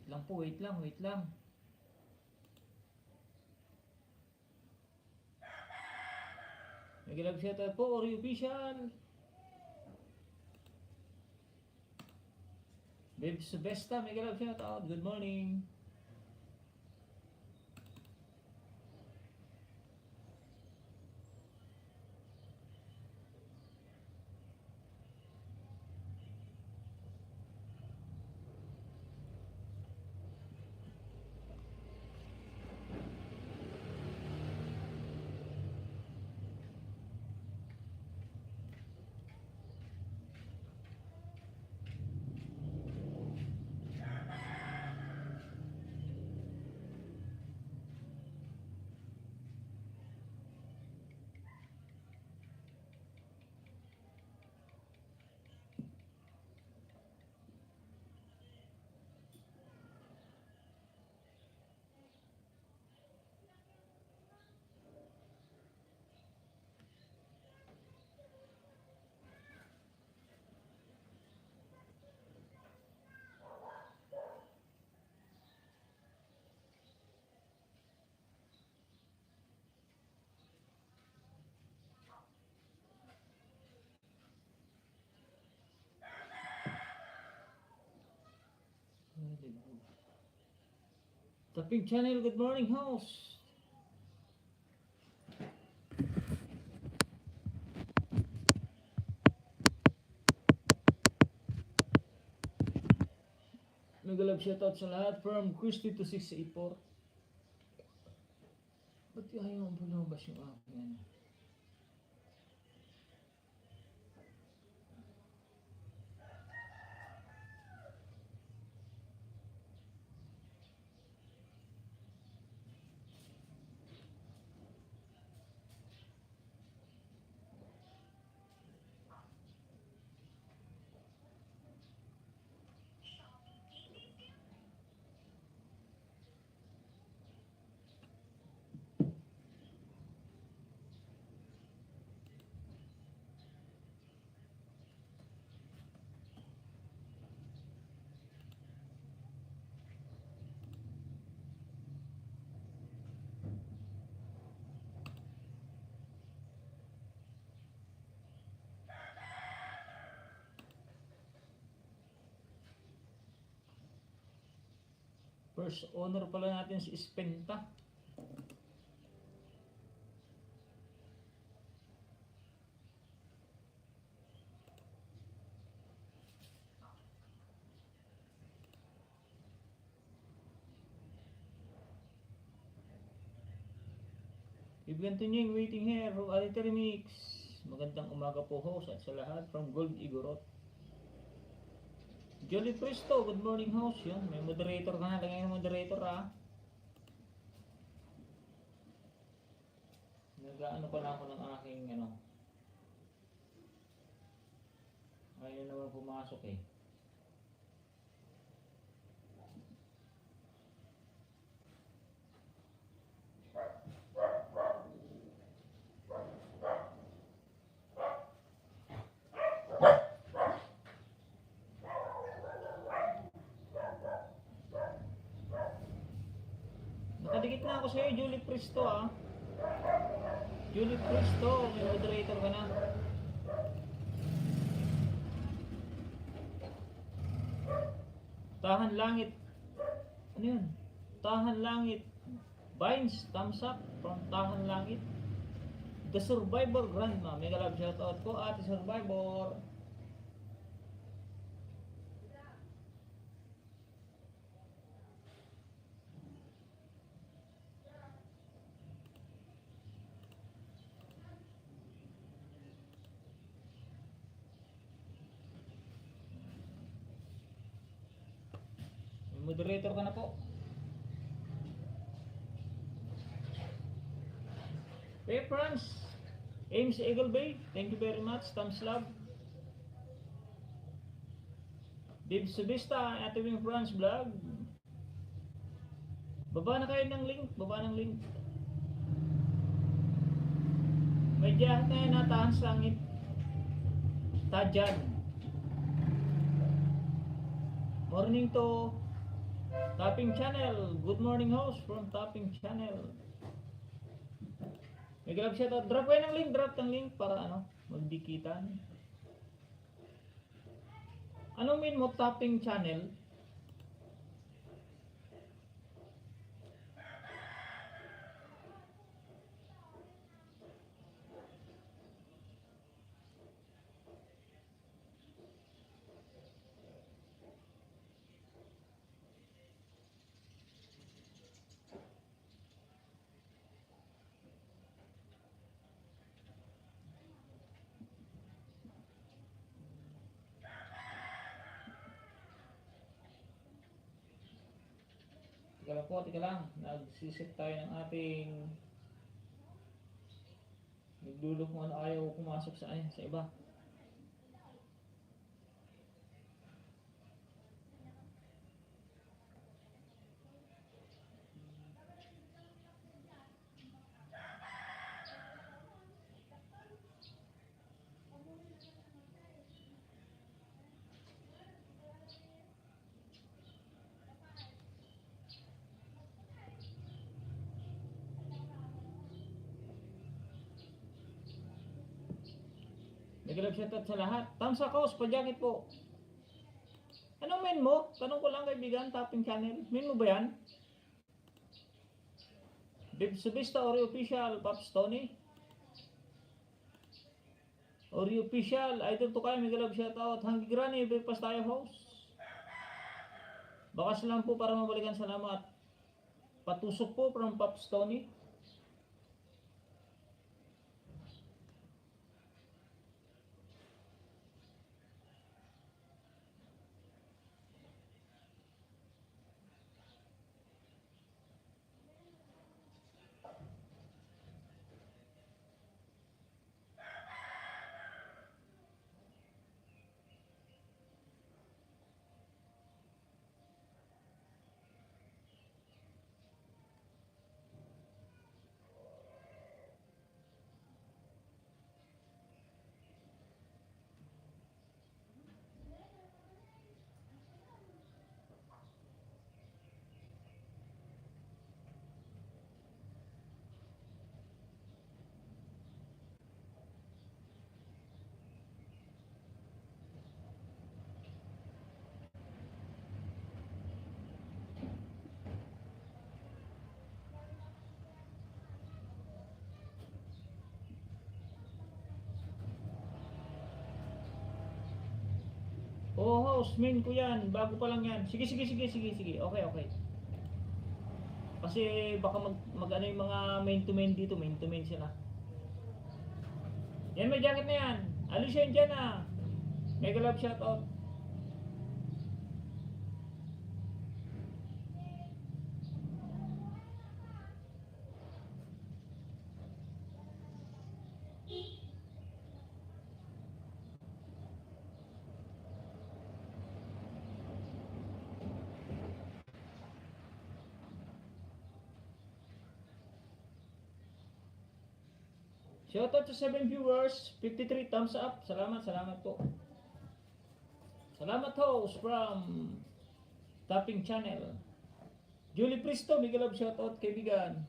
lang po, wait lang. Mega love shoutout po, Ori Official. Babe Subesta, mega love shoutout. Good morning. Taping Channel, good morning house. Mega love shoutout sa lahat from Christy to 684. Ba't ayaw mo lumabas yung aking ano? First owner pala natin si Spenta. We're continuing waiting here from Aliter Mix. Magandang umaga po host at sa lahat from Gold Igorot. Jolly Presto, good morning host. Yun, may moderator ka na. Lagay yung moderator ha. Nag-ano pala ako ng aking ano. Ayaw naman pumasok eh. Nakadikit na ako sa'yo, Julie Presto ah. Julie Presto, may moderator ka na. Tahan Langit. Ano yun? Tahan Langit. Vines, thumbs up from Tahan Langit. The Survivor Grandma. Mega love shoutout po, Ate Survivor. Moderator ka na po. Hey friends, Ames Eagle Bay, thank you very much. Thumbs love. Dave Subista, Ate Wing France Vlog. Baba na kayo ng link, baba ng link. May diyahat na yun na tahan sa langit. Tadyan. Morning to Tapping Channel. Good morning host from Tapping Channel. May grab siya to. Drop kayo ng link. Drop ng link para ano, magdikitan. Anong mean mo Tapping Channel? Tika lang. Nagsisit tayo ng ating nagdulo kung ano ayaw pumasok sa iba. Nag-live shoutout sa lahat. Thumbs up host, pa-jacket po. Anong main mo? Tanong ko lang kaibigan, Tapping Channel. Main mo ba yan? Subista Oreo Official, Pops Tony. Oreo Official, idol to kayo, nag-live shoutout. Hanggang grani, breakfast tayo host. Bakas lang po para mabalikan salamat. Patusok po from Pops Tony. Oh, host, main ko yan. Bago pa lang yan. Sige. Okay. Kasi baka mag ano yung mga main to main dito. Main to main sila. Yan, may jacket na yan. Alicia yun dyan ah. Mega love shoutout. Shoutout to 7 viewers, 53 thumbs up. Salamat po. Salamat host from Tapping Channel. Julie Pristo, mega love shoutout kaibigan.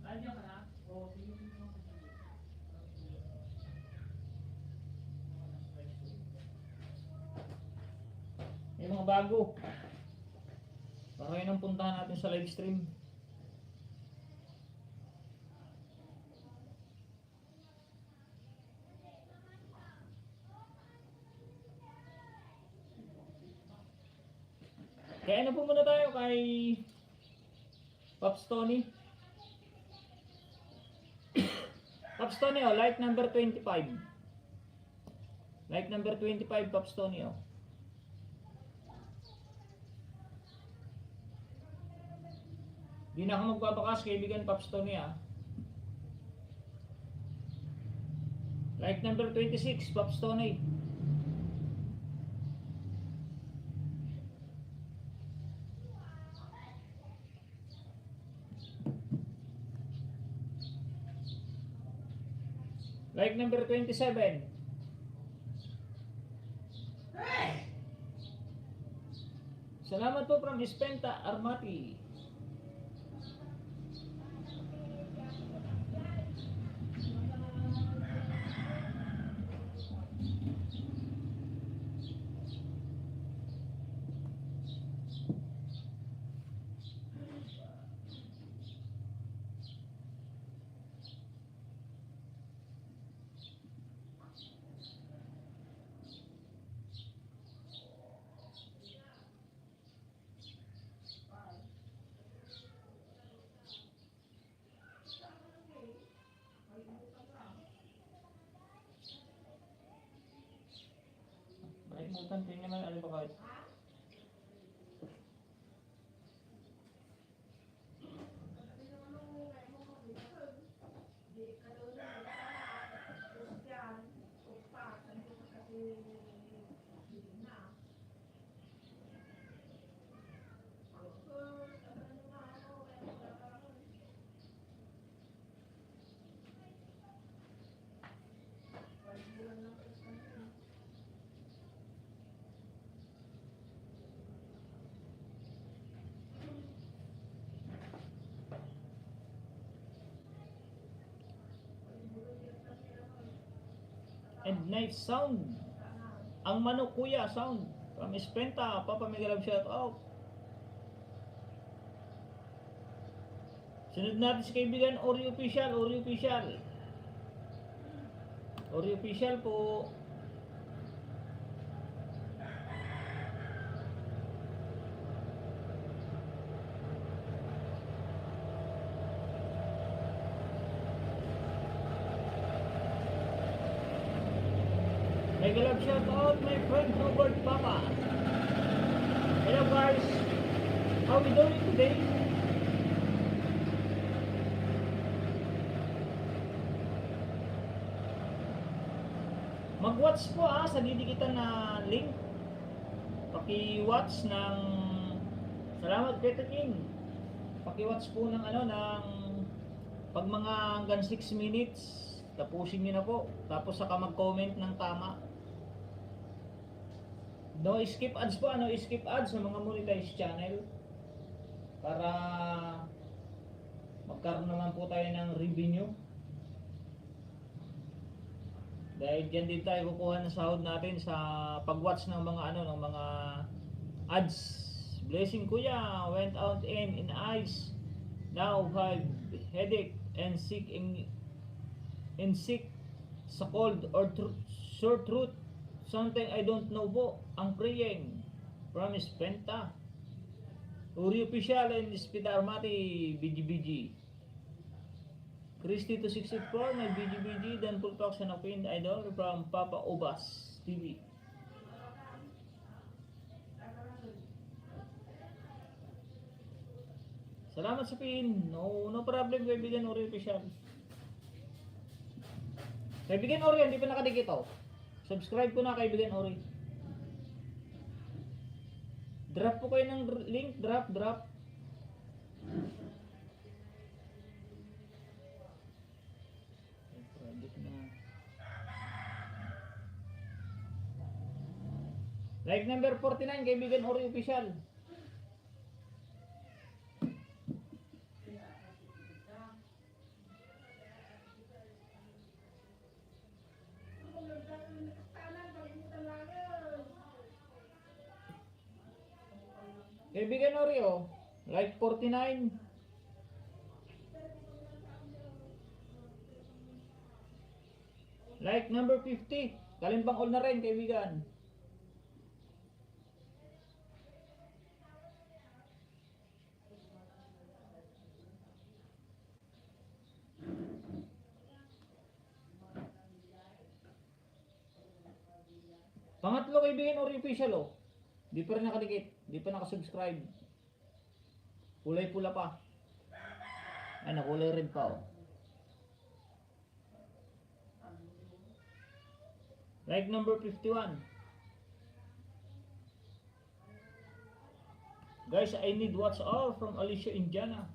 Nandiyan ka na? O, sige. May mga bago. Para yun ang puntahan natin sa live stream. Kaya na po muna tayo kay Pops Tony. Pops Tony, oh, like number 25. Like number 25, Pops Tony, oh. Di na ako magbabakas, kaibigan Pops Tony, ah. Like number 26, Pops Tony. number 27. Salamat po from Ispenta Armati. Nakalimutan ko yun naman, ano ba kahit? And nice sound. Ang manok kuya sound. From Ispenta, Papa Miguel shout out. Sunod natin si kaibigan Ori Official, Ori Official. Ori Official po. Mega love shout out my friend Robert Papa. Hello guys, how we doing today? Mag-watch po sa didikitan na link. Paki-watch ng salamat Peter King. Paki-watch po ng ng pag mga hanggang 6 minutes tapusin niyo na po. Tapos saka mag-comment ng tama. No skip ads po, skip ads sa mga monetized channel para magkaroon naman po tayo ng revenue. Dahil diyan din tayo kukuha ng sahod natin sa pag-watch ng mga ng mga ads. Blessing kuya went out in eyes. Now have headache and sick sa cold or sore throat. Something I don't know po. Ang praying from Ispenta. Uri Official and Ispenta Armati BGBG. Christy 264 may BGBG. Dan full talk sa Napin Idol from Papa Obas TV. Salamat sa pin. No problem kaibigan Uri Official. Kaibigan Ori, hindi pa nakadikit oh. Subscribe ko na kaibigan Ori. Drop po kayo ng link, drop. Like number 49 kaibigan Ori Official. Kaibigan Oreo, like 49. Like number 50. Kalimbang all na rin kaibigan. Pangatlo kaibigan Oreo Official oh. Di pa rin nakadikit, di pa nakasubscribe. Kulay pula pa. Ay, nakulay rin pa oh. Like number 51. Guys, I need what's all from Alicia Indiana.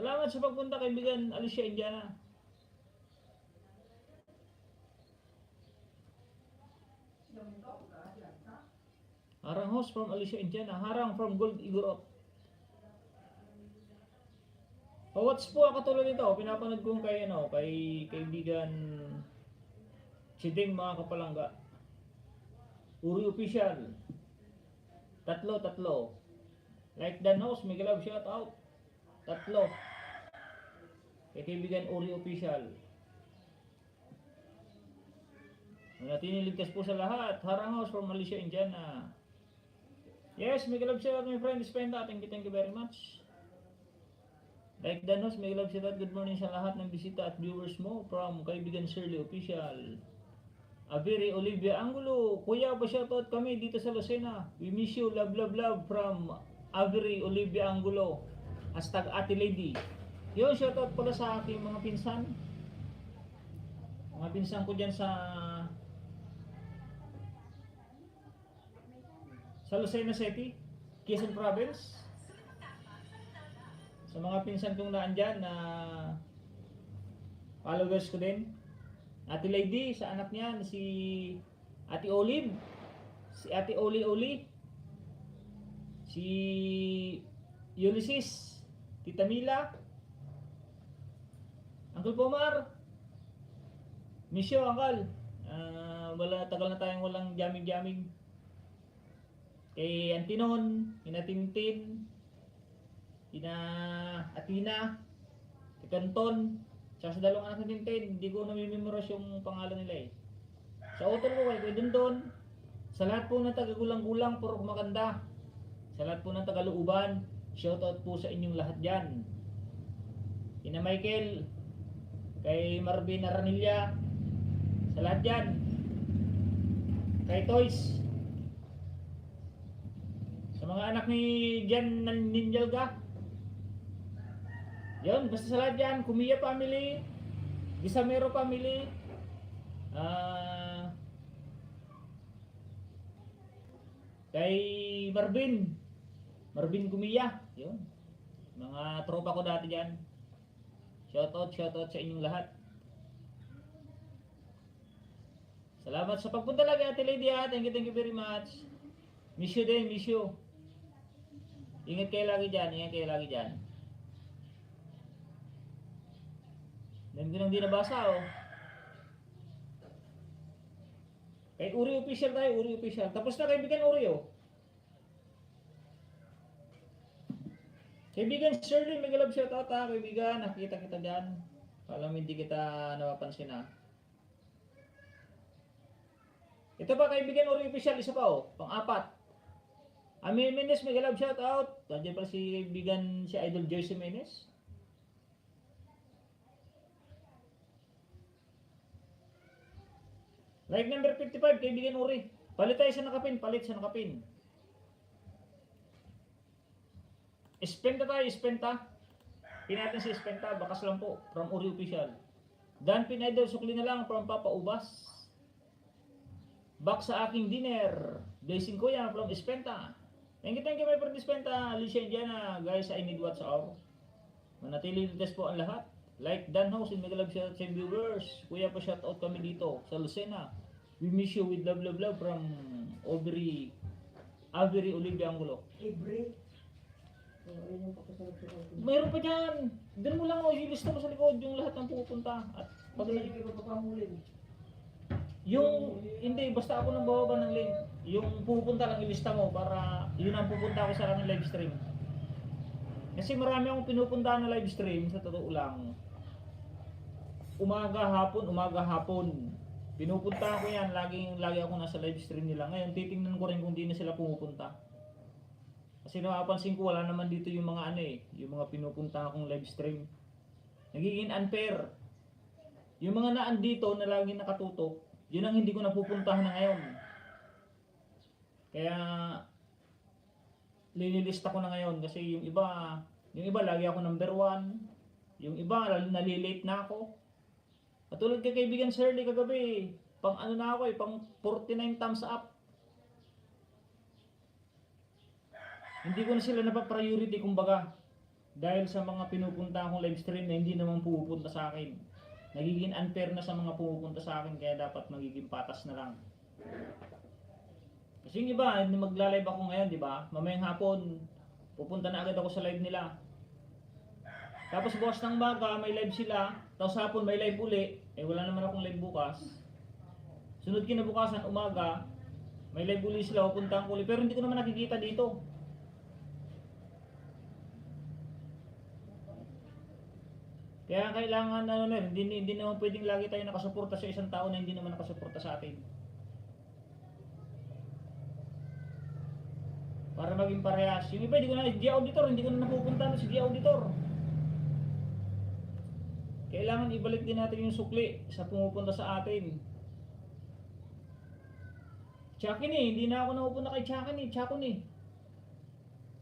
Salamat sa pagpunta kaibigan Alicia Indiana. Harang host from Alicia Indiana. Harang from Gold Igorot. Pawats po katulad nito, pinapanood kong kay kaibigan Chiding mga kapalangga. Uri Official. Tatlo. Like Dan House, Miguel Love, shout out. Tatlo. Kay kaibigan Uri Official. Manatili ligtas po sa lahat. Harang House from Alicia Indiana. Yes, Miguel Love, shout out my friend. Spenda, thank you very much. Like Dan House, Miguel Love, shout out. Good morning sa lahat ng bisita at viewers mo from kaibigan Shirley Official. Averi Olivia Angulo, kuya pa shoutout kami dito sa Lucena. We miss you, love from Averi Olivia Angulo. Hashtag Ate Lady. Yun, shoutout pala sa aking mga pinsan. Mga pinsan ko dyan sa Lucena City, Quezon Province. Sa mga pinsan kong naan dyan na followers ko din. Ate Lady, sa anak niya, si Ate Olive, si Ate Oli, si Ulysses, Tita Mila, Uncle Pomar, miss you, Uncle. Tagal na tayong walang jamig-jamig. Kay Antinon, Ina Tintin, Ina Atina, kay Kanton, sa dalawang anak ni Tintin, hindi ko namimemorize yung pangalan nila eh. Sa utol ko kay Dundon, sa lahat po ng taga-gulang-gulang, puro maganda. Sa lahat po ng taga-Luuban, shoutout po sa inyong lahat dyan. Ina Michael, kay Marvin Aranilla, sa lahat dyan. Kay Toys, sa mga anak ni Jan Ninjalga. Yun, basta sa lahat dyan, Kumiya family, Gisamero family, kay Marvin Kumiya, yun. Mga tropa ko dati dyan. Shoutout sa inyong lahat. Salamat sa pagpunta lagi, Ate Lady. Thank you very much. Miss you din, miss you. Ingat kayo lagi dyan. Dami ko nang di nabasa oh. Kay Uri Official tayo, Uri Official. Tapos na kaibigan Uri oh. Kaibigan Shirley, Miguel Love, shout out ha, kaibigan. Nakita kita dyan. Alam hindi kita napapansin ha. Ito pa kaibigan Uri Official, isa pa oh, pang-apat. Ami Menes, Miguel Love, shout out. Nandiyan pa si kaibigan si Idol Joyce Menes. Like number 55, kaibigan Uri. Palit tayo sa nakapin, Spenta tayo, Spenta. Pinatin si Spenta, bakas lang po, from Uri Official. Dan Pinidol, sukli na lang, from Papa Ubas. Back sa aking dinner. Blessing ko yan, from Spenta. Thank you my friend Spenta, Alicia Indiana. Guys, I need what's up. Manatili test po ang lahat. Like Dan House and Miguel Love, shout out sa viewers. Kuya pa shout out kami dito sa Lucena. We miss you with love from Averi Olivia Angulo. Mayroon pa dyan. Doon mo lang ilista mo sa likod yung lahat ng pupunta. At pag yung hindi, basta ako nang bababa ng link. Yung pupunta lang ilista mo para yun ang pupunta ko sa live stream. Kasi marami akong pinupunta na live stream sa totoo lang. Umaga hapon. Pinupunta ko yan, lagi ako nasa live stream nila. Ngayon titingnan ko rin kung di na sila pumupunta. Kasi napapansin ko wala naman dito yung mga yung mga pinupunta akong live stream. Nagiging unfair. Yung mga naan dito na laging nakatutok, yun ang hindi ko napupuntahan na ngayon. Kaya linilista ko na ngayon kasi yung iba lagi ako number 1. Yung iba nalilate na ako. Katulad kay kaibigan Shirley kagabi, pang na ako pang 49 thumbs up. Hindi ko na sila napapriority kumbaga. Dahil sa mga pinupunta akong live stream na hindi naman pupunta sa akin. Nagiging unfair na sa mga pumupunta sa akin, kaya dapat magiging patas na lang. Kasi yung iba, magla-live ako ngayon, di ba? Mamayang hapon, pupunta na agad ako sa live nila. Tapos bukas ng umaga, may live sila. Tapos hapon may live uli. Eh wala naman akong live bukas. Sunod kinabukasan, umaga, may live uli sila, pupuntahan ko uli. Pero hindi ko naman nakikita dito. Kaya kailangan, hindi naman pwedeng lagi tayo nakasuporta sa isang tao na hindi naman nakasuporta sa atin. Para maging parehas. Yung iba, di auditor, hindi ko na napupuntahan si di auditor. Kailangan ibalik din natin yung sukli sa pumupunta sa atin. Chakin hindi na ako napupunta kay Chakon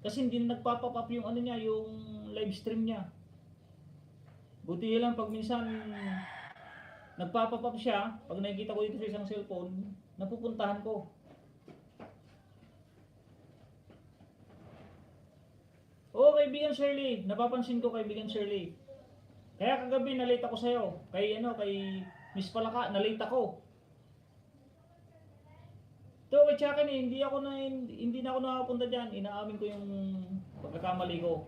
Kasi hindi na nagpapop up yung ano niya, yung live stream niya. Buti lang pag minsan nagpapop up siya, pag nakikita ko dito sa isang cellphone, napupuntahan ko. Oo, kaibigan Shirley, napapansin ko kaibigan Shirley. Kaya kagabi nalate ako sa'yo, kay Miss Palaka, nalate ako. Ito kay Chakin hindi na ako nakapunta diyan, inaamin ko yung pagkakamali ko.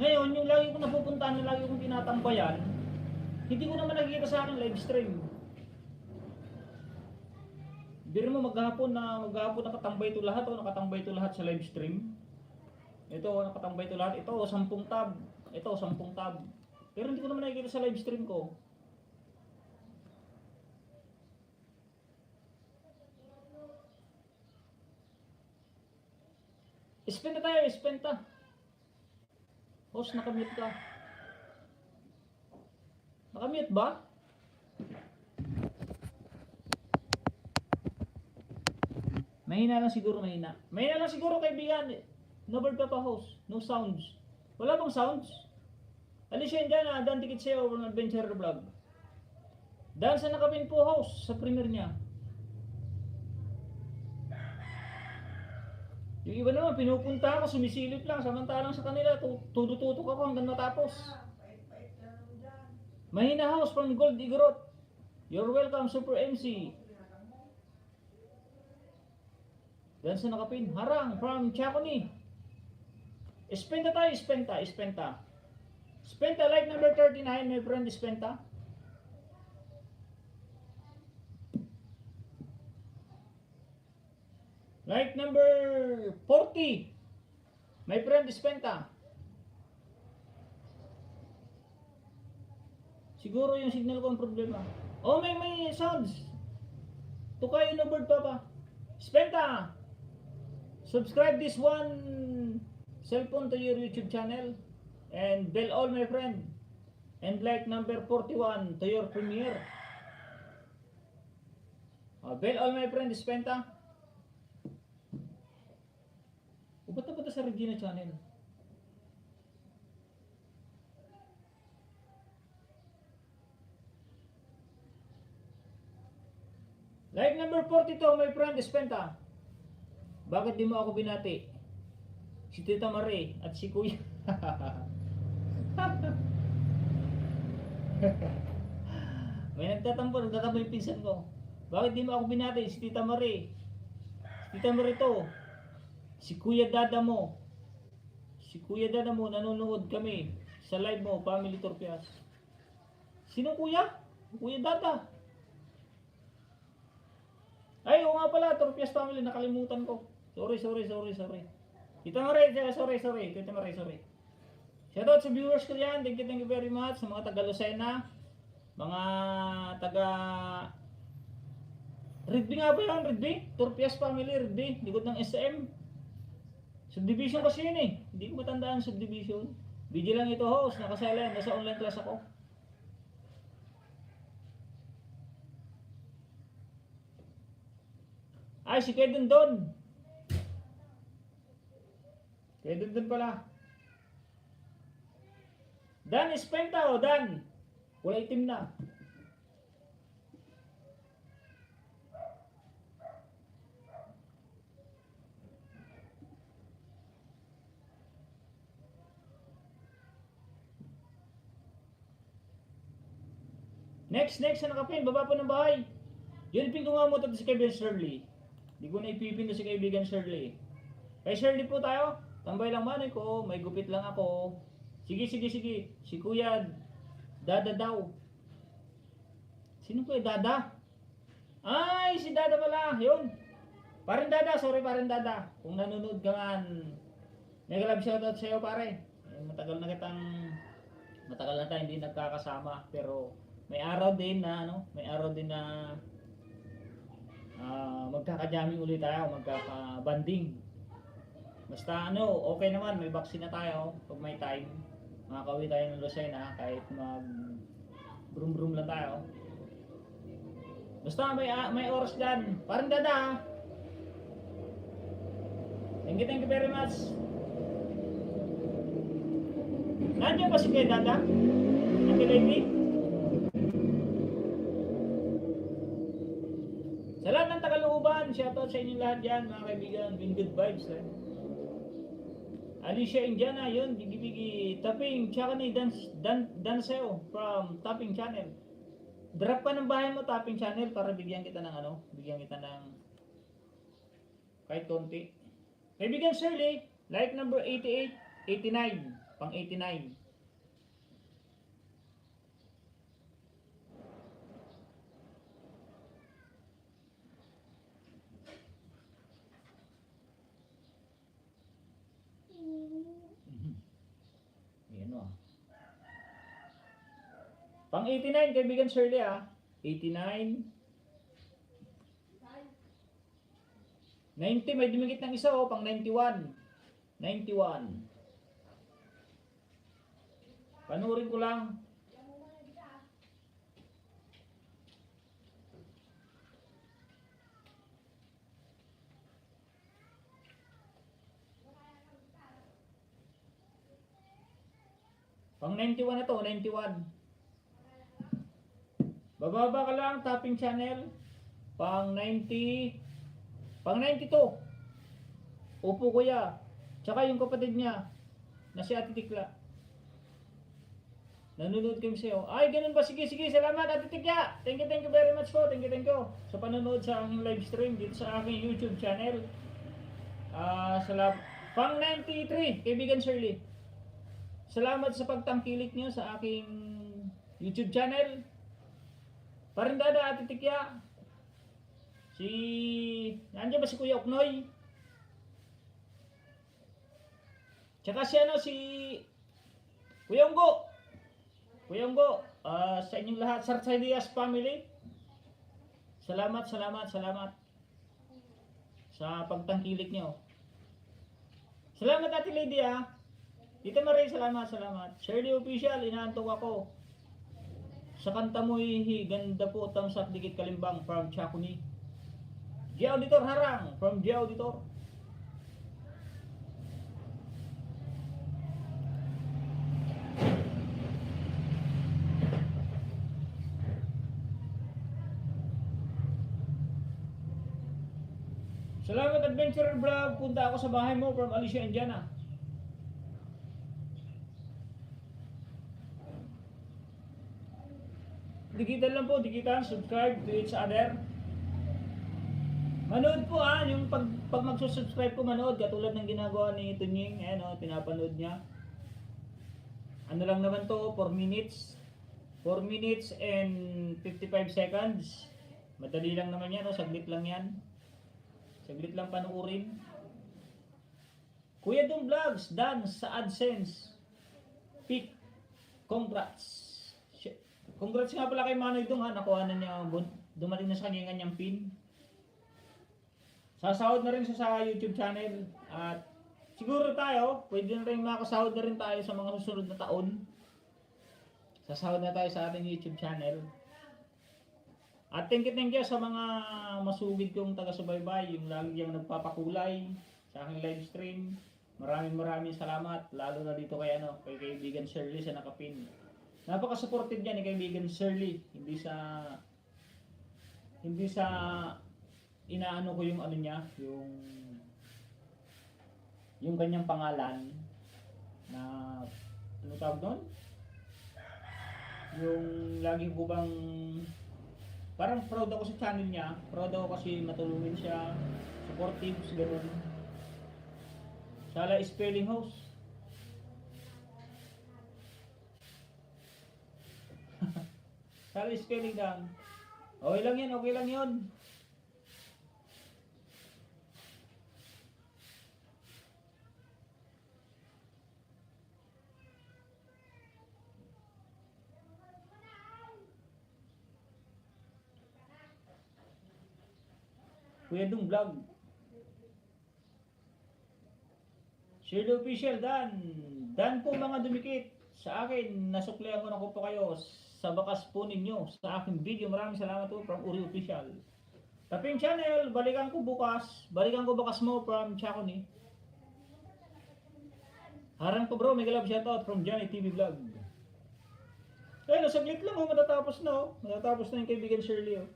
Ngayon, yung lagi ko napupuntahan na lagi kong tinatambayan, hindi ko naman nakikita sa akin live stream. Biro mo maghapon nakatambay ito lahat sa live stream. Ito nakatambay ito lahat, ito 10 tab, ito 10 tab. Pero hindi ko naman nakikita sa live stream ko. Spenta tayo, spenta. Host, nakamute ka. Nakamute ba? Mahina lang siguro, mahina. Mahina lang siguro kaibigan. No bird pa host, no sounds. Wala bang sounds? Alis yan dyan, Dan Tikit sa'yo from Adventure Vlog. Dan sa nakapin po host sa premiere niya. Yung iba naman, pinupunta ako, sumisilip lang. Samantalang sa kanila, tututok ako hanggang matapos. Mahina house from Gold Igorot. You're welcome, Super MC. Dan sa nakapin, harang from Chaconi. Spenta tayo, spenta. Spenta, like number 39, my friend, spenta. Like number 40, my friend, spenta. Siguro yung signal ko ang problema. Oh, may sounds. Tukayo na bird pa. Spenta. Subscribe this one cellphone to your YouTube channel. And bell all, my friend. And like number 41 to your premiere. Bell all, my friend, spenta. Ba't na sa Regina channel? Like number 42, my friend, spenta. Bakit di mo ako binati? Si Tita Marie at si Kuya. May nagtatampo yung pinsan ko. Bakit di mo ako binati? Si Tita Marie. Si Tita Marie to. Si Kuya Dada mo. Nanonood kami sa live mo, Family Torpias. Sino kuya? Kuya Dada. Ay, oo nga pala, Torpias Family, nakalimutan ko. Sorry. Tita Marie, sorry. Tita Marie, sorry. Shoutout sa viewers ko yan. Thank you very much. Sa mga taga Lucena, mga taga Redby nga ba yan? Redby? Torpias Family, Redby. Likod ng SM. Subdivision kasi yun eh. Hindi ko matandaan subdivision. Video lang ito host. Nakasilent. Nasa online class ako. Ay, si Kedon Don. Kedon Don pala. Dan Spenta o Dan. Wala itim na. Next sa nakapin, baba po ng bahay. Yun pin ko nga mo to si kaibigan Shirley. Di ko na ipipin to si kaibigan Shirley. Kay Shirley po tayo. Tambay lang man ko, may gupit lang ako. Sige. Si Kuya Dada daw. Sino Kuya Dada? Ay, si Dada pala. Yun. Parin Dada, sorry Parin Dada. Kung nanonood ka man, mega love shoutout sa'yo pare. Matagal na tayo hindi nagkakasama. Pero may araw din na magkaka-jamming ulit tayo, magkaka-banding. Basta okay naman, may vaccine na tayo pag may time. Makakauwi tayo ng Lucena kahit brum lang tayo. Basta may oras dyan. Parang Dada. Thank you very much. Nandiyan ba si Kuya Dada? Ate Lady? Sa lahat ng Tagalooban, shoutout sa inyong lahat dyan, mga kaibigan. Been good vibes. Alicia Indiana, yun, bigi-bigi. Tapping, tsaka ni Danseo from Tapping Channel. Drop ka ng bahay mo, Tapping Channel, para bigyan kita ng kahit konti. Kaibigan Shirley, like number 88, 89, pang 89. Pang 89, kaibigan Shirley 89. 90, may dumikit ng isa pang 91. 91. Panurin ko lang. Pang 91 na to, 91. Bababa ka lang, Tapping Channel. Pang 90. Pang 92. Upo kuya. Tsaka yung kapatid niya na si Ate Tikla. Nanonood kami sa'yo. Ay, ganun ba? Sige. Salamat Ate Tikla. Thank you very much po. Thank you. Sa panonood sa aking live stream dito sa aking YouTube channel. Pang 93, kaibigan Shirley. Salamat sa pagtangkilik niyo sa aking YouTube channel. Parin Dada, Ate Tikya. Nandiyan ba si Kuya Oknoy? Tsaka si Kuya Unggo. Sa inyong lahat, Sarsaydias family. Salamat sa pagtangkilik niyo. Salamat Ate Lady Tita Marie, salamat. Shirley Official, inaantok ako. Sa kanta mo ganda po, thumbs up, dikit kalimbang from Chaconi. G Auditor Harang from G Auditor. Salamat Adventurer Vlog, punta ako sa bahay mo from Alicia Indiana. Dikitan, subscribe to each other. Manood po yung pag magsusubscribe po manood, katulad ng ginagawa ni Tunying, pinapanood niya. Ano lang naman to, 4 minutes. 4 minutes and 55 seconds. Madali lang naman yan, saglit lang yan. Saglit lang panuorin. Kuya Dong Vlogs, dance sa AdSense. Pick. Congrats. Congrats nga pala kay Manoy Dong nakuha na niya, dumating na sa kanya yung kanyang pin. Sasahod na rin siya sa YouTube channel. At siguro tayo, pwede na rin makasahod na rin tayo sa mga susunod na taon. Sasahod na tayo sa ating YouTube channel. At thank you sa mga masugid kong taga-subaybay, yung lagi yung nagpapakulay sa aking live stream. Maraming salamat, lalo na dito kay kaibigan Shirley sa nakapin. Napaka-supportive niya ni kaibigan Shirley. Hindi sa inaano ko yung niya, yung kanyang pangalan na tawag doon? Yung lagi ko bang parang proud ako sa channel niya. Proud ako kasi matulungin siya, supportive, gano'n. Sala spelling house. Sala spelling lang. Okay lang yan, okay lang yun. Kuya Dung Vlog. Shirley Official, Dan. Dan po mga dumikit. Sa akin, nasuklihan ko na ko po kayo sa bakas po ninyo sa aking video. Maraming salamat po from Uri Official. Taping channel, balikan ko bukas. Balikan ko bukas mo from Chaconi. Harang po bro, mega love shoutout from Johnny TV Vlog. Ay, nasaglit lang oh, matatapos na oh. Matatapos na yung kaibigan Shirley oh.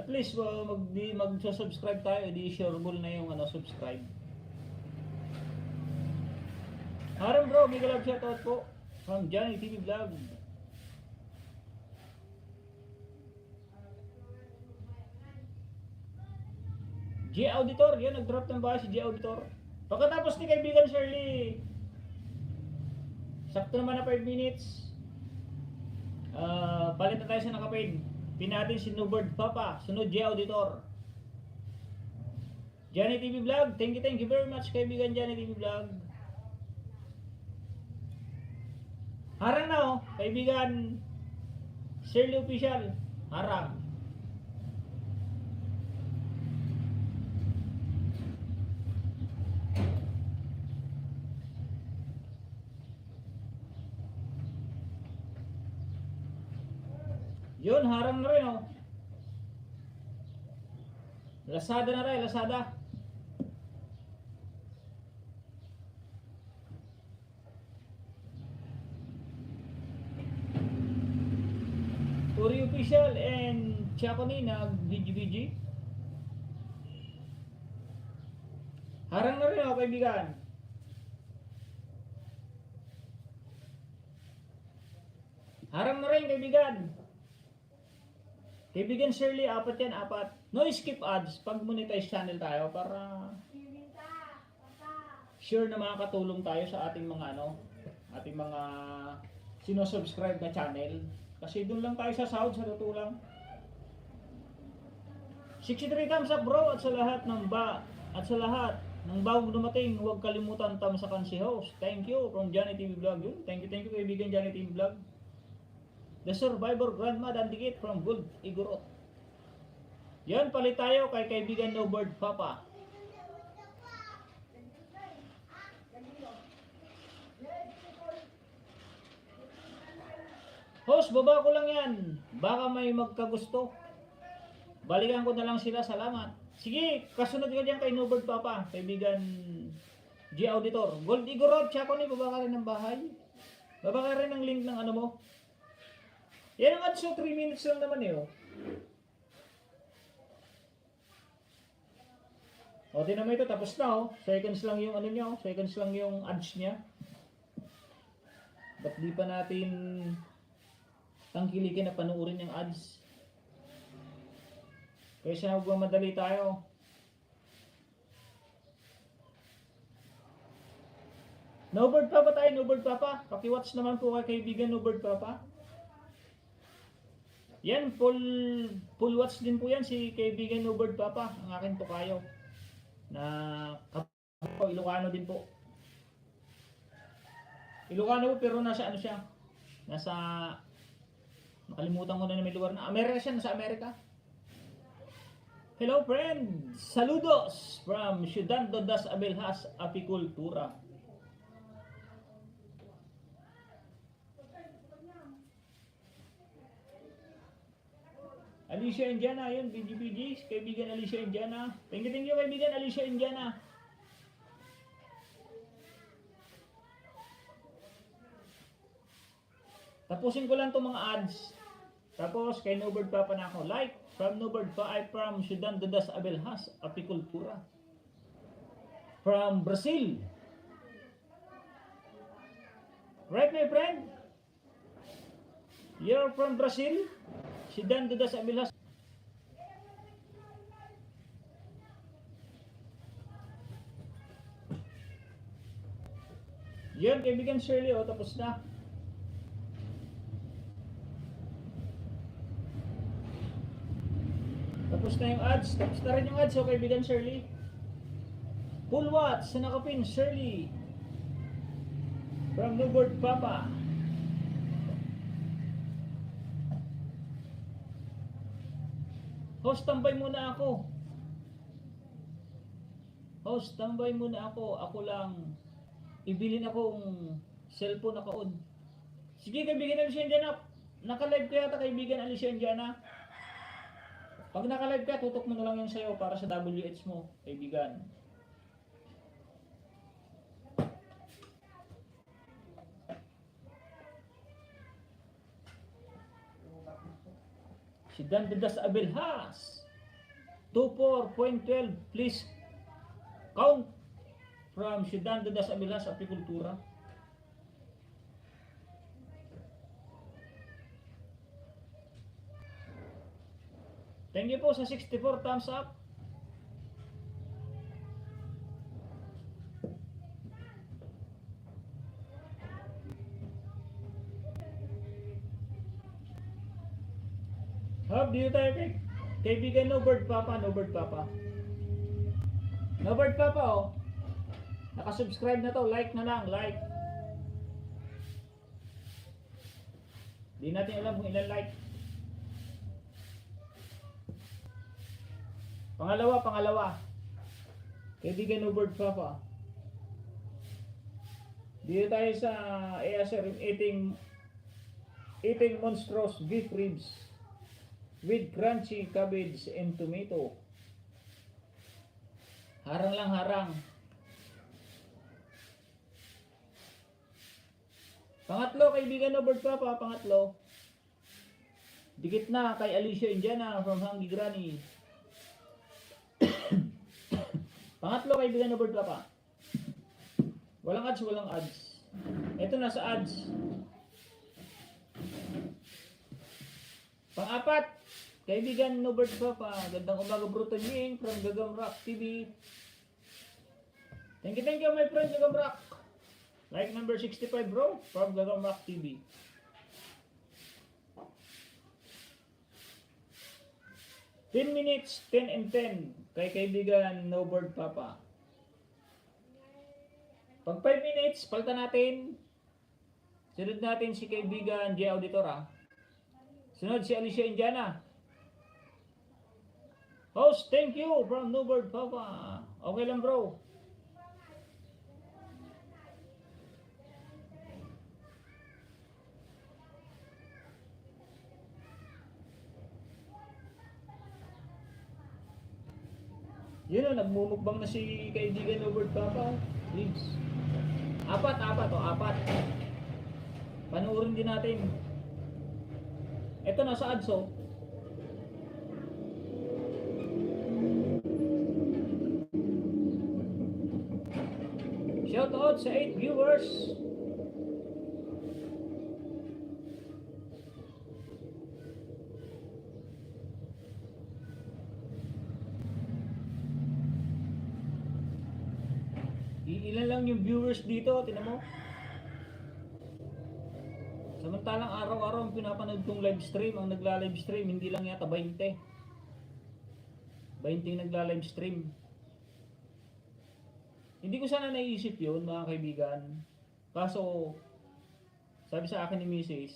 At least mag-subscribe tayo, di shareable na yung subscribe. Harang bro, mega love shoutout po from Johnny TV Vlog. G Auditor, yan nag-drop ng bahay si G Auditor. Pagkatapos ni kaibigan Shirley, sakto naman na 5 minutes. Palit na tayo sa nakapaid. Pinatin si Nubird Papa, sunod G Auditor. Johnny TV Vlog, thank you very much kaibigan Johnny TV Vlog. Harang na oh, kaibigan Shirley Official, harang. Yun, harang na rin oh. Lazada na rin, Lazada. Uri Official and Chaconi nag-VG. Harang na rin oh, kaibigan. Harang na rin, kaibigan. Kaibigan Shirley, 4 yan, 4. No skip ads pag monetize channel tayo para sure na makakatulong tayo sa ating mga ating mga sino-subscribe na channel. Kasi doon lang tayo sa sahod, sa totoo lang. 63 thumbs up bro, at sa lahat ng bagong dumating, huwag kalimutan tamsakan si host. Thank you from Johnny TV Vlog. Thank you kaibigan Johnny TV Vlog. The Survivor Grandma Dandikit from Gold Igorot. Yan, palit tayo kay kaibigan Nobird Papa. Host, baba ko lang yan. Baka may magkagusto. Balikan ko na lang sila, salamat. Sige, kasunod ka dyan kay Nobird Papa, kaibigan G Auditor. Gold Igorot, Chaconi, baba ka rin ng bahay. Baba ka rin ng link ng mo. Yan ang ads, 3 minutes lang naman eh. O, tinan mo ito, tapos na oh. Seconds lang yung niya, seconds lang yung ads niya. Ba't di pa natin tangkilikin na panuorin yung ads? Kaysa magmamadali tayo. Nobird Papa tayo, Nobird Papa. Pakiwatch naman po kay kaibigan Nobird Papa. Yan, full watch din po yan si kaibigan Nobird Papa, ang akin tukayo. Na kapwa Ilocano din po. Ilocano po pero nasa siya? Nasa, nakalimutan ko na may lugar na. Amerika siya, nasa Amerika. Hello friend! Saludos from Ciudad de las Abejas, Apicultura. Alicia Indiana, yun, BGBG, kaibigan Alicia Indiana. Thank you kaibigan Alicia Indiana. Tapusin ko lang itong mga ads. Tapos kay Nobird Papa na ako. Like from Nobird Papa, I from Ciudad de las Abejas, Apicultura. From Brazil. Right, my friend? You're from Brazil? Si Dan Dudas Abilas. Yun, kaibigan Shirley, oh, tapos na. Tapos na yung ads. Tapos na rin yung ads, oh, kaibigan Shirley. Full watch sa nakapin, Shirley. From Newboard Papa. Host, tambay muna ako. Host, tambay muna ako. Ako lang. Ibilin akong cellphone na ka-on. Sige, kaibigan Alicia Indiana. Naka-live ka yata, kaibigan Alicia Indiana. Pag naka-live ka, tutok mo na lang yan sa'yo para sa WH mo, kaibigan. Si Dan Dudas Abilhas. 24.12. Please count from si Dan Dudas Abilhas, Apikultura. Thank you po sa 64 thumbs up. Hub, dito tayo kaibigan No Bird Papa, No Bird Papa. No Bird Papa, oh. Nakasubscribe na to, like na lang, like. Di natin alam kung ilan like. Pangalawa. Kaibigan No Bird Papa. Dito tayo sa ASR eating monstrous beef ribs with crunchy cabbage and tomato. Harang lang, harang. Pangatlo, kaibigan No Bird Papa, pangatlo. Dikit na kay Alicia Indiana from Hangi Granny. Pangatlo, kaibigan No Bird Papa. Walang ads, walang ads. Ito na sa ads. Pang-apat, kaibigan No Bird Papa. Gandang umaga, Bruton Ying from Gagam Rock TV. Thank you my friend Gagam Rock. Like number 65 bro from Gagam Rock TV. Ten minutes, 10 and 10 kay kaibigan No Bird Papa. Pag 5 minutes, palitan natin. Sunod natin si kaibigan J. Auditora. Sunod si Alicia Indiana. Host, thank you from No Bird Papa. Okay lang bro. Yun o, nagmumukbang na si kaibigan No Bird Papa. Please. Apat. Panuorin din natin. Ito na sa ads, oh. Shout out sa 8 viewers. Ilan lang yung viewers dito, tinan mo. Samantalang araw-araw ang pinapanood kong live stream, ang nagla-live stream, hindi lang yata 20. 20 yung nagla-live stream. Hindi ko sana naisip yun, mga kaibigan. Kaso, sabi sa akin ni Mrs.,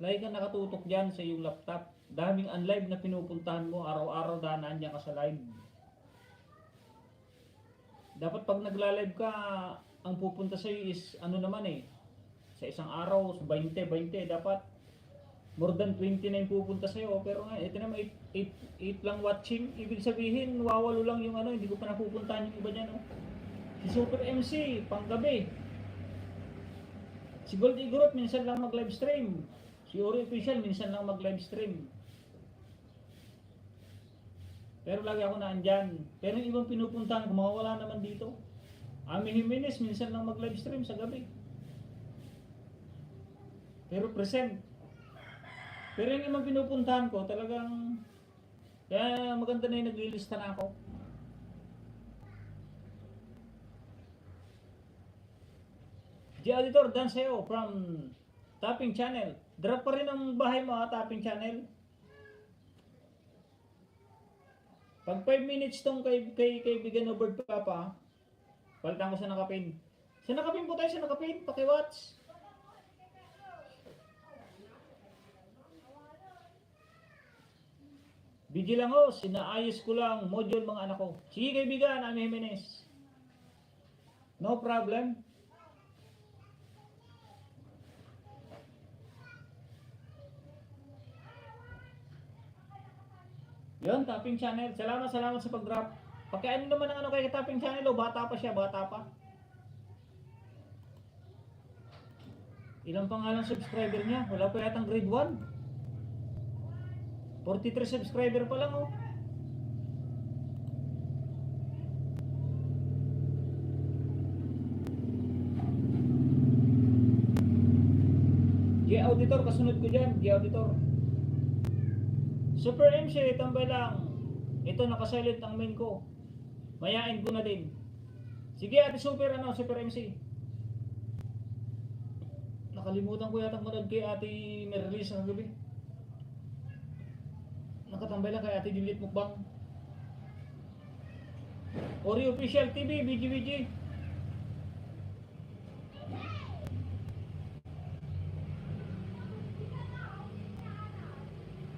lagi kang nakatutok dyan sa iyong laptop. Daming unlive na pinupuntahan mo, araw-araw danaan dyan ka sa live. Dapat pag nagla-live ka, ang pupunta sa'yo is ano naman eh. Sa isang araw, 20, dapat more than 20 na yung pupunta sa'yo. Pero nga, ito naman 8 lang watching. Ibig sabihin, wawalo lang yung ano, hindi ko pa napupuntahan yung iba dyan. No? Si Super MC, panggabi. Si Gold Igorot, minsan lang mag-live stream. Si Ori Official, minsan lang mag-live stream. Pero lagi ako naandyan. Pero yung ibang pinupuntahan ko, mawawala naman dito. Ami Jimenez, minsan lang mag-live stream sa gabi. Pero present. Pero yung naman pinupuntahan ko, talagang kaya maganda na yung naglilista na ako. G Auditor, dan sa'yo from Tapping Channel. Drop pa rin ang bahay mo ha, Tapping Channel. Pag 5 minutes tong kaibigan o bird papa, palitan ko sa nakapin. Sa nakapin po tayo, sa nakapin, pakiwatch. Bigyan lang ho, sinaayos ko lang module mga anak ko. Sige kaibigan, Ami Jimenez. No problem. Yun, Tapping Channel. Salamat sa pag-drop. Pakiano naman ang ano kay Tapping Channel o bata pa siya, bata pa. Ilang pangalang subscriber niya? Wala pa yatang grade 1. 43 subscriber pa lang oh. G Auditor, kasunod ko dyan, G Auditor. Super MC, tambay lang. Ito nakasilent ang main ko. Mayain ko na din. Sige ate Super, Super MC. Nakalimutan ko yata manood kay ate Merlis ng gabi. Nakatambay lang kay ate Juliet Mukbang. Ori Official TV, BGBG.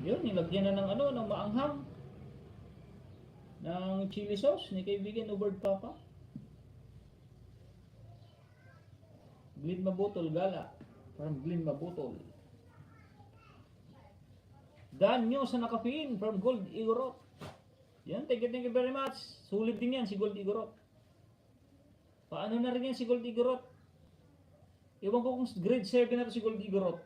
Yun, nilagyan na ng ng maanghang. Ng chili sauce ni kaibigan o bird papa. Glid Mabutol Gala. From Glid Mabutol. Dan nyo sa nakapin from Gold Igorot. Yan, thank you very much. Sulit din yan si Gold Igorot. Paano na rin yan si Gold Igorot? Iwan ko kung grade 7 na to si Gold Igorot.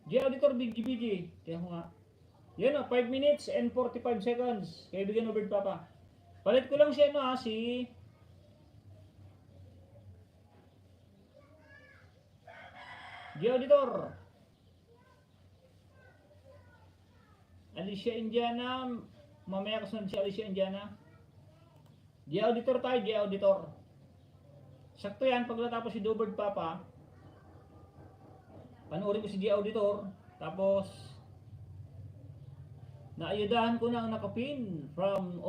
G Auditor BGBG. Kaya ko nga. Yan 5 minutes and 45 seconds. Kaibigan Robert Papa. Palit ko lang siya si G Auditor. Alicia Indiana. Mamaya kasunod si Alicia Indiana. G Auditor tayo, G Auditor. Sakto yan, pag natapos si Dobert Papa, panoorin ko si G Auditor, tapos naayudahan ko na ang nakapin from,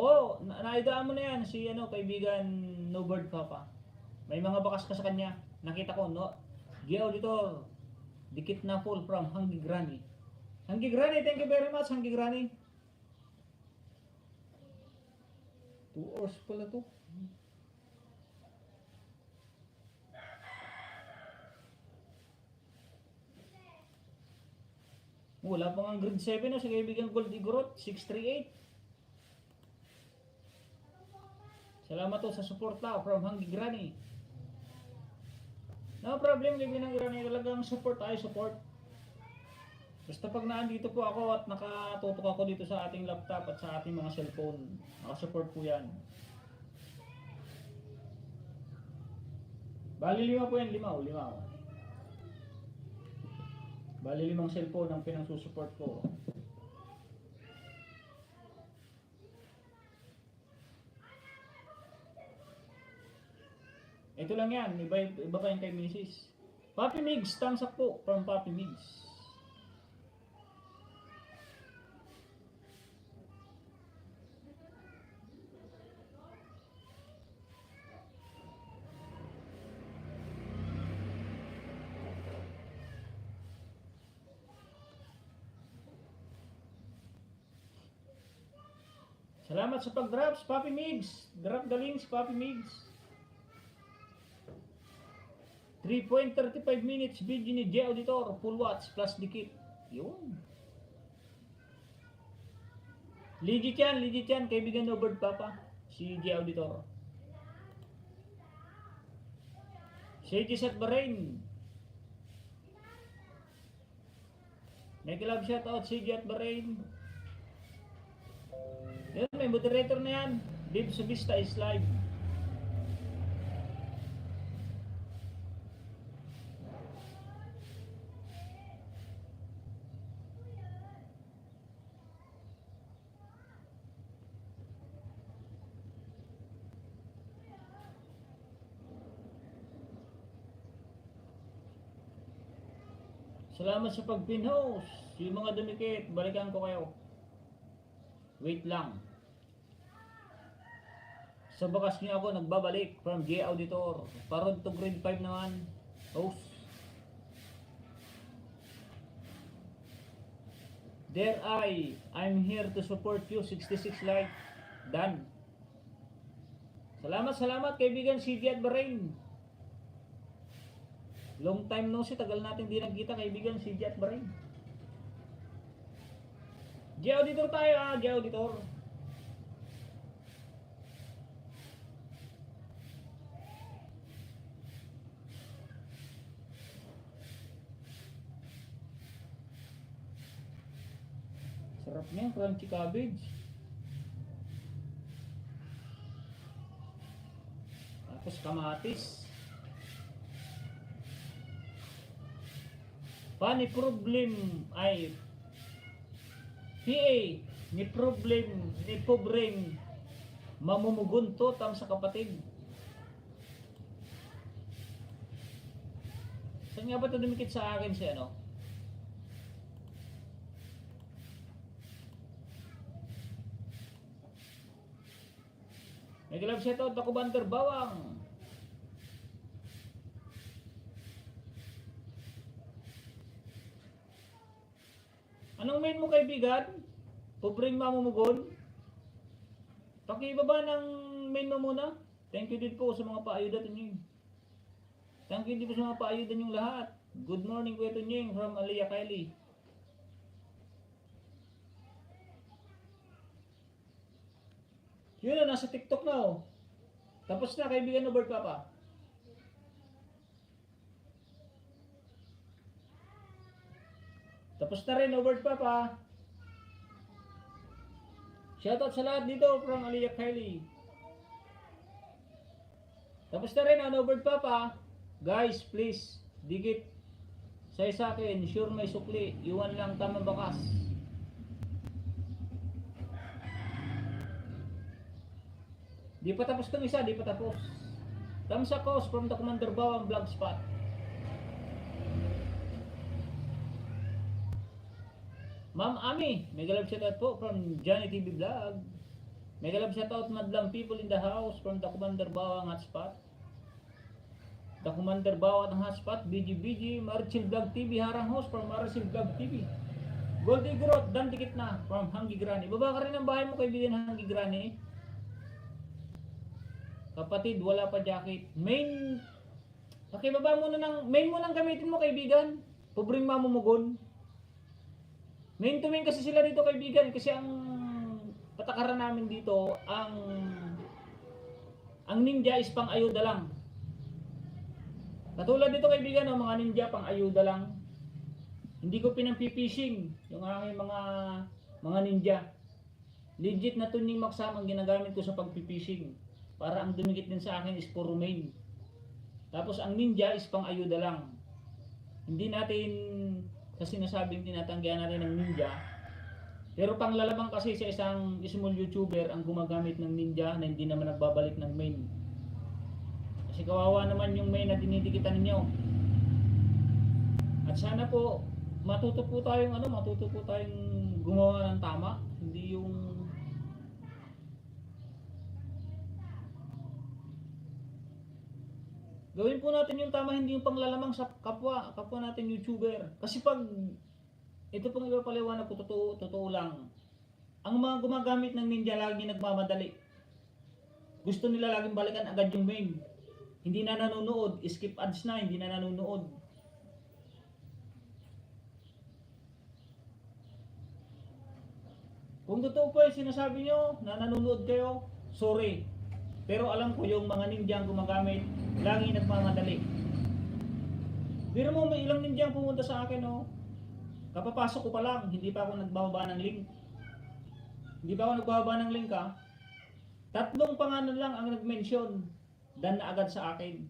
naayudahan mo na yan si kaibigan No Bird Papa. May mga bakas ka sa kanya. Nakita ko, G Auditor, dikit na full from Hanggi Granny. Hanggi Granny, thank you very much, Hanggi Granny. 2 hours pala to. Wala pa nga grade 7 sa kaibigan Gold Igorot, 638. Salamat to sa suporta from Hanggi Granny. No problem, kaibigan Granny, talagang support tayo, support. Basta pag naandito po ako at nakatutok ako dito sa ating laptop at sa ating mga cellphone, nakasupport po yan. Bali 5 po yan, 5. Bali 5 cellphone ang pinangsusupport ko. Ito lang yan, iba pa yung kay Mrs. Papi Migs, thumbs up po from Papi Migs. Salamat sa pag-drops, Papi Migs. Drop the links, Papi Migs. 3.35 minutes video ni G Auditor, full watch plus dikit. Yun. Legit yan, kaibigan No Bird Papa, si G Auditor. Shades at Bahrain. Make love shout out si G at Bahrain. Yun, may moderator na yan. Dave Subista is live. Salamat sa pag-pinhost. Yung mga dumikit, balikan ko kayo. Wait lang. Sa bakas niyo ako nagbabalik from J Auditor. Parod to grade 5 naman. Host. There I'm here to support you. 66 like. Done. Salamat kaibigan CJ at Bahrain. Long time no see, tagal natin di nagkita kaibigan si Jet Bahrain. Auditor tayo Auditor. Sarap niya, crunchy cabbage. Tapos kamatis. Ni problem ay PA ni problem mamumugon to tam sa kapatid. Saan nga ba ito dumikit sa akin si ano? Nag-love shoutout ako Banter Bawang. Anong main mo kaibigan? Pobreng mamumugon? Pakibaba ng main mo muna. Thank you din po sa mga paayuda niyo. Thank you din po sa mga paayuda niyong lahat. Good morning Kuya Tunying from Aliyah Kylie. Yun na, nasa TikTok na oh. Tapos na kaibigan no Bird Papa. Tapos na rin, Robert Papa. Shoutout sa lahat dito from Aliyah Kylie. Tapos na rin, Robert Papa. Guys, please, dikit. Say sa akin, sure may sukli. Iwan lang tamang bakas. Di pa tapos itong isa, di pa tapos. Tamsa Kos from the Commander Bawang Vlog Spot. Ma'am Ami, mega love shoutout po from Johnny TV Vlog. Mega love shoutout madlang people in the house from the Commander Bawang Hotspot. The Commander Bawang Hotspot, BG, Maricil Vlog TV, harang host from Maricil Vlog TV. Goldie Growth, dan dikit na from Hanggi Granny. Baba ka rin ang bahay mo kaibigan Hanggi Granny. Kapatid, wala pa jacket. Main, okay, baba muna ng, main mo lang gamitin mo kaibigan. Pobreng mamumugon. Main to main kasi sila dito kaibigan kasi ang patakaran namin dito ang ninja is pang ayuda lang. Katulad dito kaibigan mga ninja pang ayuda lang. Hindi ko pinampi-fishing yung aking mga ninja. Legit na tuning maksam ang ginagamit ko sa pagpi-fishing. Para ang dumikit din sa akin is puro main. Tapos ang ninja is pang ayuda lang. Hindi natin kasi sinasabing tinatanggihan natin ng ninja. Pero panglalabang kasi sa isang small YouTuber ang gumagamit ng ninja na hindi naman nagbabalik ng main. Kasi kawawa naman yung main na dinidikitan ninyo. At sana po matuto po tayong gumawa ng tama, hindi yung gawin po natin yung tama, hindi yung panglalamang sa kapwa natin YouTuber. Kasi pag ito pong ipapaliwanag ko, totoo lang. Ang mga gumagamit ng ninja lagi nagmamadali. Gusto nila laging balikan agad yung main. Hindi na nanonood, skip ads na, hindi na nanonood. Kung totoo po yung sinasabi nyo na nanonood kayo, sorry. Pero alam ko yung mga ninja ang gumagamit, lagi nagmamadali. Pero mo may ilang ninja ang pumunta sa akin, oh. Kapapasok ko pa lang, hindi pa ako nagbababa ng link. Hindi pa ako nagbababa ng link ha. Tatlong pangalan lang ang nag-mention. Dan na agad sa akin.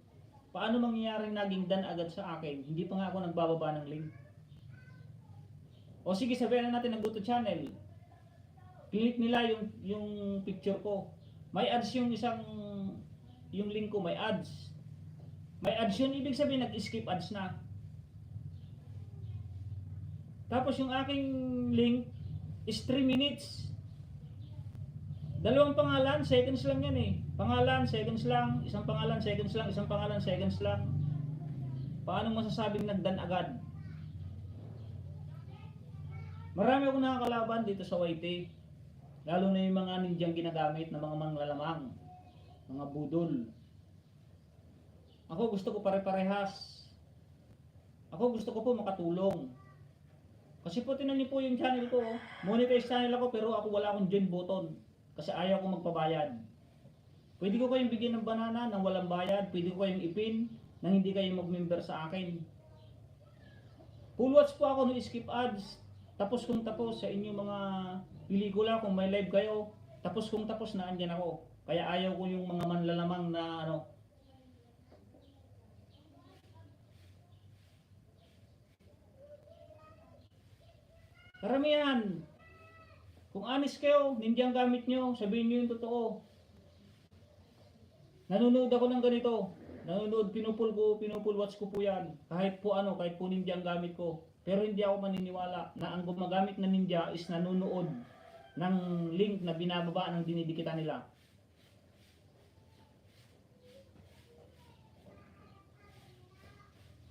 Paano mangyayaring naging dan agad sa akin? Hindi pa nga ako nagbababa ng link. O sige, sabihin na natin ng GoTo Channel. Click nila yung picture ko. May ads yung yung link ko, may ads. May ads yun, ibig sabihin nag-skip ads na. Tapos yung aking link is 3 minutes. Dalawang pangalan, seconds lang yan eh. Pangalan, seconds lang. Isang pangalan, seconds lang. Isang pangalan, seconds lang. Paano masasabing nagdan agad? Marami akong nakakalaban dito sa YT. Lalo na yung mga ninjang ginagamit na mga manglalamang. Mga budol. Ako gusto ko pare-parehas. Ako gusto ko po makatulong. Kasi po tinan niyo po yung channel ko. Monetize channel ako pero ako wala akong join button. Kasi ayaw ko magpabayad. Pwede ko kayong bigyan ng banana nang walang bayad. Pwede ko kayong ipin nang hindi kayo mag-member sa akin. Full watch po ako no skip ads. Tapos kung tapos sa inyong mga pelikula kung may live kayo. Tapos kung tapos na andyan ako. Kaya ayaw ko yung mga manlalamang na ano. Karamihan. Kung honest kayo, hindi ang gamit nyo, sabihin nyo yung totoo. Nanonood ako ng ganito. Nanonood, pinupul watch ko po yan. Kahit po ninja ang gamit ko. Pero hindi ako maniniwala na ang gumagamit na ninja is nanonood ng link na binababa ng dinidikitan nila.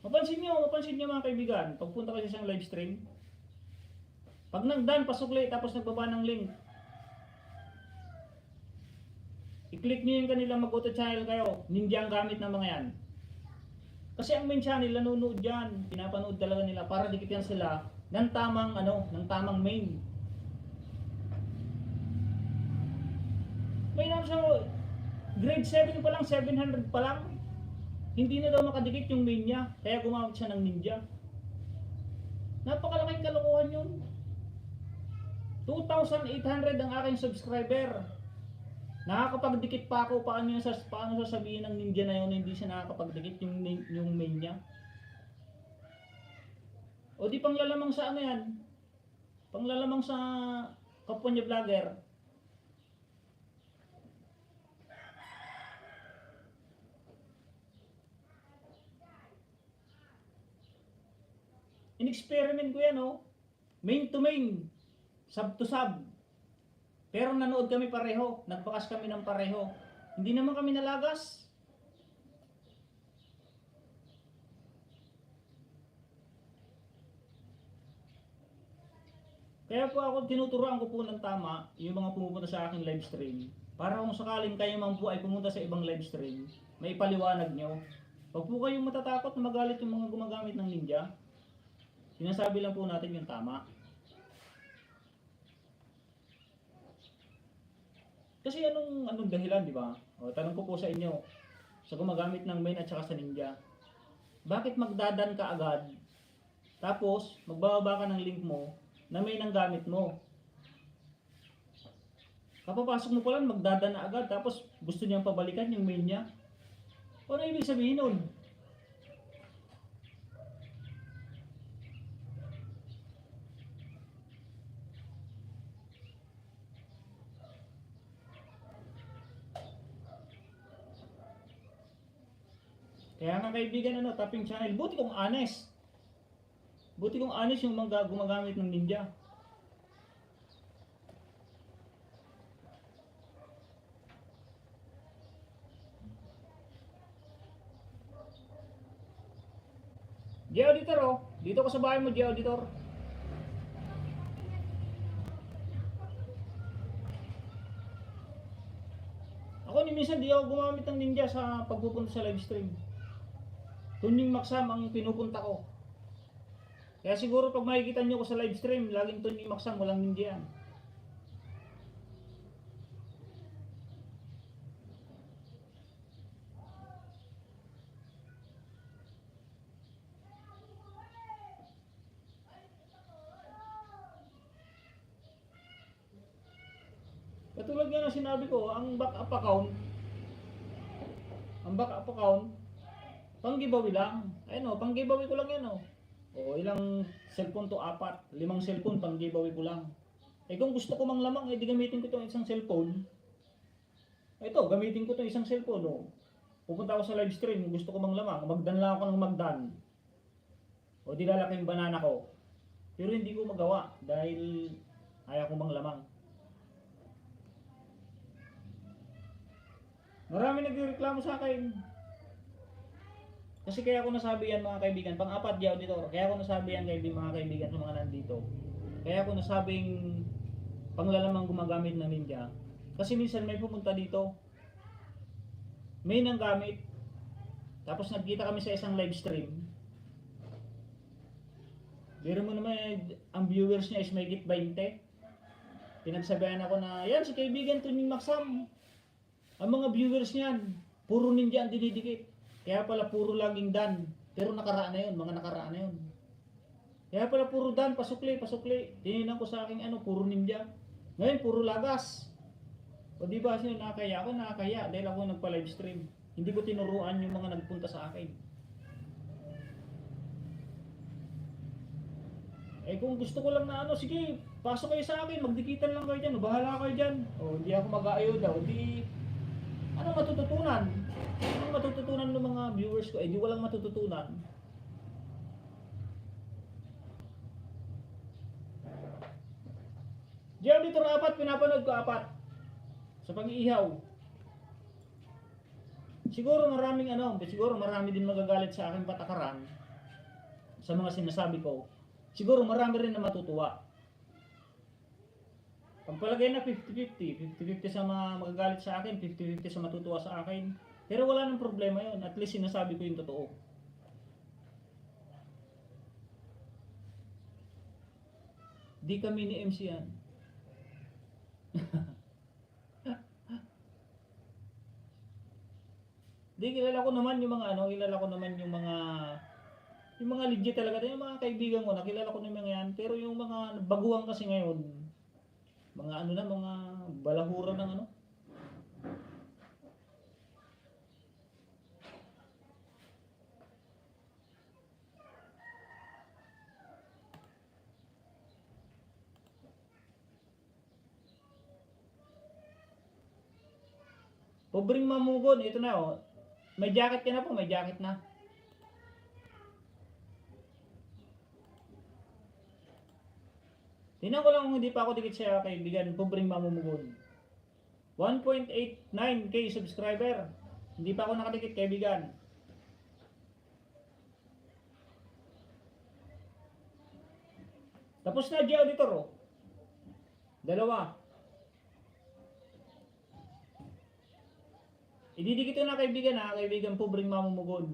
Mapansin nyo mga kaibigan, pagpunta kayo sa isang live stream, pag nagdan, pasukli, tapos nagbaba ng link, i-click nyo yung kanilang mag-auto channel kayo, ninja ang gamit ng mga yan. Kasi ang main channel, nanonood yan, pinapanood talaga nila para dikitan sila ng tamang main. May naman sa grade 7 pa lang, 700 pa lang, hindi na daw makadikit yung main niya, kaya gumamit siya ng ninja. Napakalaking kalokohan yun. 2,800 ang aking subscriber. Nakakapagdikit pa ako. Paano sasabihin ng ninja na yun hindi siya nakakapagdikit yung main niya? O di panglalamang sa ano yan? Panglalamang sa kapwa niya vlogger. In-experiment ko yan main to main. Sub to sub. Pero nanood kami pareho. Nagpakas kami ng pareho. Hindi naman kami nalagas. Kaya po ako tinuturuan ko po ng tama yung mga pumupunta sa aking live stream. Para kung sakaling kayo man po ay pumunta sa ibang live stream, may paliwanag nyo. Huwag po kayong matatakot na magalit yung mga gumagamit ng ninja. Sinasabi lang po natin yung tama. Kasi anong dahilan, di ba? O, tanong ko po sa inyo, sa gumagamit ng main at saka sa ninja. Bakit magdadan ka agad, tapos magbababa ka ng link mo, na main ang gamit mo? Kapapasok mo pa lang, magdadan na agad, tapos gusto niyang pabalikan yung main niya. Ano ibig sabihin nun? Kaya nga kaibigan, tapping channel, buti kong honest. Buti kong honest yung mga gumagamit ng ninja. G-Auditor dito ko sa bahay mo, G-Auditor. Ako minsan di ako gumamit ng ninja sa pagpupunta sa live stream. Tunying Maksam ang pinupunta ko. Kaya siguro pag makikita nyo ko sa live stream, laging Tunying Maksam, walang ninja yan. Katulad nga ng sinabi ko, ang backup account, pang giveaway lang. Ayun o, pang giveaway ko lang yan o. O ilang cellphone to? 4, 5 cellphone pang giveaway ko lang. Eh kung gusto ko mang lamang, eh di gamitin ko itong isang cellphone. Ito, gamitin ko itong isang cellphone o. Pupunta ako sa live stream, gusto ko mang lamang, magdan lang ako ng magdan. O di lalaki yung banana ko. Pero hindi ko magawa dahil ayaw ko mang lamang. Marami nagreklamo sa akin. Kasi kaya ako nasabi yan mga kaibigan, pang-apat di auditor. Kaya ako nasabi yan mga kaibigan sa mga nandito. Kaya ako nasabing panglalamang gumagamit ng ninja. Kasi minsan may pumunta dito, may nang gamit. Tapos nagkita kami sa isang live stream. Biro mo naman, ang viewers niya is may git 20. Pinagsabihan ako na, yan si kaibigan Tuning Maksam. Ang mga viewers niyan, puro ninja ang dinidikit. Kaya pala puro laging dan. Pero nakaraan na yun, mga nakaraan na yun. Kaya pala puro dan, pasukli. Tininan ko sa akin puro ninja. Ngayon, puro lagas. O di ba sino nakakaya? Ako nakakaya dahil ako nagpa-live stream. Hindi ko tinuruan yung mga nagpunta sa akin. Eh kung gusto ko lang na sige, pasok kayo sa akin, magdikitan lang kayo dyan, bahala kayo dyan. O di ako mag-aayuda, o di ano matututunan? Anong matututunan ng mga viewers ko? Eh di walang matututunan. Diyan dito 4, pinapanood ko 4. Sa pang-iihaw. Siguro marami din magagalit sa aking patakaran sa mga sinasabi ko. Siguro marami rin na matutuwa. Ang palagay na 50-50. 50-50 sa mga magagalit sa akin, 50-50 sa matutuwa sa akin. Pero wala nang problema yun. At least sinasabi ko yung totoo. Di kami ni MC yan. Di kilala ko naman yung mga yung mga legit talaga, yung mga kaibigan ko, nakilala ko na yung mga yan. Pero yung mga baguhan kasi ngayon, mga mga balahura ng Pobreng mamugon, ito na oh. May jacket ka na po, may jacket na. Tingnan ko lang kung hindi pa ako dikit sa kaibigan, pobreng mamumugon. 1.89k subscriber. Hindi pa ako nakadikit kaibigan. Tapos na di auditor oh. 2. Ididikit ko na kaibigan pobreng mamumugon.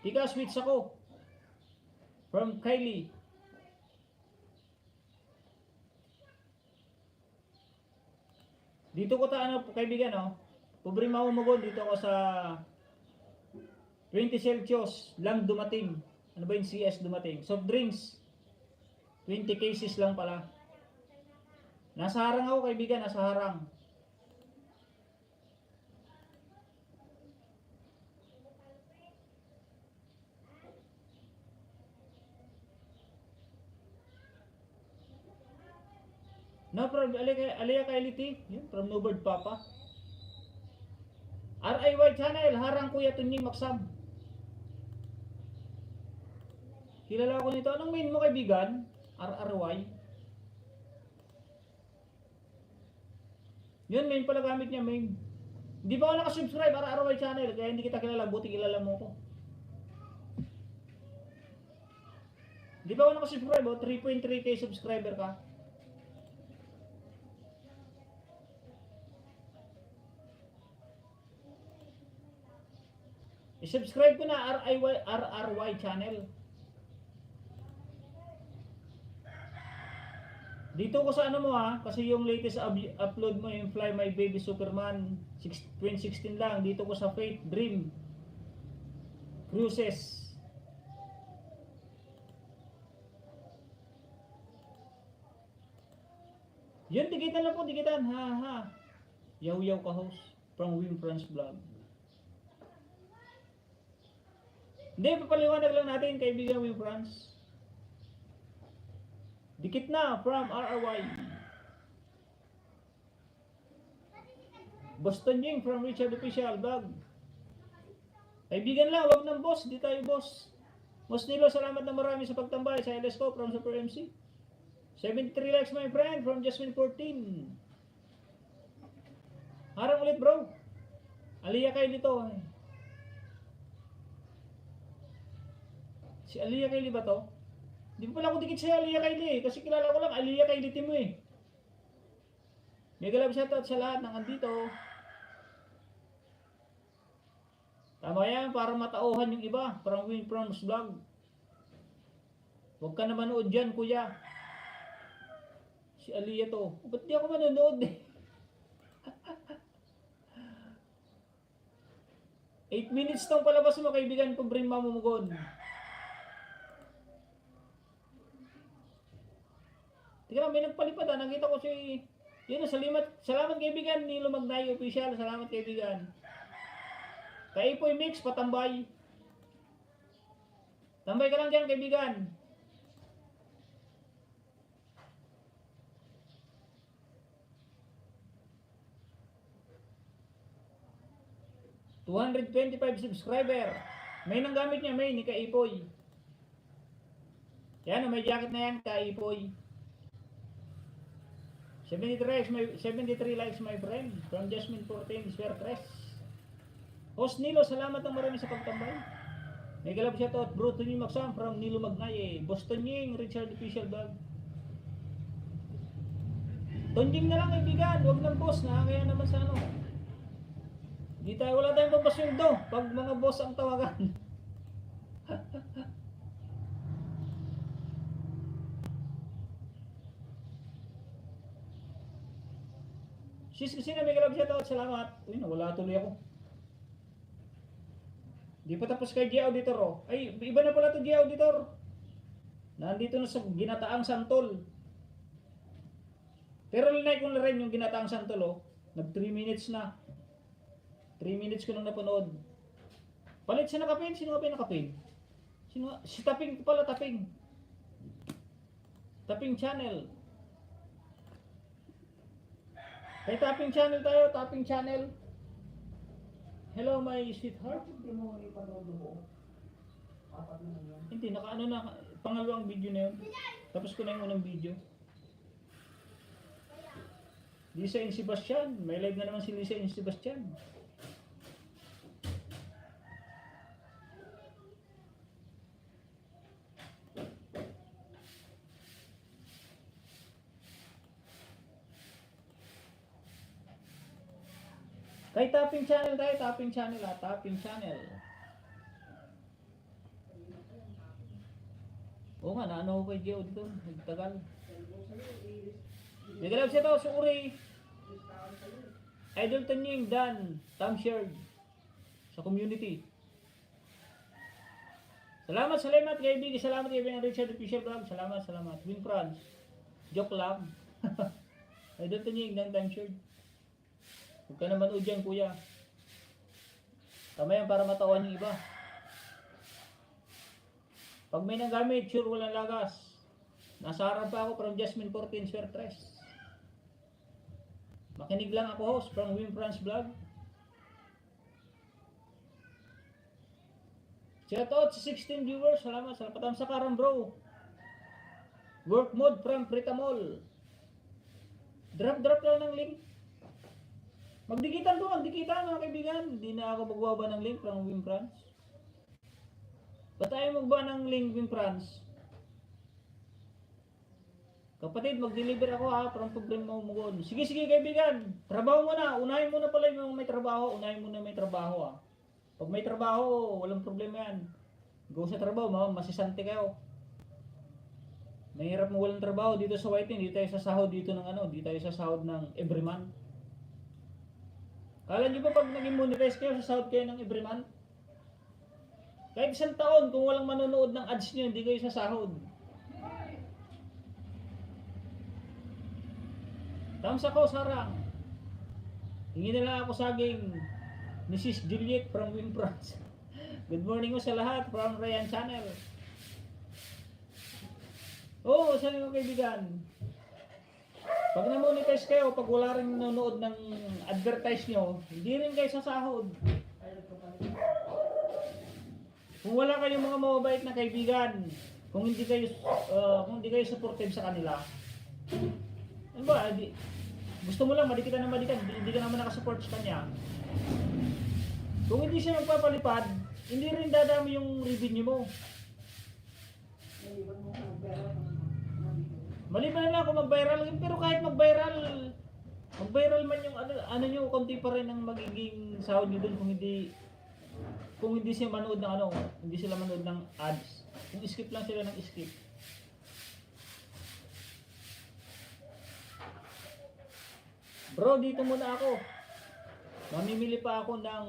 Tika, switch ako. From Kylie. Dito ko kaibigan pobreng mamumugon, dito ako sa 20 Celsius lang dumating. Ano ba yung CS dumating? Soft drinks. 20 cases lang pala. Nasa harang ako kaibigan, nasa harang. No problem, Alea Kailiti, yun, from Nobird Papa. RIY channel, harang Kuya Tuning Maksam. Kilala ko nito. Anong main mo kaibigan? RRY. Yun, main pala gamit niya, main. Hindi pa ako nakasubscribe, RRY channel, kaya hindi kita kilala, buti kilala mo ko. Hindi pa ako nakasubscribe, 3.3k subscriber ka. I-subscribe ko na RRY channel. Dito ko sa kasi yung latest upload mo, yung Fly My Baby Superman 2016 lang. Dito ko sa Faith Dream Cruises. dikitan lang po, dikitan. Ha, ha. Yaw-yaw ka host from Wim France Vlog. Hindi, papaliwanag lang natin, kaibigan Wim France. Dikit na from RRY. Boston Ying from Richard Official Vlog. Kaibigan lang, wag ng boss, di tayo boss. Boss Nilo, salamat na marami sa pagtambay sa LSCO from Super MC. 73 likes my friend from Jasmine 14. Harang ulit bro. Aliyah kayo dito. Si Aliyah Kaylee ba to? Di pa pala ako dikit sa Aliyah Kaylee kasi kilala ko lang Aliyah Kaylee team mo eh. Mega love shoutout sa lahat ng andito. Tama yan para matauhan yung iba. Parang Win Proms Vlog. Huwag ka na manood dyan kuya. Si Aliyah to. Ba't di ako manonood eh? 8 minutes tong palabas mo kaibigan ko bring mamumugon. Tika lang, may nagpalipad ah. Nakita ko si... Yun, salamat kaibigan ni Lumagnay Official. Salamat kaibigan. Kay Ipoy Mix, patambay. Tambay ka lang dyan kaibigan. $225 subscriber. May nang gamit niya, may ni Kay Ipoy. Yan, may jacket na yan, Kay Ipoy. 73 likes my friend from Jasmine 14 Square Crest. Host Nilo, salamat ng marami sa pagtambay. May galap shoutout bro Tony Maxam from Nilo Magnaye. Boston Ying, Richard Official Vlog. Tonjing na lang kaibigan, huwag ng boss na kaya naman sa ano. Di tayo, wala tayong papasweldo pag mga boss ang tawagan. Sis kasi na may galap shoutout, salamat. Uy, nawala tuloy ako. Di pa tapos kay G Auditor oh. Ay, iba na pala to G Auditor. Nandito na sa Ginataang Santol. Pero linay ko na rin yung Ginataang Santol oh. Nag 3 minutes na. 3 minutes ko nang napanood. Palit siya nakapin? Sino nga ba nakapin? Sino? Si Taping pala, Taping. Taping Channel. Kay Tapping Channel tayo, Tapping Channel. Hello my sweetheart. Hindi, nakaano na, pangalawang video na yun. Tapos ko na yung unang video. Lisa and Sebastian, may live na naman si Lisa and Sebastian. Kay Tapping Channel tayo, Tapping Channel ha, Tapping Channel. Oo nga, naano ko kay Gio dito, nagtagal. Nagalaw siya to, Suri. Idol Tanying, Dan, Tom Shared. Sa community. Salamat kaibigan, salamat kaibigan Richard Official Vlog, salamat. Win France. Joke lang. Idol Tanying, Dan, Tom Shared. Huwag ka naman udyan kuya. Tama yan para matawan yung iba. Pag may nanggamit, sure walang lagas. Nasa harap pa ako from Jasmine 14 Square Tres. Makinig lang ako host from Wim France Vlog. Shoutout sa 16 viewers. Salamat. Salamat sa karam bro. Work mode from Pritamol. Drop lang ng link. Magdikitan mga kaibigan. Hindi na ako magbaba ng link from Wim France. Ba't tayo magba ng link Wim France? Kapatid, mag-deliver ako ha. From problema mo. Sige kaibigan. Trabaho muna. Unahin muna pala yung may trabaho. May trabaho ha. Pag may trabaho, walang problema yan. Go sa trabaho, masisante kayo. Mahirap mo walang trabaho dito sa Whiting. Dito tayo sa sahod dito ng ano. Dito tayo sa sahod ng every month. Kala nyo ba pag naging monetize kayo, sasahod kayo ng every month? Kahit isang taon, kung walang manonood ng ads nyo, hindi kayo sasahod. Thumbs ako, sarang. Hingi na lang ako saging Mrs. Juliet from Win France. Good morning ko sa lahat from Ryan Channel. Oo, sabi ko kaibigan. Pag na-monetize kayo, pag wala rin nanonood ng advertise nyo, hindi rin kayo sasahod. Kung wala kayong mga mababait na kaibigan, kung hindi kayo supportive sa kanila, ano ba, gusto mo lang madikitan ng madikitan, hindi ka naman nakasupport sa kanya. Kung hindi siya magpapalipad, hindi rin dadami yung revenue mo. Maliban na lang kung mag-viral, pero kahit mag-viral man yung ano nyo, konti pa rin ang magiging sahod nyo dun kung hindi siya manood ng hindi sila manood ng ads. Kung skip lang sila ng skip. Bro, dito muna ako. Mamimili pa ako ng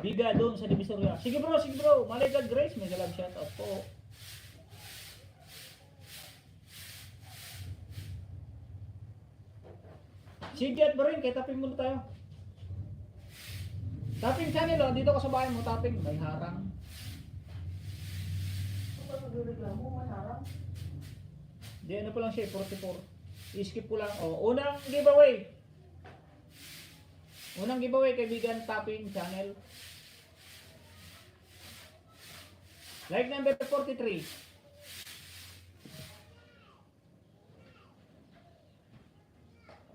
biga doon sa Divisoria. Sige bro. Malay God Grace, may galab shoutout po. Sige at ba rin, kaya taping muna tayo. Tapping channel, oh. Dito ka sa bahay mo, tapping. May harang. Di ano pa lang siya, 44. I-skip ko lang. Oh, unang giveaway. Unang giveaway, kaibigan, tapping channel. Like number 43.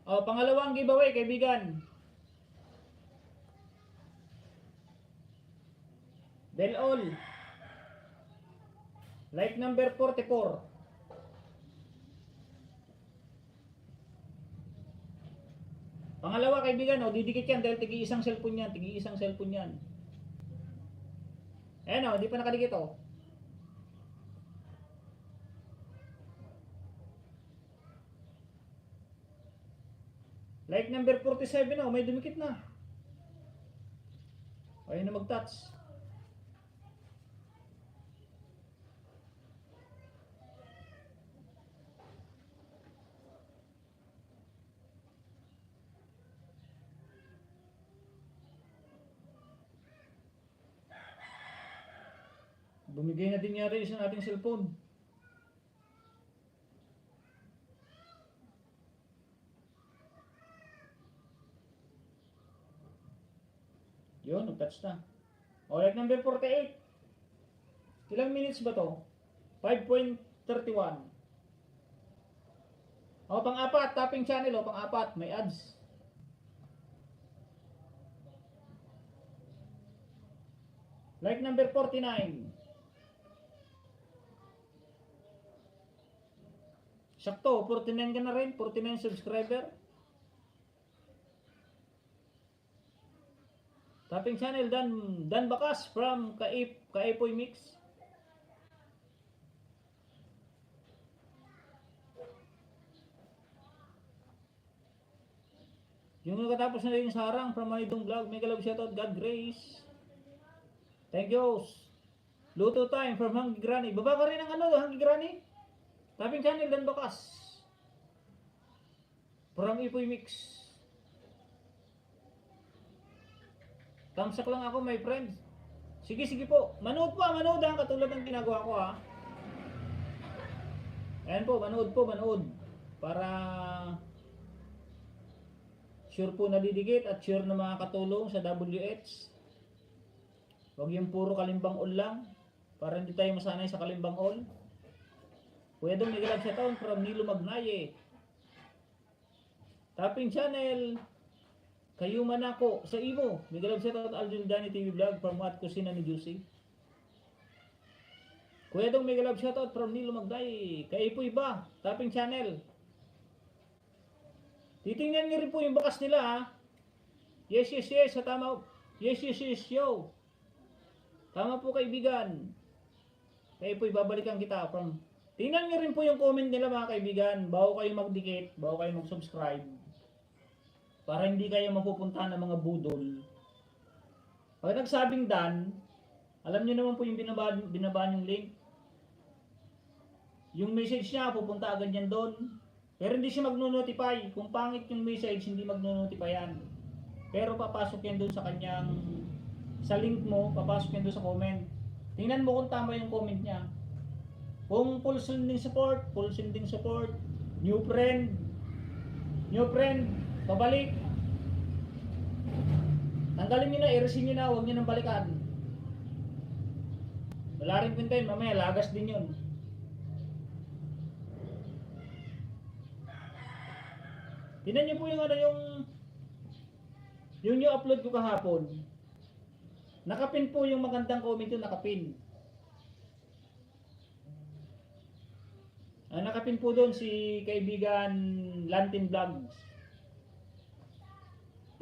Oh, pangalawang giveaway, kaibigan. Del all. Like number 44. Pangalawa, kaibigan, didikit yan dahil tigi-isang cellphone yan. Tigi-isang cellphone yan. Ayan hindi pa nakadikit Like number 47 may dumikit na. Ayun na mag-touch. Bumigay na din yata isang ating cellphone. Yun, nag-touch na. Like number 48. Ilang minutes ba to? 5.31. Pang-apat, tapping channel, pang-apat, may ads. Like number 49. Sakto, 49 ka na rin, 49 subscriber. Tapping channel, Dan Bakas from Kaipoy Mix. Yung nakatapos na rin sa harang from Maidong Vlog, mega love shoutout, God Grace. Thank you. Luto time from Hanggi Granny. Baba ka rin ng Hanggi Granny. Tapping channel, Dan Bakas from Ipoy Mix. Thumbs up lang ako, my friends. Sige po. Manood katulad ng ginagawa ko Ayan po, manood. Para sure po nadidikit at sure na makakatulong sa WH. Huwag yung puro kalimbang all lang. Para hindi tayo masanay sa kalimbang all. Kuya Dong, nag-love sa taon from Nilo Magnaye. Tapping channel. Kayo man ako sa imo. Miguel Obseto at Aljun Dani TV Vlog from What Kusina ni Juicy. Kuya Dong, Miguel Obseto from Nilo Magday. Kaipoy ba? Tapping channel. Titingnan niyo rin po yung bakas nila Yes. Sa tama. Yes, yo. Tama po kaibigan. Kaipoy, babalikan kita from. Tingnan niyo rin po yung comment nila mga kaibigan. Bago kayo magdikit, bago kayo mag-subscribe. Para hindi kayo mapupuntahan ng mga budol. Pag nagsabing Dan, alam niyo naman po yung binaba yung link. Yung message niya, pupunta agad yan doon. Pero hindi siya magno-notify. Kung pangit yung message, hindi magno-notify yan. Pero papasok yan doon sa kanyang, sa link mo, papasok yan doon sa comment. Tingnan mo kung tama yung comment niya. Kung full sending support, new friend, pabalik. Tanggalin nyo na, i-resin nyo na, huwag nyo nang balikan. Wala rin pintayin, mamaya lagas din yun. Tingnan nyo po yung ano yung upload ko kahapon. Nakapin po yung magandang comment yun, nakapin. Nakapin po doon si kaibigan Lantin Vlogs.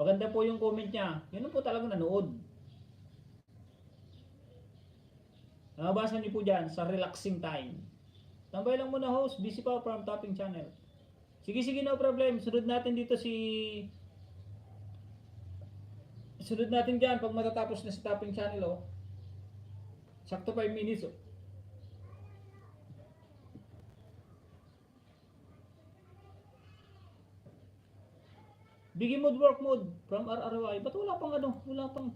Maganda po yung comment niya. Yun po talagang nanood. Nabasa niyo po dyan sa relaxing time. Tambay lang muna host, busy pa from Topping Channel. Sige, no problem. Sunod natin dito sunod natin dyan pag matatapos na si Topping Channel, oh. Sakto 5 minutes, oh. Bigay mode, work mode from RRY. Ba't wala pang ano? Wala pang.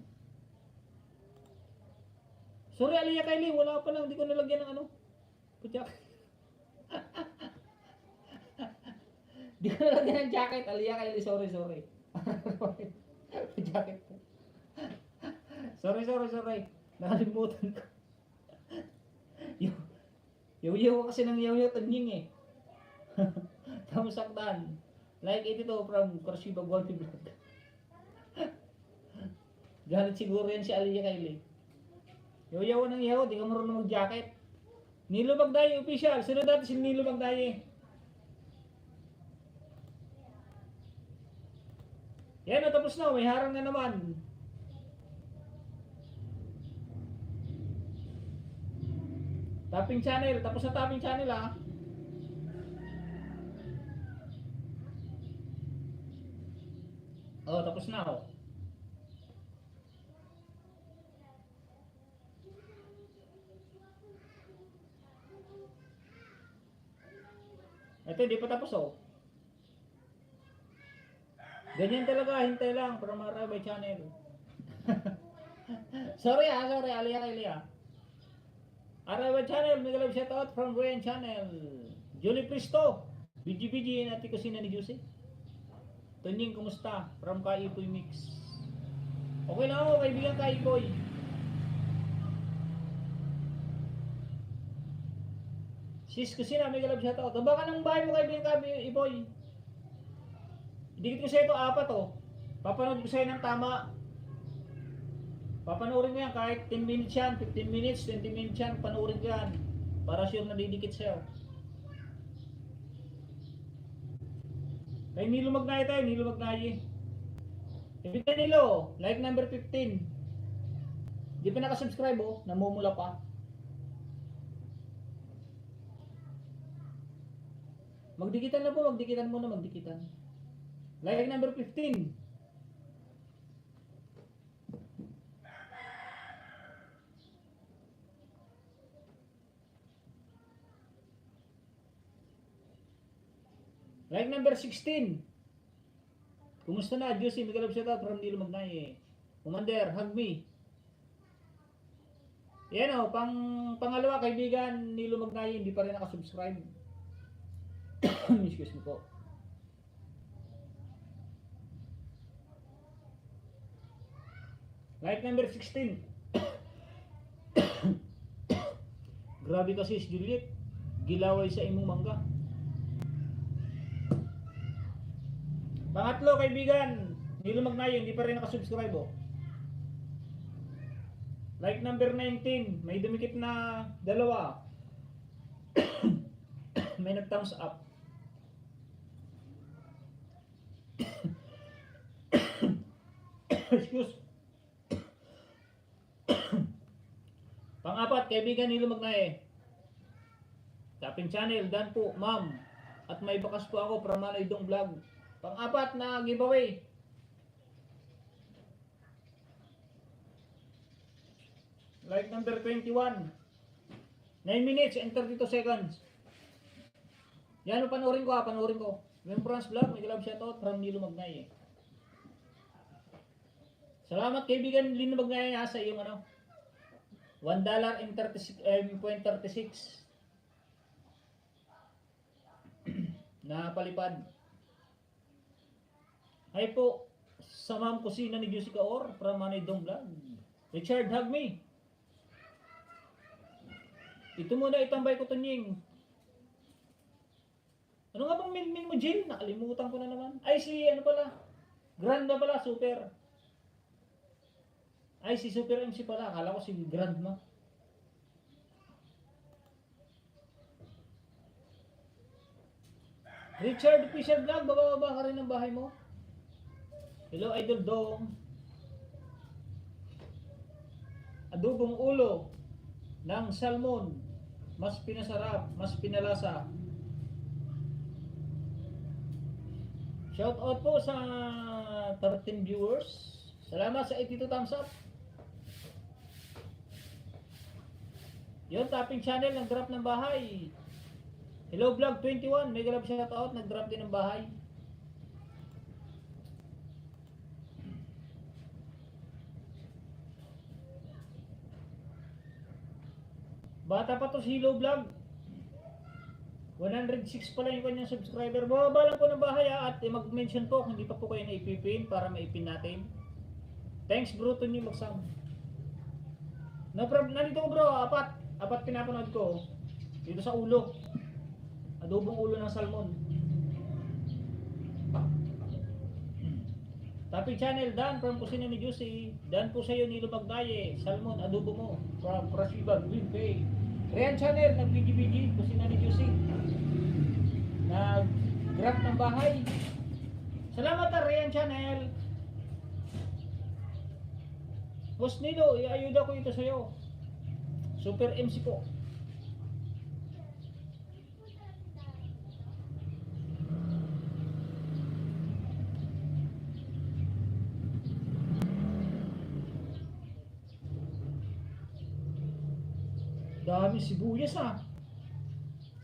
Sorry, Aliyah Kylie. Wala pa lang. Hindi ko nalagyan ng ano. Putyak. Hindi ko nalagyan ng jacket. Aliyah Kylie. Sorry. Jacket. Sorry. Nakalimutan ko. Yaw kasi ng yaw tanying eh. Tamusaktan. Like 82 from Kursiba Golfi Vlog. Galit siguro yan si Aliyah Kylie. Yaw ng yaw, di ka marunong mag-jacket. Nilo Magdaye official. Sunod natin si Nilo Magdaye. Yan, tapos na. May harang na naman. Topping Channel. Tapos na Topping Channel, ha. Oh, tapos na, oh. Ito, hindi pa tapos, oh. Ganyan talaga, hintay lang para marabay channel. sorry, Aliyah Kylie. Arabay channel, mega love shoutout from Brian Channel. Julie Pristo, BG, nati kusina ni Juicy. Tonying, kumusta? From Kaipoy Mix. Okay lang ako, kaibigan Kaipoy. Sis kusina, mega love shoutout. Baka ng bahay mo kaibigan Kaipoy. Dikit ko sa ito, 4 oh. Papanood ko sa'yo ng tama. Papanoorin mo yan kahit 10 minutes yan, 15 minutes, 20 minutes yan, panoorin ko yan. Para sure na didikit sa'yo. Kay Nilo Magdaye tayo, Nilo Magdaye. Ibig na Nilo, like number 15. Di pa nakasubscribe, oh, namumula pa. Magdikitan na po, magdikitan muna. Like number 15. Like number 16. Kumusta na? Juicy, mega love shoutout from Nilo Magdaye. Commander, hug me. Yan o, pangalawa kaibigan Nilo Magdaye, hindi pa rin nakasubscribe. Excuse me po. Like number 16. Grabe kasi si Juliet. Gilaway sa imong mangga. Pangatlo kaibigan Nilo Magdaye, hindi pa rin nakasubscribe, oh. Like number 19. May dumikit na dalawa. May nag-thumbs up. Excuse. Pang-apat, kaibigan Nilo Magdaye. Topping Channel, dan po, ma'am. At may bakas po ako from Manoy Dong Vlog. Pang-apat na giveaway. Like number 21. 9 minutes and 32 seconds. Yan, panoorin ko panoorin ko. Remembrance Vlog, may love shoutout from Nilo Magnay. Salamat kaibigan Nilo Magnay sa iyong ano, $1.36 na palipad. Hi po sa Ma'am Kusina ni Jessica Or from Manay Dong Vlog. Richard Hagme. Ito muna itambay ko tunying. Ano nga bang mail mo, Jill? Nakalimutan ko na naman. Ay, si ano pala? Grandma pala, super. Ay, si Super MC pala. Akala ko si Grandma. Richard Fisher Vlog, bababa ka rin ng bahay mo. Hello, Idol Dong. Adobong ulo ng salmon. Mas pinasarap, mas pinalasa. Shout out po sa 13 viewers. Salamat sa 82 thumbs up. Yun, tapping channel, nag-drop ng bahay. Hello Vlog 21, mega love shout out, nag-drop din ng bahay. Bata pa to si Hello Vlog. 106 pa lang yung kanyang subscriber. Bababa lang po ng bahay at mag-mention po kung hindi pa po kayo na-ipipin para maipin natin. Thanks bro to niyo magsam. No problem. Nandito ko bro, apat pinapanood ko. Dito sa ulo. Adobong ulo ng salmon. Topic channel, Dan from Kusina ni Juicy. Dan po sa'yo Nilo Magnaye. Salmon, adobo mo. From Prasiba, Green Bay. Rian channel, nag-bigi-bigi. Kusina ni Juicy. Nag-grab ng bahay. Salamat na Rian channel. Boss Nilo, iayuda ko ito sa'yo. Super MC po. Dami sibuyas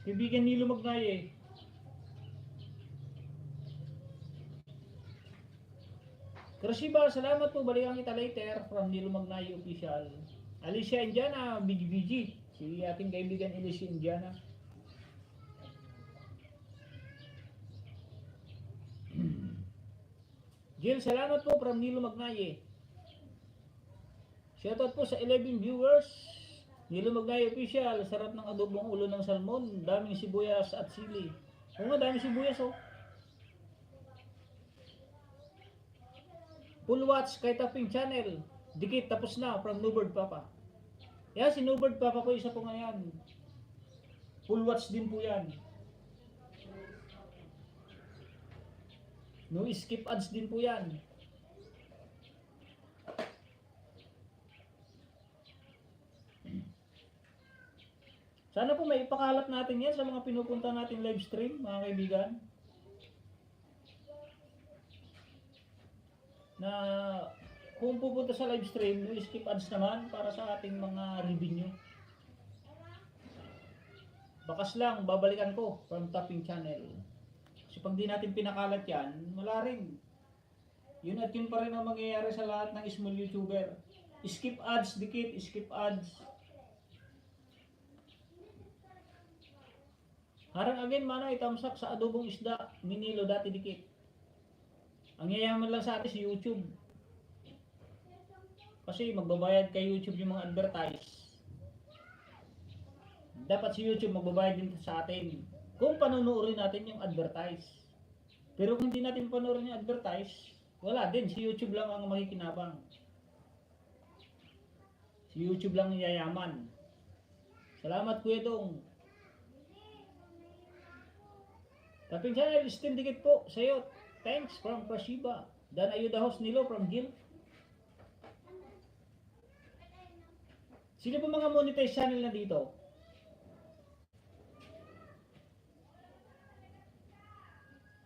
Kaibigan Nilo Magnaye. Krasiba, salamat po. Balikan kita later from Nilo Magnaye official. Alicia Indiana, BG. Si ating kaibigan Alicia Indiana. Jill, salamat po from Nilo Magnaye. Shoutout po sa 11 viewers. Nilo Magnaye official, sarap ng adobong ulo ng salmon, daming sibuyas at sili. Oo nga, daming sibuyas Full watch kay Tapping channel. Dikit, tapos na, from Newbird Papa. Yan, si Newbird Papa ko, isa po nga yan. Full watch din po yan. No skip ads din po yan. Sana po may ipakalat natin yan sa mga pinupunta natin live stream, mga kaibigan. Na kung pupunta sa live stream, skip ads naman para sa ating mga revenue. Bakas lang, babalikan ko from Tapping channel. Kasi pag di natin pinakalat yan, wala rin. Yun at yun pa rin ang mangyayari sa lahat ng small YouTuber. Skip ads, dikit, skip ads. Harang again mana itamsak sa adobong isda ni Nilo dati dikit. Ang yayaman lang sa atin si YouTube. Kasi magbabayad kay YouTube yung mga advertise. Dapat si YouTube magbabayad din sa atin kung panunuorin natin yung advertise. Pero kung hindi natin panuorin yung advertise, wala din. Si YouTube lang ang makikinabang. Si YouTube lang ang yayaman. Salamat Kuya Dong. Tapping channel, still dikit po sa'yo. Thanks from Prasiba. Dan ayuda host Nilo from Gil. Sino po mga monetize channel na dito?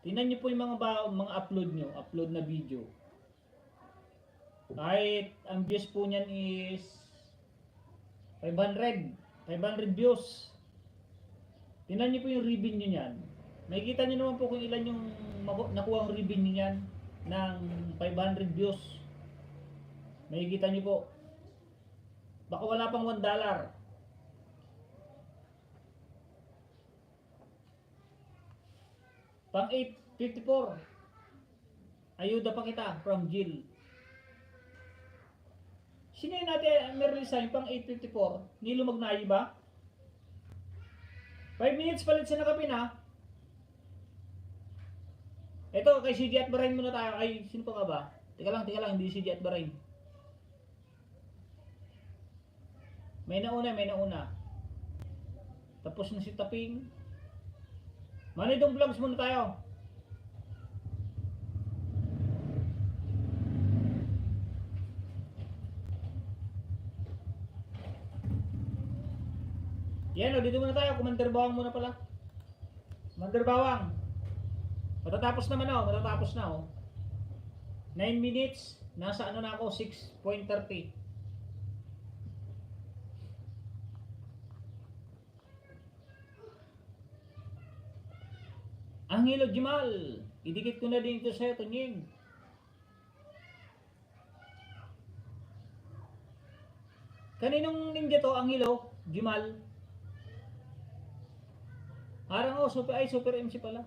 Tingnan niyo po yung mga upload nyo, upload na video. Kahit ang views po niyan is 500 views. Tingnan niyo po yung revenue niyan. Makikita nyo naman po kung ilan yung nakuha ang revenue niyan ng 500 views. Makikita nyo po. Baka wala pang $1. Pang 854. Ayuda pa kita from Jill. Sino yun natin Merly Sign pang 854? Nilo Magnayi ba? 5 minutes palit sa nakapin ha. Ito kay CJ at Bahrain muna tayo. Ay, sino pa nga ba? Teka lang, hindi CJ at Bahrain. May nauna. Tapos na si Taping. Manidong vlogs muna tayo. Yan o, dito muna tayo. Commander Bawang muna pala. Commander Bawang. Matatapos naman o, matatapos na o. 9 minutes. Nasa ano na ako, 6.30. Angelo Jimal. Idikit ko na din ito sa'yo, Tunying. Kaninong ninja to, Angelo Jimal? Harang o, super MC pala.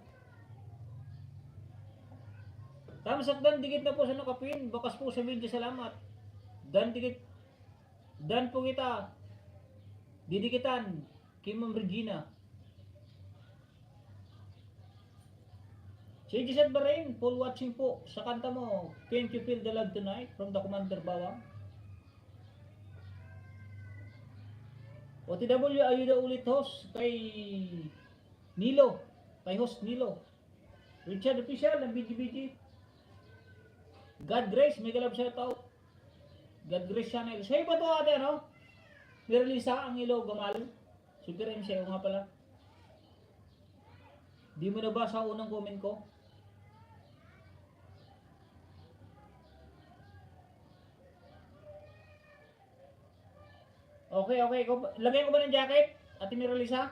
Thumbs up dan, dikit na po sa nakapin. Bakas po sa video, salamat. Dan dikit. Dan po kita. Didikitan. Kay Ma'am Regina. Si Gisette Bahrain, full watching po sa kanta mo, Can't You Feel the Love Tonight from the Commander Bawang. OTW, ayuda ulit host kay Nilo. Kay host Nilo. Richard Official ng BGBG. God Grace, mega love shoutout. God Grace Channel. Sa'yo ba ito ate ano? Miralisa ang ilo Gamal. Super MC nga pala. Di mo na ba sa unang comment ko? Okay. Lagyan ko ba ng jacket? Ate Miralisa?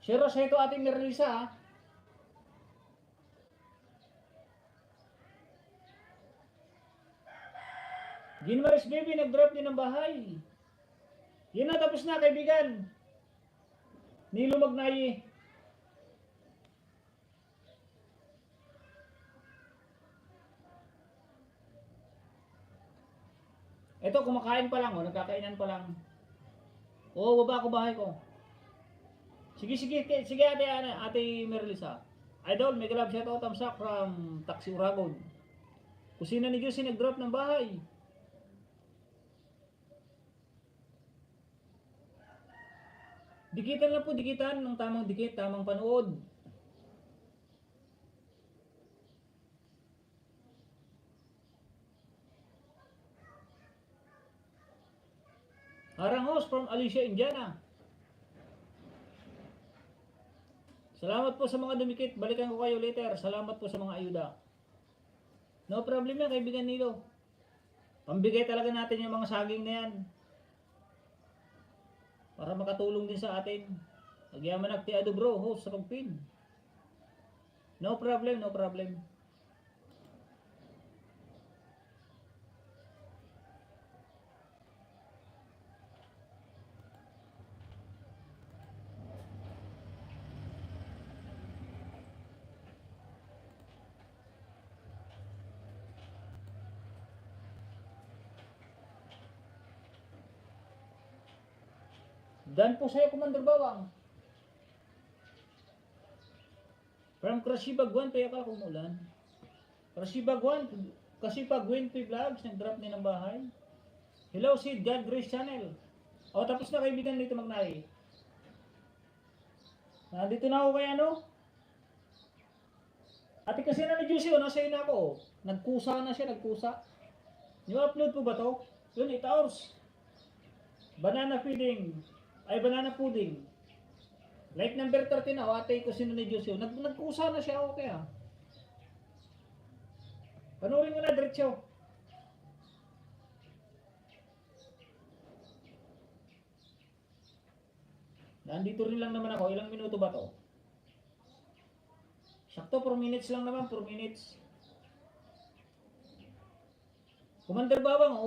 Sure, sa ito ating Miralisa ha. Ginmaris Baby, nag-drop din ng bahay. Yun na, tapos na kaibigan. Nilo Magnayi. Ito, kumakain pa lang, oh, nagkakainan pa lang. Oo, baba ko bahay ko. Sige, ate Merlisa. Idol, mega love shoutout, thumbs up from Taxi Uragon. Kusina ni Josie, nag-drop ng bahay. Dikitan lang po, dikitan ng tamang dikit, tamang panood. Harang host from Alicia, Indiana. Salamat po sa mga dumikit. Balikan ko kayo later. Salamat po sa mga ayuda. No problem yan, kaibigan Nilo. Pambigay talaga natin yung mga saging na yan. Para makatulong din sa atin. Nagyaman nagtiado bro, host sa pagpin. No problem. Dan po sa'yo, Commander Bawang. From Krasibagwan, kaya ka kumulan. Krasibagwan, kasi pag Winfrey Vlogs, nag-drop niya ng bahay. Hello, Sid, God Grace Channel. O, tapos na kaibigan dito Magnayi. Nandito na ako kay ano? Ate kasi na ni Juicy, nasa iyo na ako. Nagkusa na siya, nagkusa. Yung upload po ba to? Yun, 8 hours. Banana feeding. Ay, banana pudding. Like number 13 na, ate ko sino ni Diyos yun. Nagkusa na siya, okay ah. Panurin mo na, diretso. Nandito rin lang naman ako. Ilang minuto ba to? Sakto, 4 minutes lang naman, 4 minutes. Commander Bawang,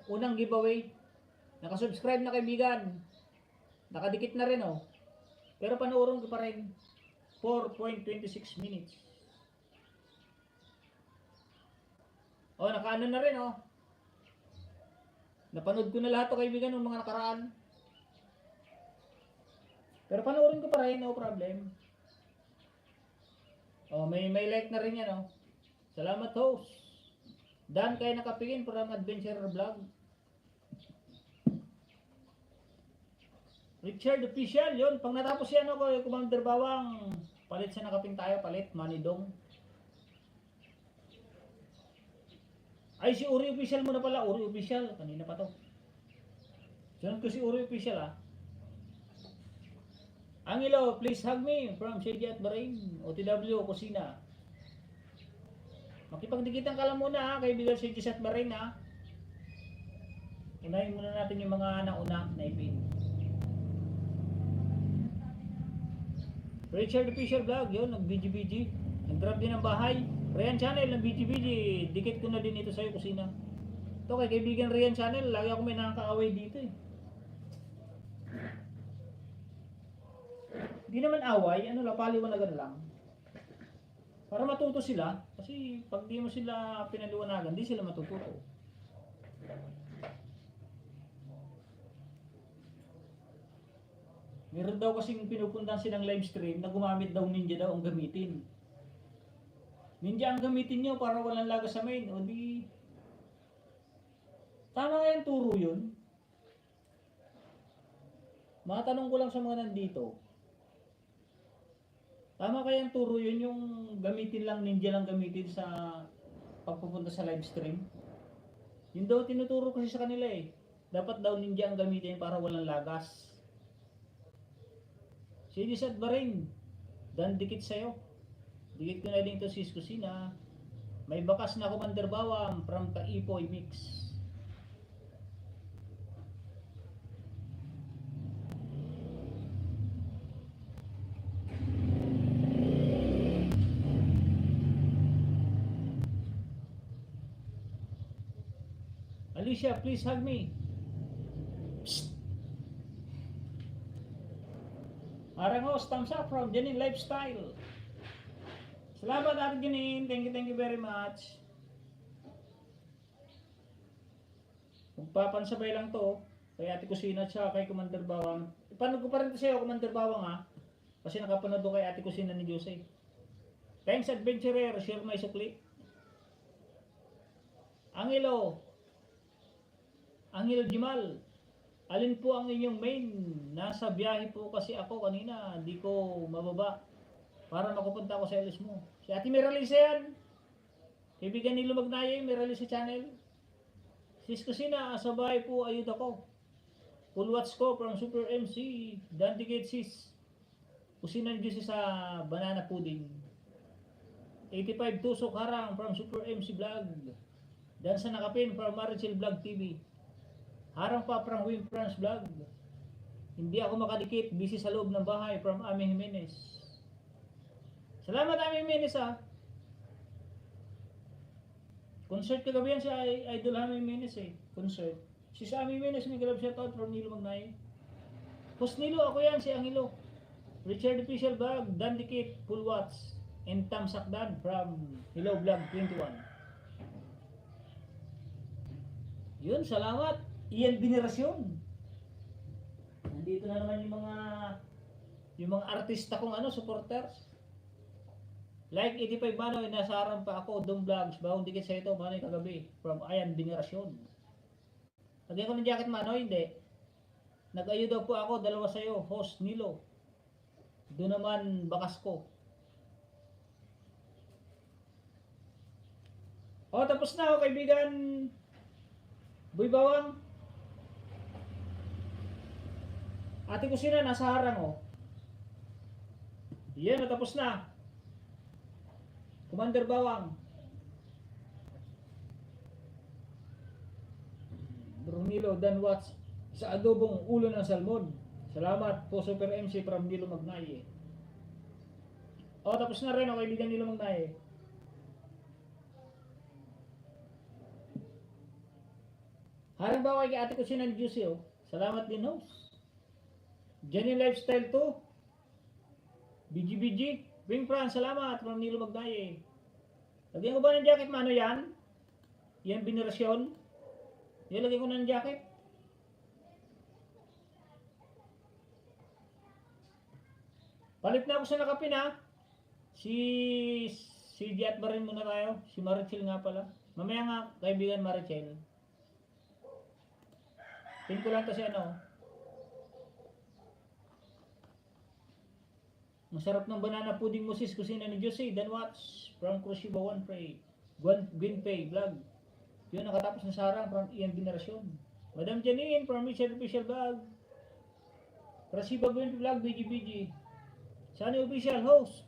unang giveaway. Nakasubscribe na kaibigan. Nakadikit na rin oh. Pero panoorin ko pa rin. 4.26 minutes. Oh, nakaano na rin oh. Napanood ko na lahat to kaibigan ng mga nakaraan. Pero panoorin ko pa rin, no problem. Oh, may like na rin yan oh. Salamat host. Dan kayo nakapingin from Adventure Vlog. Richard Official, yun. Pag natapos yan ako, Commander Bawang, palit sa nakaping tayo, palit, Manidong. Ay, si Uri Official muna pala, Uri Official. Kanina pa to. Sunod ko si Uri Official ah. Angelo, please hug me from Shady at Bahrain, OTW, Kusina. Makipagdikitan ka lang muna ha, kaibigan Shady at Bahrain ha. Unahin muna natin yung mga nauna na ipin. Richard Official Vlog, yun, nag-BG-BG. Nag-drop din ang bahay. Rian Channel, nag-BG-BG. Dikit ko na din ito sa'yo, Kusina. Ito kay kaibigan Rian Channel, lagi ako may nakakaaway dito eh. Hindi naman away, ano lang, paliwanagan lang. Para matuto sila, kasi pag di mo sila pinaliwanagan, di sila matututo. Meron daw kasing pinupuntahan silang live stream na gumamit daw ninja daw ang gamitin. Ninja ang gamitin nyo para walang lagas sa main. O di... Tama nga yung turo yun. Matanong ko lang sa mga nandito. Tama kayang turo yun yung gamitin lang, ninja lang gamitin sa pagpupunta sa live stream? Yun daw tinuturo kasi sa kanila eh. Dapat daw ninja ang gamitin para walang lagas. Sige sa Bahrain, dan dikit sa'yo. Dikit ko na din ito sis Kusina. May bakas na Commander Bawang from Kaipoy Mix. Alicia, please hug me. Psst. Arangos, thumbs up from Janine Lifestyle. Salamat Ate Janine, thank you very much. Magpapansabay lang to kay Ate Kusina at kay Commander Bawang. Ipanood ko pa rin sa'yo, Commander Bawang ha. Kasi nakapanood ko kay Ate Kusina ni Jose. Thanks Adventurer, share my sukli. Angelo Jimal, alin po ang inyong main? Nasa biyahe po kasi ako kanina, hindi ko mababa para makupunta ako sa LS mo. Si Ate Meralisa yan. Kaibigan ni Lumagnaya yung Meralisa channel. Sis Kusina, sa bahay po ayud ako. Full watch ko from Super MC. Dandicate sis. Kusina ni Jose sa banana pudding. 85 tusok harang from Super MC Vlog. Dan sa nakapin from Marichel Vlog TV. Harang pa from Wim France Vlog. Hindi ako makadikit, busy sa loob ng bahay from Ami Jimenez. Salamat Ami Jimenez ha. Concert kagabi yan si Idol Ami Jimenez eh. Concert. Si Ami Jimenez may galab shoutout from Nilo Magnay. Host Nilo, ako yan si Angelo. Richard Official Vlog, Dan Dikit, Full Watch, and Tam Sakdan from Hello Vlog 21. Yun, salamat. Iyan Venerasyon. Nandito na naman yung mga artista kong supporters. Like 85 Manoy, nasa harang pa ako, Dong Vlogs, Bawang Dikit sa ito, Manoy kagabi, from Iyan Venerasyon. Lagyan ko ng jacket Manoy, hindi. Nag-ayo daw po ako, dalawa sa'yo, host Nilo. Doon naman, bakas ko. O, tapos na ako kaibigan. Boy Bawang, ate ko sila nasa harang oh. Yan, natapos na. Commander Bawang. Brunilo Dan Watts sa adobong ulo ng salmon. Salamat po Super MC from Nilo Magnaye. Oh, tapos na rin, okay, kaibigan Nilo Magnaye. Harang ba kay ate ko sinan Juicy oh. Salamat din host. Jenny Lifestyle 2. BGBG. Bring Fran, salamat from Nilo Magnaye. Lagyan ko ba ng jacket mano yan? Yan binirasyon. Yan lagyan ko ng jacket. Palit na ako sa nakapin ha. Si Jet ba rin muna tayo? Si Marichel nga pala. Mamaya nga kaibigan Marichel. Pin ko lang to si ano. Masarap ng banana pudding mo sis. Kusina ni Josie. Dan Watts from Cruciba One Pray. Gwinpay Vlog. Yun nakatapos na sarang from Ian Generasyon. Madam Janine from Richard Official Vlog. Cruciba Gwinpay Vlog BGBG. Sunny Official Host.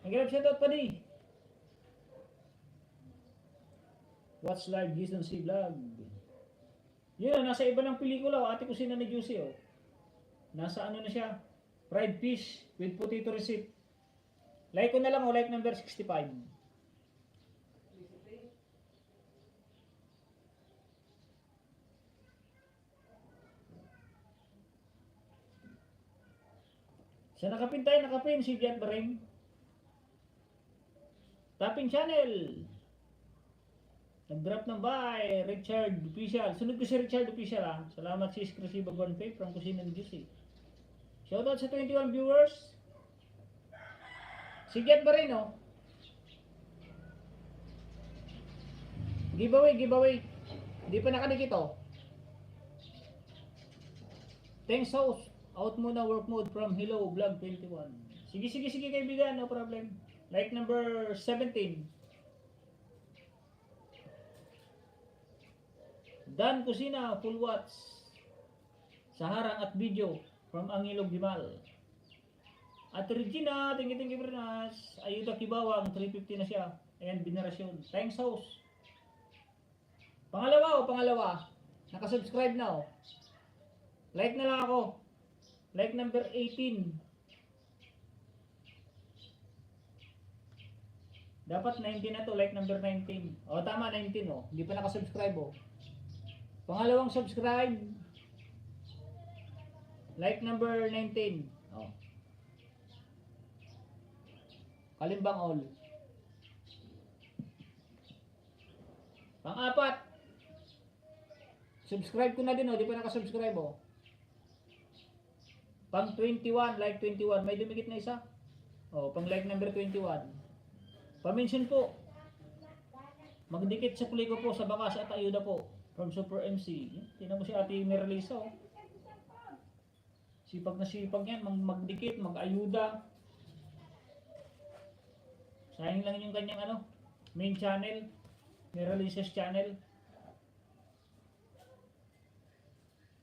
Nag-grab shoutout pa di. Watch Live Jason C Vlog. Yun, nasa iba ng pelikula. Ate ko sina ni Juicy oh. Nasa ano na siya. Fried fish with potato receipt. Like ko na lang like number 65. Sa nakapin tayo, nakapin si Jet Baring. Tapping channel. Nag-drop ng buy, Richard Official. Sunod ko si Richard Official ha. Salamat sis Cruciba Gonfay from Kusina ng Juicy. Shoutout sa 21 viewers. Si Jet ba rin oh? Giveaway. Hindi pa nakadikit oh. Thanks host. Out muna work mode from Hello Vlog 21. Sige kaibigan, no problem. Like number 17. Dan Kusina full watch. Sa harang at video from Angilog Gimal. At Regina, thank you very much. Ayuda Kibawang, 350 na siya. Ayan, binarasyon. Thanks host. Pangalawa. Nakasubscribe na oh. Like na lang ako. Like number 18. Dapat 19 na to, like number 19. O tama, 19 oh. Hindi pa nakasubscribe oh. Pangalawang subscribe. Like number 19. Oh. Kalimbang all. Pang-apat. Subscribe ko na din oh, di pa nakasubscribe oh. Pang 21, like 21. May dumikit na isa. Oh, pang like number 21. Paminsin po. Magdikit sa pliko po sa bakas at ayuda po. From Super MC. Tingnan mo si Ate Merlisa oh. Sipag na sipag yan. Magdikit, mag-ayuda. Sayang lang yung kanyang ano, main channel. Merlisa's channel.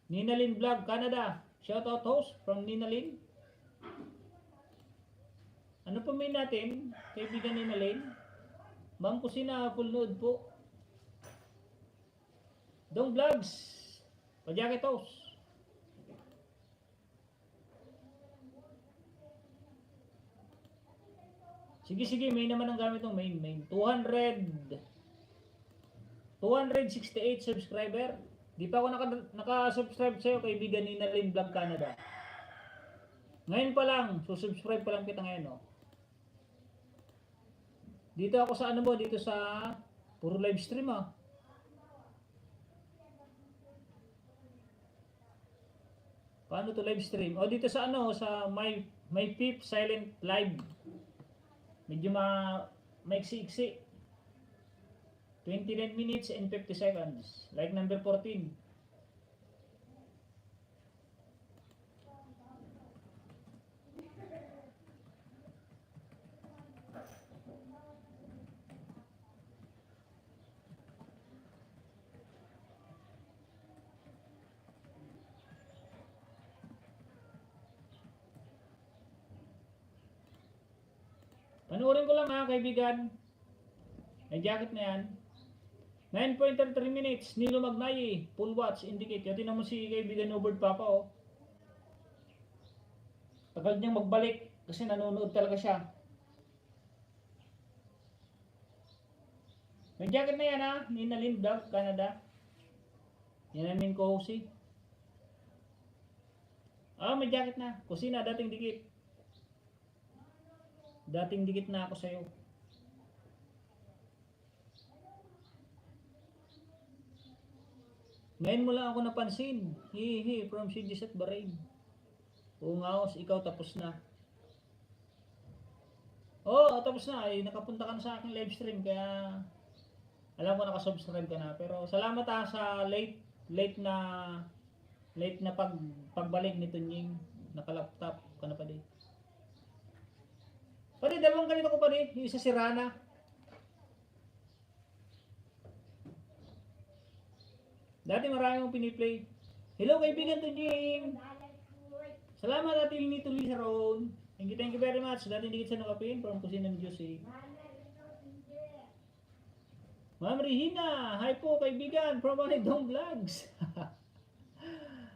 Ninalin Vlog, Canada. Shoutout host from Ninalin. Ano po main natin? Kaibigan Ninalin. Ma'am Kusina, full nude po. Dong Vlogs. Pajakit host. Sige, main naman ang gamit ng main. 268 subscriber. Di pa ako naka-subscribe sa'yo, kaibigan ni Nalin Vlog Canada. Ngayon pa lang, subscribe pa lang kita ngayon, oh. Dito ako sa ano mo, dito sa puro live stream, ah. Paano to live stream? O dito sa ano, sa my Pip Silent Live. Medyo maiksi-iksi. 29 minutes and 50 seconds. Like number 14. Panuorin ko lang mga kaibigan. May jacket na yan. 9.33 minutes. Nilo Magnayi. Full watch. Indicate. Yan naman si kaibigan Nobert Papa oh. Tagal niyang magbalik. Kasi nanonood talaga siya. May jacket na yan ha. Nina Lindbergh, Canada. Yan namin ko si. May jacket na. Kusina, dating dikit. Dating dikit na ako sa'yo. Ngayon mo lang ako napansin. Hihi, from CDs at Bahrain. Oo nga, ikaw tapos na. Tapos na. Ay, nakapunta ka na sa aking live stream. Kaya, alam ko nakasubscribe ka na. Pero, salamat sa late na pagbalik ni Tunying. Naka-laptop ka na pa din. Pwede, dalawang ganito ko pa din. Yung isa si Rana. Dati marami mong piniplay. Hello kaibigan Tunying. Salamat natin ni Tuli sa Ron. Thank you very much. Dati hindi kita nakapin from Kusina ng Diyos eh. Ma'am Regina. Hi po kaibigan from Manidong Vlogs.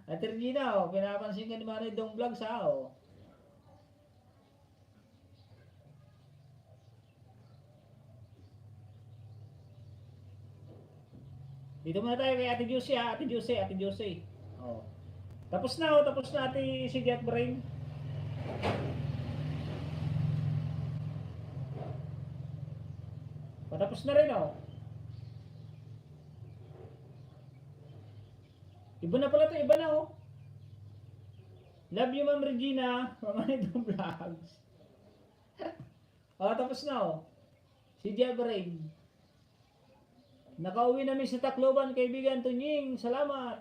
At Regina, pinapansin ka ni Manidong Vlogs ha oh. Dito muna tayo kay Ate Josie ha, Ate Josie. Oh. Tapos na Ate Sige at Brain. Patapos na rin oh. Iba na pala to, iba na oh. Love you Ma'am Regina, from Manidong Vlogs. Tapos na oh. Sige at Brain. Nakauwi namin sa Tacloban, kaibigan Tunying. Salamat.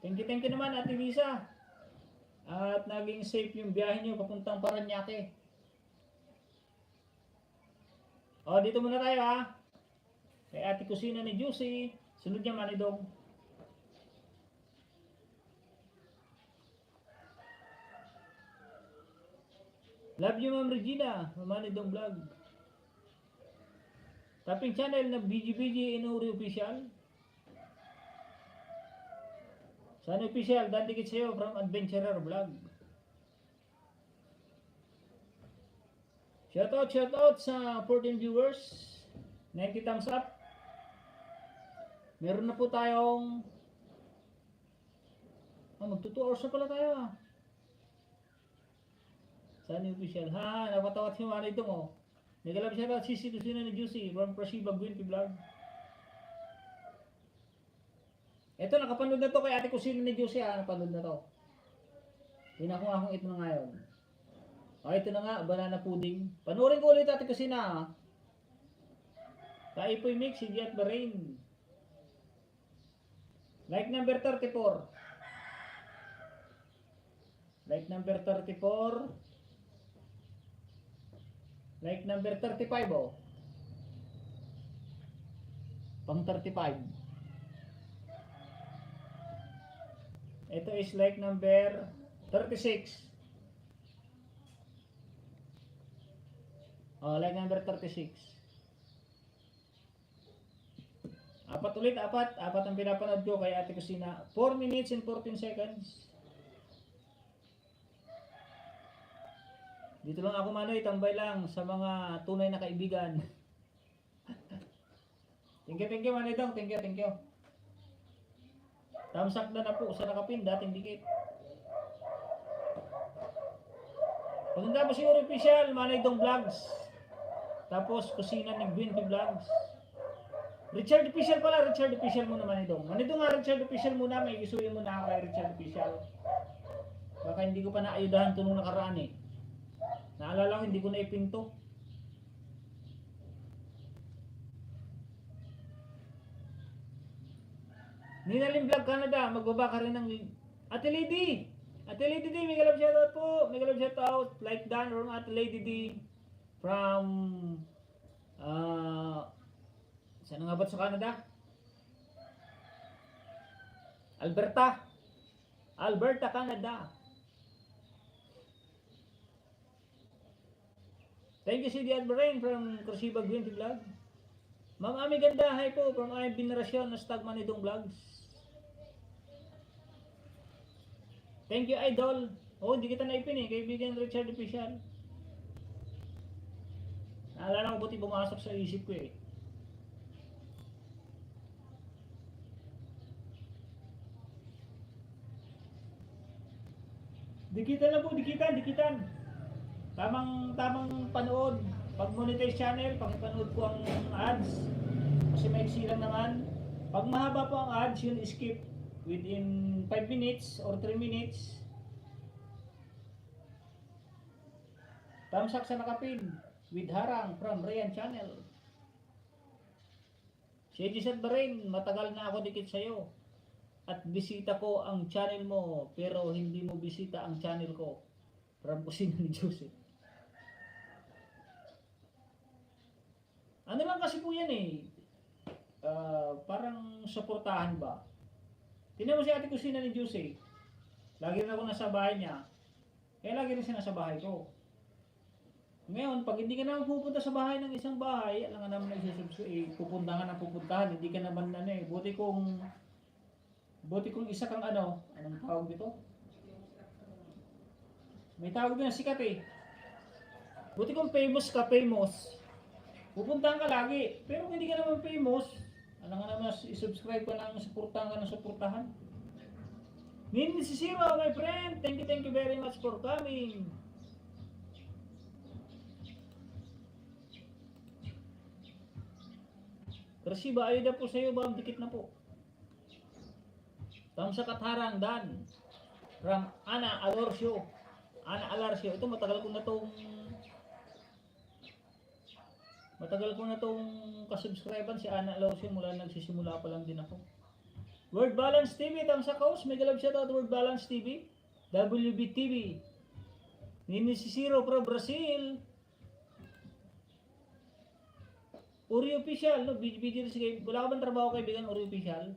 Thank you naman, Ate Lisa. At naging safe yung biyahe nyo papuntang Paranaque. Dito muna tayo ha. Kay Ate Kusina ni Juicy. Sunod niya Manidong. Love you Ma'am Regina, Manidong Vlog. Taping channel na BGBG Inuri Official. Sana official, dandikit sa'yo from Adventurer Vlog. Shoutout sa 14 viewers. 90 thumbs up. Meron na po tayong magto 2 hours na pala tayo ah. Sana official. Napatawat si Manay ito mo. Nagalab siya at sisi Kusina ni Juicy from Prasiba Gwinpi Vlog. Ito, nakapanood na to kay Ate Kusina ni Juicy nakapanood na to. Akong ito na ngayon. Ito na nga, banana pudding. Panurin ko ulit Ate Kusina Kaipoy Mix, Sige at Bahrain. Like number 34. Like number 34. Like number 35 oh. Pang 35. Ito is like number 36. Like number 36. Apat ang pinapanood ko kay Ate Kusina. 4 minutes and 14 seconds. Dito lang ako Manoy, tambay lang sa mga tunay na kaibigan. Thank you Manoy Dong, thank you. Thumbs up na po sa nakapin, dating dikit. Paganda po si Uri Official, Manoy Dong Vlogs. Tapos Kusina ni Gwinpi Vlogs. Richard Official pala, Richard Official muna Manoy Dong. Manoy Dong nga, Richard Official muna, may isuyin muna ako kay Richard Official. Baka hindi ko pa naayudahan ito nung nakaraan eh. Naalala ko, hindi ko na ipinto. Ninalim Vlog Canada, magbaba ka rin ng Ate Lady D, may galap shoutout po. May galap shoutout. Like Dan from Ate Lady D. From saan nga ba sa Canada? Alberta, Canada. Thank you si Dian Brain from Kursiba Green Vlog. Ma'am Ami Gandahay po from Ay Binarasyon na Stagman itong vlogs. Thank you Idol. Oh, hindi kita naipin eh. Kaibigan Richard Official. Naalala ko buti bumasok sa isip ko eh. Dikitan na po, dikitan. Tamang panood. Pag monetize channel, pakipanood po ang ads. Kasi maiksi lang naman. Pag mahaba po ang ads, yun skip. Within 5 minutes or 3 minutes. Tamsak sa nakapin. With Harang from Ryan Channel. Si Edison Barin, matagal na ako dikit sa'yo. At bisita ko ang channel mo, pero hindi mo bisita ang channel ko. From Kusina ni Joseph. Ano lang kasi po yan eh. Parang suportahan ba? Tingnan mo si Ate Kusina ni Joseph. Lagi rin ako nasa bahay niya. Kaya lagi rin siya nasa bahay ko. Ngayon, pag hindi ka naman pupunta sa bahay ng isang bahay, alam nga naman pupuntahan ng pupuntahan, hindi ka naman buti kung isa kang anong tawag dito? May tawag din na sikat eh. Buti kung famous ka, pupuntahan ka lagi. Pero kung hindi ka naman famous, alam nga naman, i-subscribe ka lang, supportahan ka ng supportahan. Nini si Zero, my friend, thank you very much for coming. Kasi ba ayun na po sa iyo ba? Dikit na po. Tamsa Katharang Dan from Ana Alarsio. Ito matagal ko na tong kasubscriban si Ana Alarsio mula nagsisimula pa lang din ako. Word Balance TV, Tamsa Kaus, mega love shoutout Word Balance TV, WBTV. Nini si Zero from Brazil. Uri Official, no? Video rin sige. Wala ka bang trabaho kaibigan, Uri Official?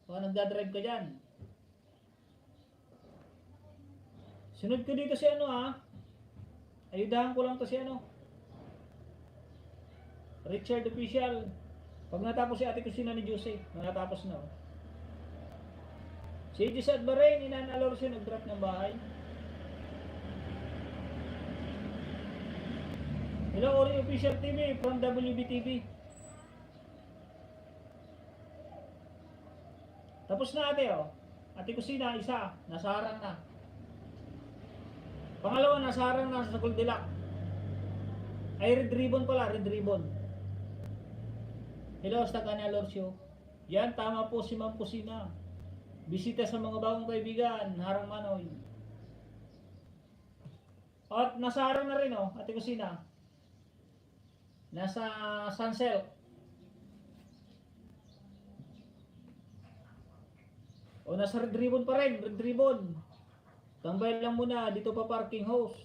Baka nagdadrive ka dyan. Sunod ko dito si ayudahan ko lang to si Richard Official. Pag natapos si Ate Kusina ni Jose, natapos na. Si Edison Bahrain, Inan Alorso, nag-drop ng bahay. Hello, Ori Official TV from WBTV. Tapos na ate, Ate Kusina, isa. Nasa harang na. Pangalawa, nasa harang na sa Kuldilak. Ay, red ribbon pala, red ribbon. Hello, Stagana Lorsio. Yan, tama po si Ma'am Kusina. Bisita sa mga bagong kaibigan, Harang Manoy. At nasa harang na rin, Ate Kusina. Nasa Sunsilk. O nasa red ribbon pa rin, red ribbon. Tambay lang muna, dito pa parking house.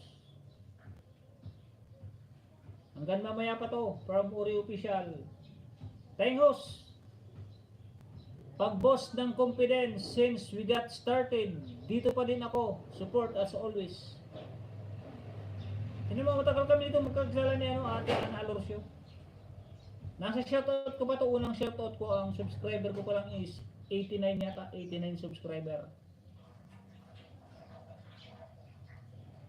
Hanggang mamaya pa to, from Uri Official. Tayong host. Pag-boss ng confidence since we got started. Dito pa din ako, support as always. Hindi mo matagal kami dito magkakasala ni Ate Ana Alorsio. Nasa shoutout ko pa to, unang shoutout ko, ang subscriber ko pa lang is 89 yata, 89 subscriber.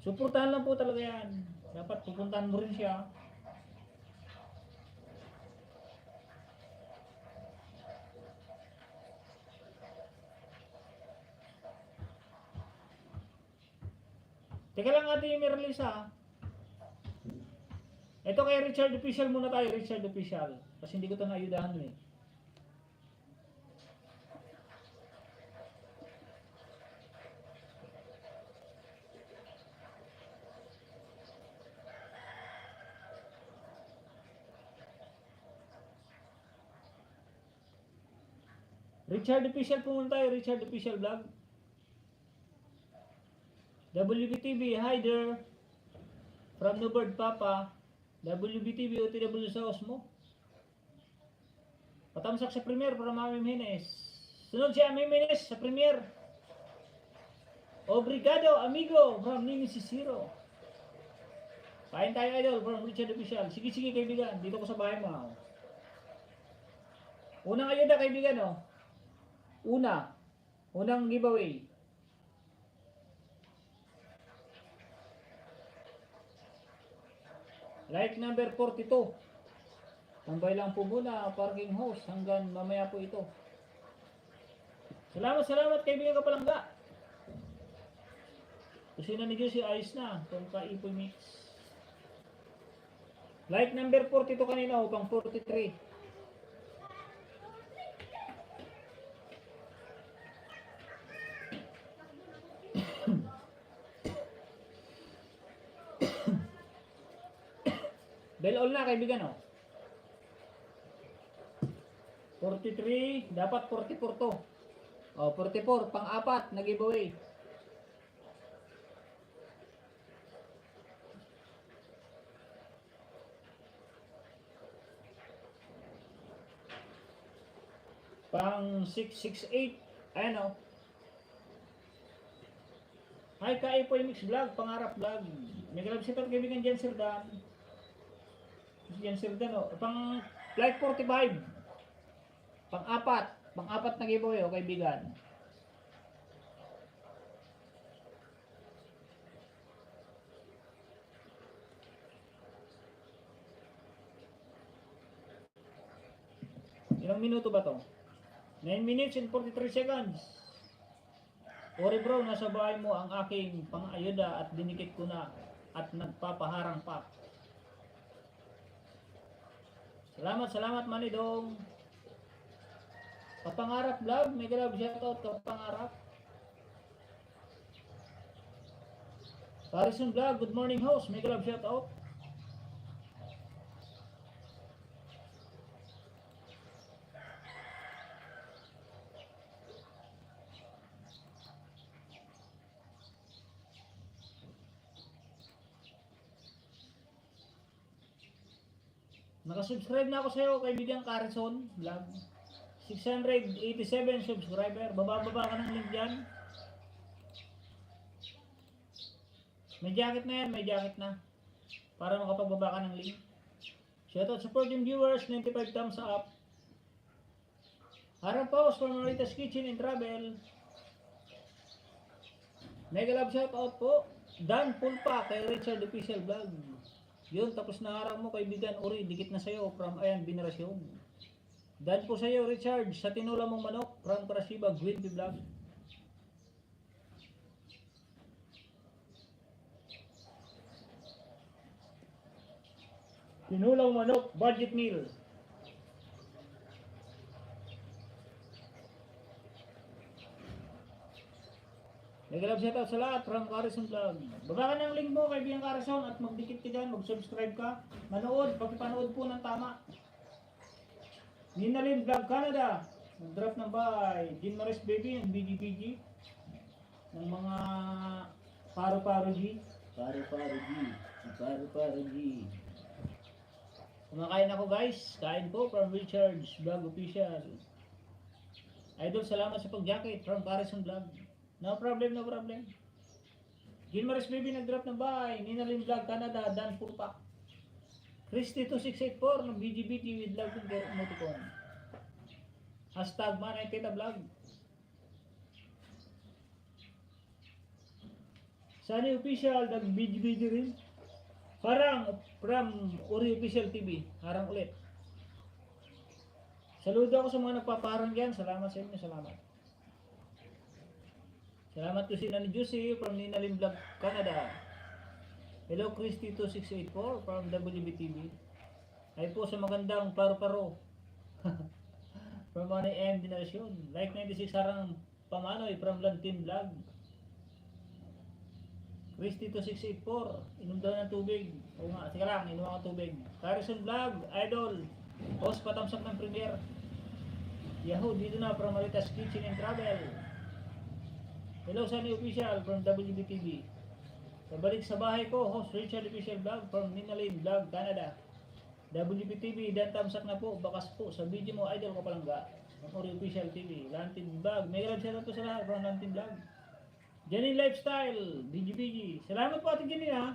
Suportahan lang po talaga yan. Dapat pupuntahan mo rin siya. Teka lang Ate Merlisa. Ito kay Richard Official muna tayo, Richard Official. Kasi hindi ko ito naayudahan eh. Richard Official po muna tayo, Richard Official Vlog. WBTV, hi there. From Newbird Papa. WBTV, OTW sa Osmo. Patamsak sa Premier para Mami Jimenez. Sunod si Mami Jimenez sa Premier. Obrigado, amigo, from Nini si Zero. Kain tayo idol from Richard Official. Sige sige kaibigan, dito ko sa bahay mo. Unang ayuda kaibigan oh. Unang giveaway. Like number 42. Tambay lang po muna parking host hanggang mamaya po ito. Salamat kaibigan Kapalangga. Kusina ni Juicy ayos na. Itong Kaipoy Mix. Like number 42 kanina o pang 43. Bell all na kaibigan oh. 43, dapat 44 to. Oh, 44 pang-apat na giveaway. Pang 668. Ayan oh. Hi Kaipoy Mix Vlog, Pangarap Vlog. May kalab sitat kaibigan Jan Sirdan. Jan Sirdan oh. Pang like 45. Pang-apat na giveaway oh kaibigan. Ilang minuto ba to? 9 minutes and 43 seconds. Ori bro, nasa bahay mo ang aking pang-ayuda at dinikit ko na at nagpapaharang pa. Salamat Manidong. Kapangarap Vlog, may grab shoutout Kapangarap. Harrison Vlog, good morning host, may grab shoutout. Nakasubscribe na ako sa iyo kaibigan Harrison Vlog. 687 subscriber. Bababa ka ng link dyan. May jacket na yan, may jacket na. Para makapagbaba ka ng link. Shoutout supporting viewers, 95 thumbs up. Harang Paus from Marita's Kitchen and Travel. Mega love shoutout po. Dan Pulpa kay Richard Official Vlog. Yun, tapos na harang mo kaibigan Uri, dikit na sa'yo from Ayan Venerasyon. Dan po sa iyo Richard, sa tinula mong manok from Karasiba, Gwynby Vlog. Tinulang manok, budget meal. Nag-love shoutout sa lahat from Harrison Vlog. Baba ka ng link mo kaibigan Harrison at magdikit ka dyan, mag-subscribe ka. Manood, pagpapanood po ng tama. Ninalin Vlog Canada, nag-drop ng bahay. Jim Maris Baby ng BGPG. Ng mga Paro-Paro G. Paro-Paro G. Kumakain ako guys. Kain po from Richard's Vlog Official. Idol, salamat sa pag-jacket from Harrison Vlog. No problem. Jim Maris Baby nag-drop ng bahay. Ninalin Vlog Canada, Dan Purpak. Christy 2684 ng BGBT with love and care emoticon. Hashtag Manay Teta Vlog. Sunny Official ng BGBT rin. Harang from Uri Official TV. Harang ulit. Saludo ako sa mga nagpaparang dyan. Salamat sa inyo. Salamat ko sila ni Juicy from Ninalim Vlog Canada. Hello Christy 2684 from WBTV. Ay po sa magandang paro-paro. From Manay M Dinasyon. Like 96 harang Pamanoy from Lantin Vlog. Christy 2684. Inom daw ng tubig. O nga, sige lang, inom ako tubig. Harrison Vlog, Idol. Host patamsak ng premiere. Yahoo, dito na from Marita's Kitchen and Travel. Hello Sunny Official from WBTV. Pabalik sa bahay ko, host Richard Official Vlog from Ninalin Vlog, Canada. WBTV, dan tamsak na po, bakas po sa video mo, Idol Kapalangga. Ng Ori Official TV, Lantin Vlog. May grab shoutout po sa lahat from Lantin Vlog. Janine Lifestyle, BGBG. Salamat po Ate Janine ha.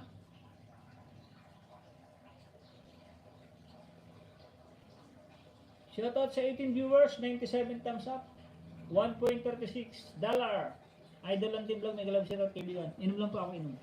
Shoutout sa 18 viewers, 97 thumbs up. $1.36. Idol lang team vlog, may galab shoutout kaibigan. Inom lang po ako, inom.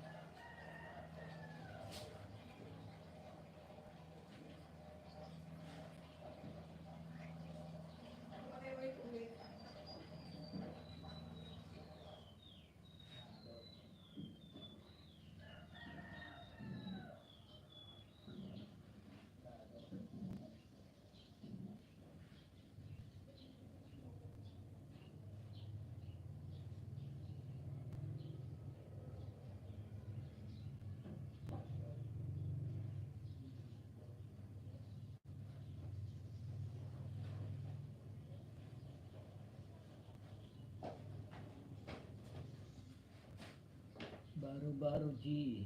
Baro G.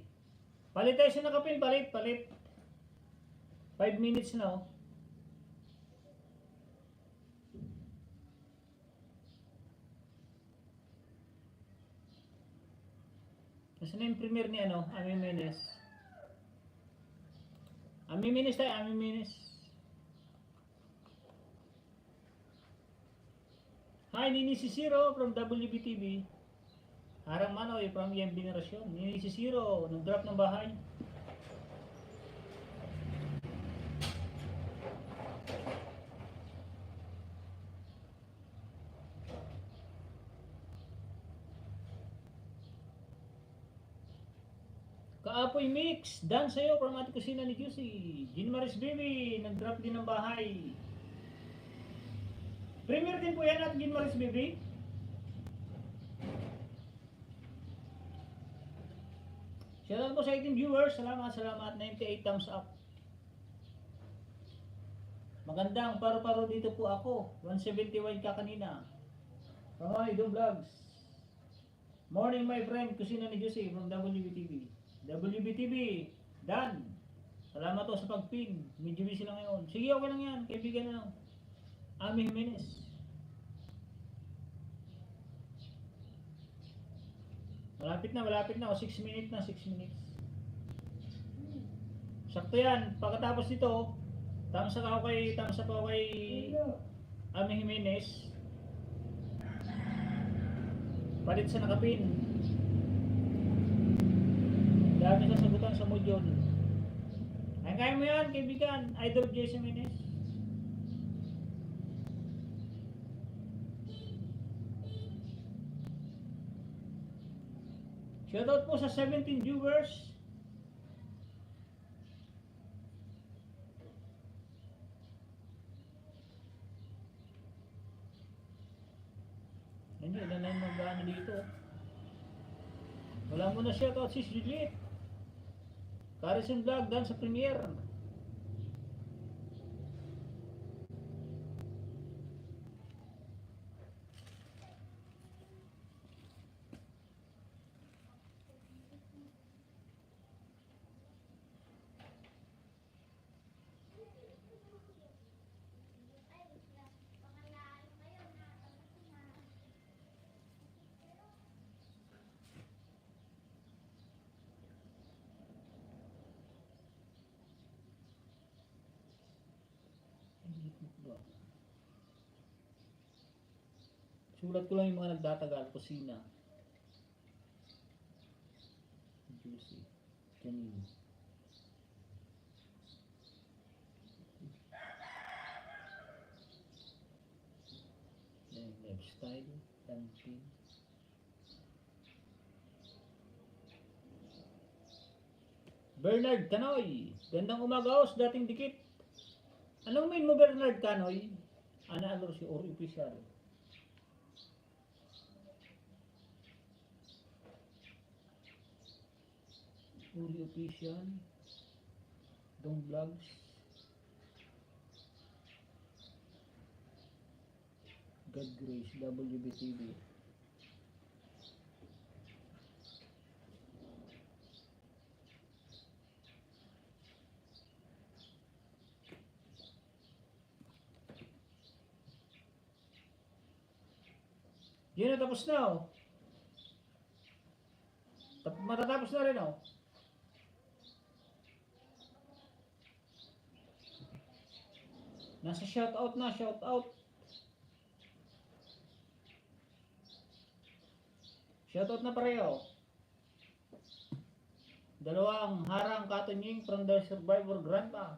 Palit tayo sa nakapin, palit. 5 minutes na oh. Nasaan na yung premiere ni ano? Ami Menes. Ami Menes. Hi, Nini Sisiro from WBTV. Harang Manoy from EMB Generasyon. Nini Sisiro, nag-drop ng bahay. Kaapoy Mix, dan sa'yo from Ate Kusina ni QC. Jean Maris Baby, nag-drop din ng bahay. Premier din po yan at Jean Maris Baby. Shoutout po sa 18 viewers, salamat. 98 thumbs up. Magandang paro-paro dito po ako. 171 ka kanina. Hi, Dom Vlogs. Morning my friend, Kusina ni Jose from WBTV. WBTV, Dan. Salamat po sa pag-pin. Medyo busy lang ngayon. Sige, okay lang yan. Kaibigan na lang. Ami Jimenez. Malapit na. O 6 minutes na, 6 minutes. Sakto yan. Pagkatapos nito, tamsa pa ako kay Ami Jimenez. Palit sa nakapin. Dami sasagutan sa module. Ay, kaya mo yan, kaibigan. Idol Jason Jimenez. Shoutout po sa 17 viewers. Hindi, ilan lang mag-ano dito. Wala mo na shoutout si Juliet. Carison Vlog, dan sa premiere. Sulat ko lang yung mga nagtatagal. Kusina. Juicy. Janine. Lifestyle. Tantin. Bernard Canoy. Gandang umaga sa dating dikit. Anong main mo, Bernard Canoy? Ano si Ori Official? Uri Official, Dong Vlogs, God Grace, WBTV. Yun na, tapos na oh. Matatapos na rin oh. Nasa shoutout na, shoutout. Shoutout na pareho. Dalawang harang katunying from the Survivor Grandma.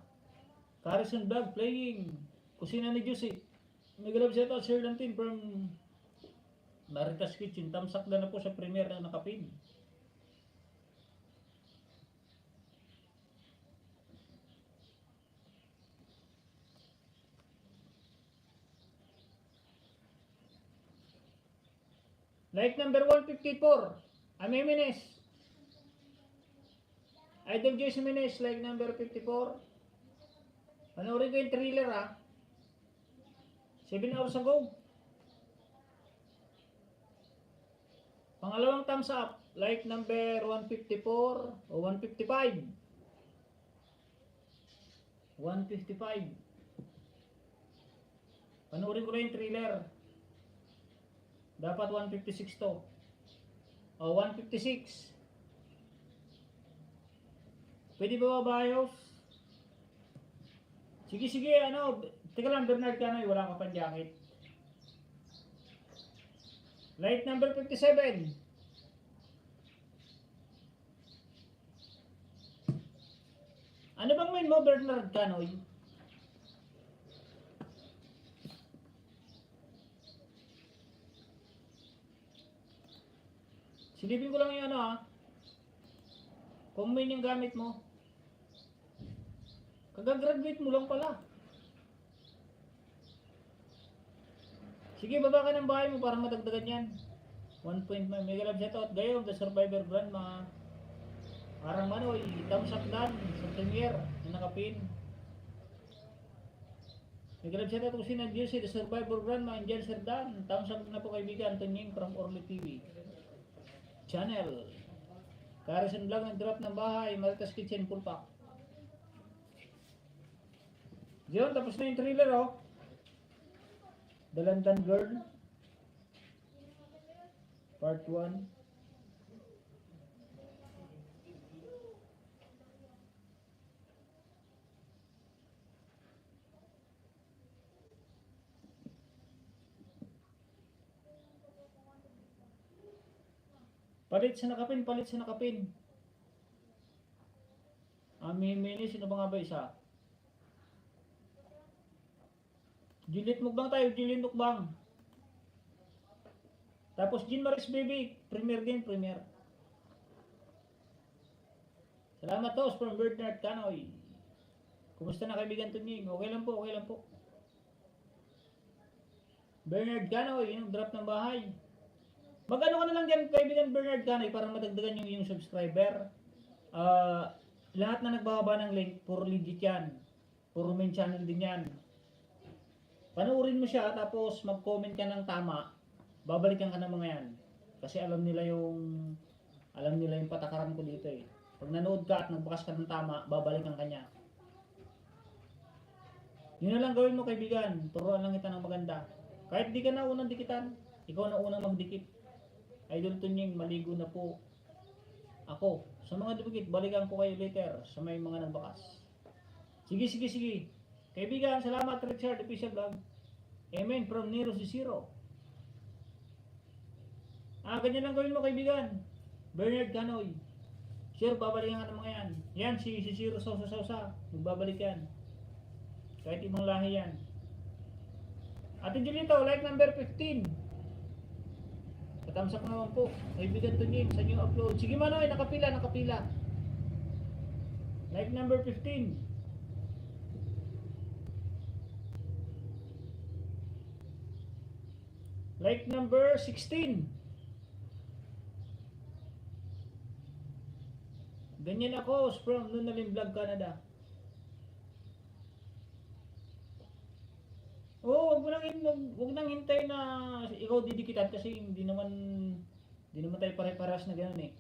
Carison Vlog playing. Kusina ni Juicy. Nagalab shoutout Sir Lantin from Maritas Kitchen. Tamsak na po sa premiere na nakapin. Like number 154, Amimines. Idol Joyce Jimenez, like number 54. Panoorin ko yung thriller ha. 7 hours ago. Pangalawang thumbs up, like number 154 o 155. 155. Panoorin ko na yung thriller. Dapat 156 to. O 156. Pwede ba bayos? Sige, sige, ano. Teka lang, Bernard Canoy, wala ka pang jacket. Light number 57. Ano bang main mo, Bernard Canoy? Silipin ko lang yung ano ha. Kung main yung gamit mo. Kagagraduate mo lang pala. Sige, baba ka ng bahay mo para madagdagan yan. 1.5 mega love shoutout. Gayong the Survivor Grandma. Arang Manoy, thumbs up dan sa premiere na nakapin. Mega love shoutout ko si Nandiyosi, the Survivor Grandma, Angel Serdan. Thumbs up na po kaibigan, Tonying from Orly TV channel. Carison Vlog nag-drop ng bahay, Maritas Kitchen full pack. Diyon, tapos na yung thriller oh. The London Girl Part 1. Palit sa nakapin, palit sa nakapin. Amimini, sino ba nga ba isa? Juliet Mukbang tayo, Juliet Mukbang. Tapos Jean Maris Baby, premiere din, premiere. Salamat tos from Bernard Canoy. Kumusta na kaibigan Tunying? Okay lang po, okay lang po. Bernard Canoy, yung drop ng bahay. Mag-ano ka na lang dyan, kaibigan Bernard Canoy, para madagdagan yung subscriber. Lahat na nagbababa ng link, puro legit yan. Puro main channel din yan. Panoorin mo siya, tapos mag-comment ka ng tama, babalikan ka ng mga yan. Kasi alam nila yung patakaran ko dito eh. Pag nanood ka at nagbukas ka ng tama, babalikan ka niya. Yun na lang gawin mo kaibigan, turuan lang kita ng maganda. Kahit di ka na unang dikitan, ikaw na unang magdikit. Idol Tunying, maligo na po ako. Sa mga dibukit, balikan ko kayo later sa may mga nagbakas. Sige, sige, sige. Kaibigan, salamat Richard, official vlog. Amen from Nero si Zero. Ganyan lang gawin mo kaibigan. Bernard Canoy. Sure, babalikan ka ng mga yan. Yan, si Zero Sausa. Magbabalik yan. Kahit ibang lahi yan. Ate Julito, like number 15. Katamsak naman po. Kaibigan Tunying sa new upload. Sige Manoy, nakapila, nakapila. Like number 15. Like number 16. Ganyan ako from Nunalim Vlog Canada. Wag nang hintay na ikaw didikitan kasi hindi naman tayo pare-parehas na ganoon eh.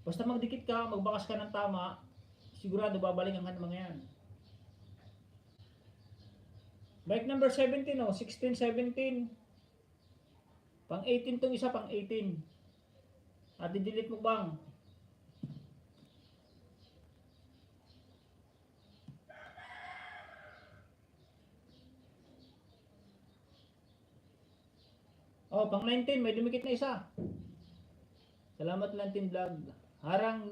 Basta magdikit ka, magbakas ka ng tama, sigurado babalikan ka ng mga yan. Like number 17 oh, 16, 17. Pang 18 tong isa, pang 18. At i-delete mo bang? Oh, pang 19, may dumikit na isa. Salamat lang Team Vlog. Harang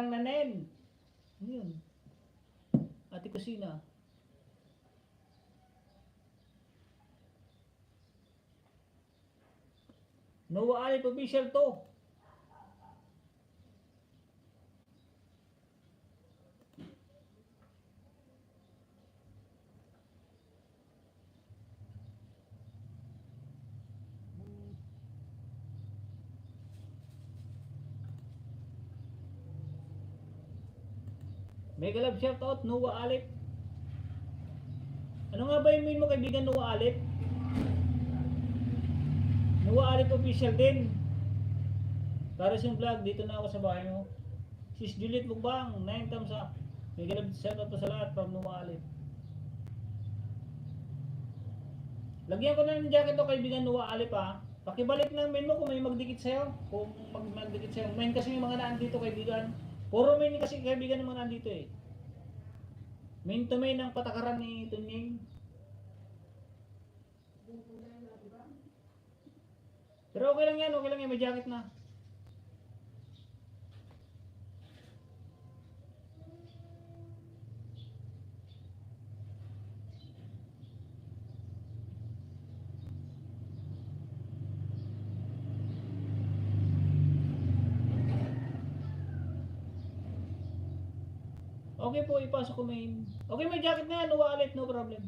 nanen. Ano yun? Ate Kusina. Noah Alip official to. Mega love shoutout Noah Alip. Ano nga ba yung mail mo kaibigan Noah Alip? Noah Alip official din. Karas yung vlog, dito na ako sa bahay mo. Sis Juliet Mukbang, 9 thumbs up. Mega love shoutout po sa lahat from Noah Alip. Lagyan ko na ng jacket to kaibigan Noah Alip ha. Pakibalik ng main mo kung may magdikit sa'yo. Kung magdikit sa'yo. Main kasi yung mga naandito kaibigan. Puro main kasi kaibigan ng mga naandito eh. Main to main ng patakaran ni Tunying. Pero okay lang yan, may jacket na. Okay po, ipasok ko main. Okay, may jacket na yan, Noah Alip, no problem.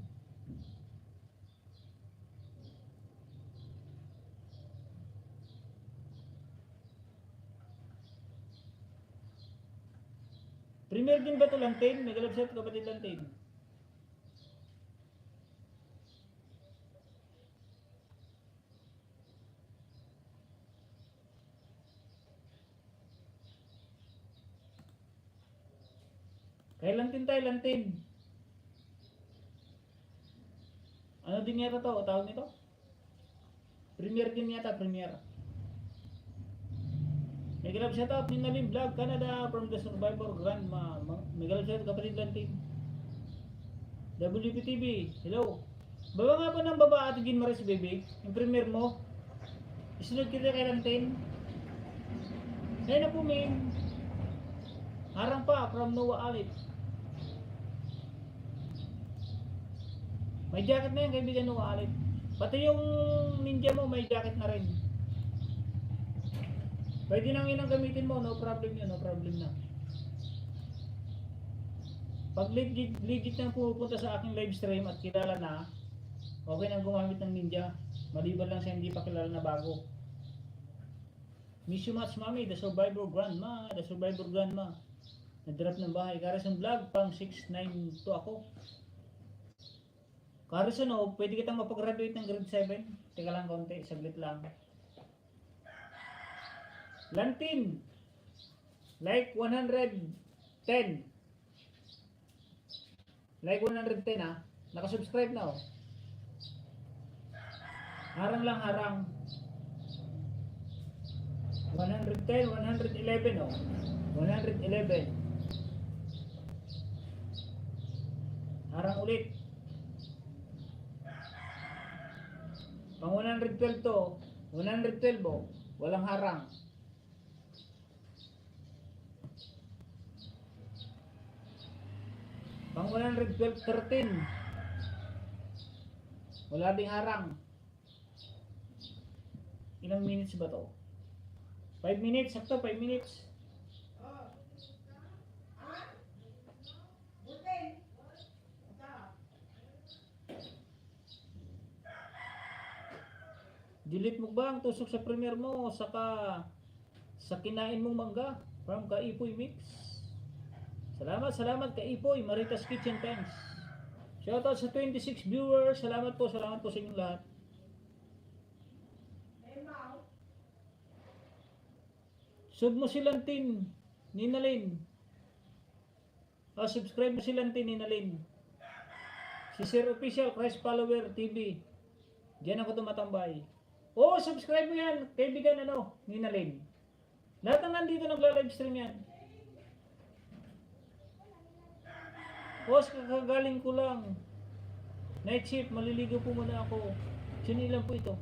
Premier din ba ito Lantin? Mega love set kapatid Lantin. Kaya Lantin tayo, Lantin. Ano din yata to? O tawag nito? Premier din yata, Premier. Mega love shout out ni Nalim Vlog Canada from the Survivor Grandma. Mega love shout out kapatid Lantin. WPTV, hello. Baba nga po ng baba Ate Jean Maris baby. Yung premier mo. Isunod kita kay Lantin. Ayun na po main. Harang pa from Noah Alip. May jacket na yan kaibigan Noah Alip. Pati yung ninja mo may jacket na rin. Pwede nang inang gamitin mo, no problem yun, no problem na. Pag legit nang pupunta sa aking live stream at kilala na, okay nang gumamit ng ninja. Maliban lang sa hindi pa kilala na bago. Miss you much mami, the survivor grandma, Nag-drop ng bahay. Carson Vlog, pang 692 ako. Carson oh, pwede kitang mapag-graduate ng grade 7. Teka lang konti, saglit lang. Lantin, like 110. Like 110 ha. Nakasubscribe na oh. Harang lang, harang. 110, 111 oh. 111. Harang ulit. Pang 112 to. 112 oh. Walang harang. Pang 112, 13. Wala ding harang. Ilang minutes ba to? 5 minutes, sakto 5 minutes. Delete mukbang, tusok sa premier mo, saka sa kinain mong mangga from Kaipoy Mix. Salamat Kaipoy, Maritas Kitchen, thanks. Shoutout sa 26 viewers, salamat po sa inyong lahat. Sub mo si Lantin, Ninalin. Subscribe mo si Lantin, Ninalin. Si Sir Official Christ Follower TV. Diyan ako tumatambay. Subscribe mo yan, kaibigan Ninalin. Lahat ng nandito nagla-live stream yan. Kakagaling ko lang. Night shift, maliligo po muna ako. Sinilang po ito.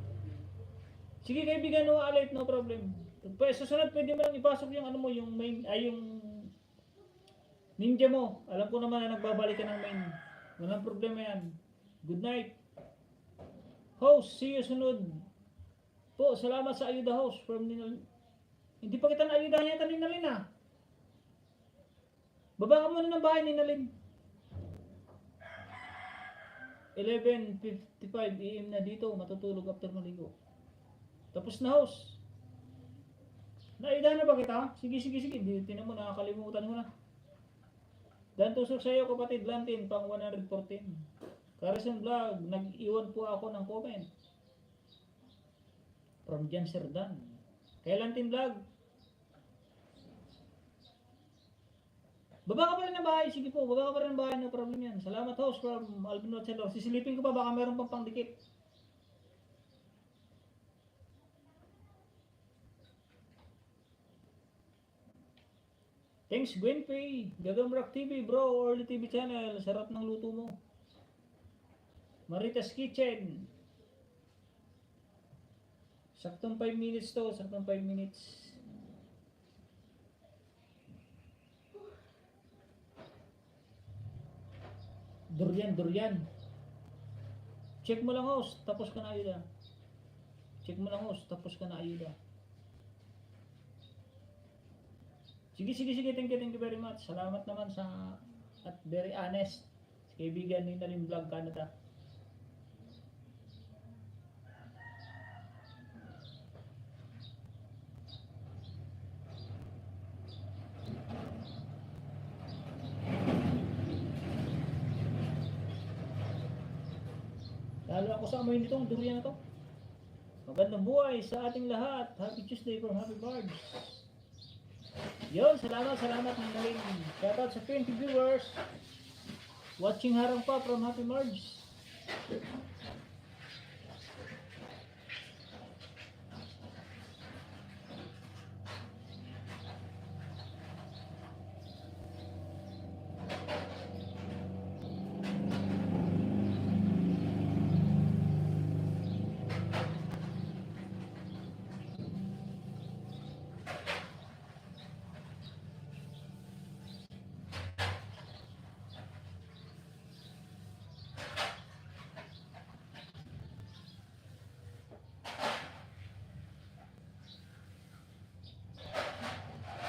Sige kaibigan, no alert, no problem. Pwede susunod, pwede mo lang ipasok yung ano mo, yung main, ay yung ninja mo. Alam ko naman na nagbabalik ka ng main. Walang problema yan. Good night. Host, see you sunod. Po, salamat sa ayuda host from Ninal. Hindi pa kita na-ayudahan yata Ninalin ah. Baba ka muna ng bahay Ninalin. 11:55 AM na dito, matutulog after maligo. Tapos na host. Naayudahan na ba kita? Sige. Tinan mo, nakakalimutan mo na. Dan tusok sa iyo kapatid Lantin, pang 114. Carson Vlog, nag-iwan po ako ng comment. From Jan Serdan. Kay Lantin Vlog. Baba ka pa rin ng bahay. Sige po, baba ka pa rin ng bahay. No problem yan. Salamat host from Alvin Watchelor. Sisilipin ko pa, baka meron pang pangdikit. Thanks Gwenpay. Gagamrak TV bro. Early TV channel. Sarap ng luto mo. Maritas Kitchen. Saktong 5 minutes to. Saktong 5 minutes. Durian. Check mo lang host. Tapos ka na ayuda. Check mo lang host. Tapos ka na ayuda. Sige. Thank you very much. Salamat naman sa at very honest. Kaibigan ni Nalim Vlog Canada. Lalo ako sa amoy nitong durian na to. Magandang buhay sa ating lahat. Happy Tuesday from Happy Barbs. Yon, salamat Ninalin. Shoutout sa 20 viewers. Watching harang pa from Happy Barbs.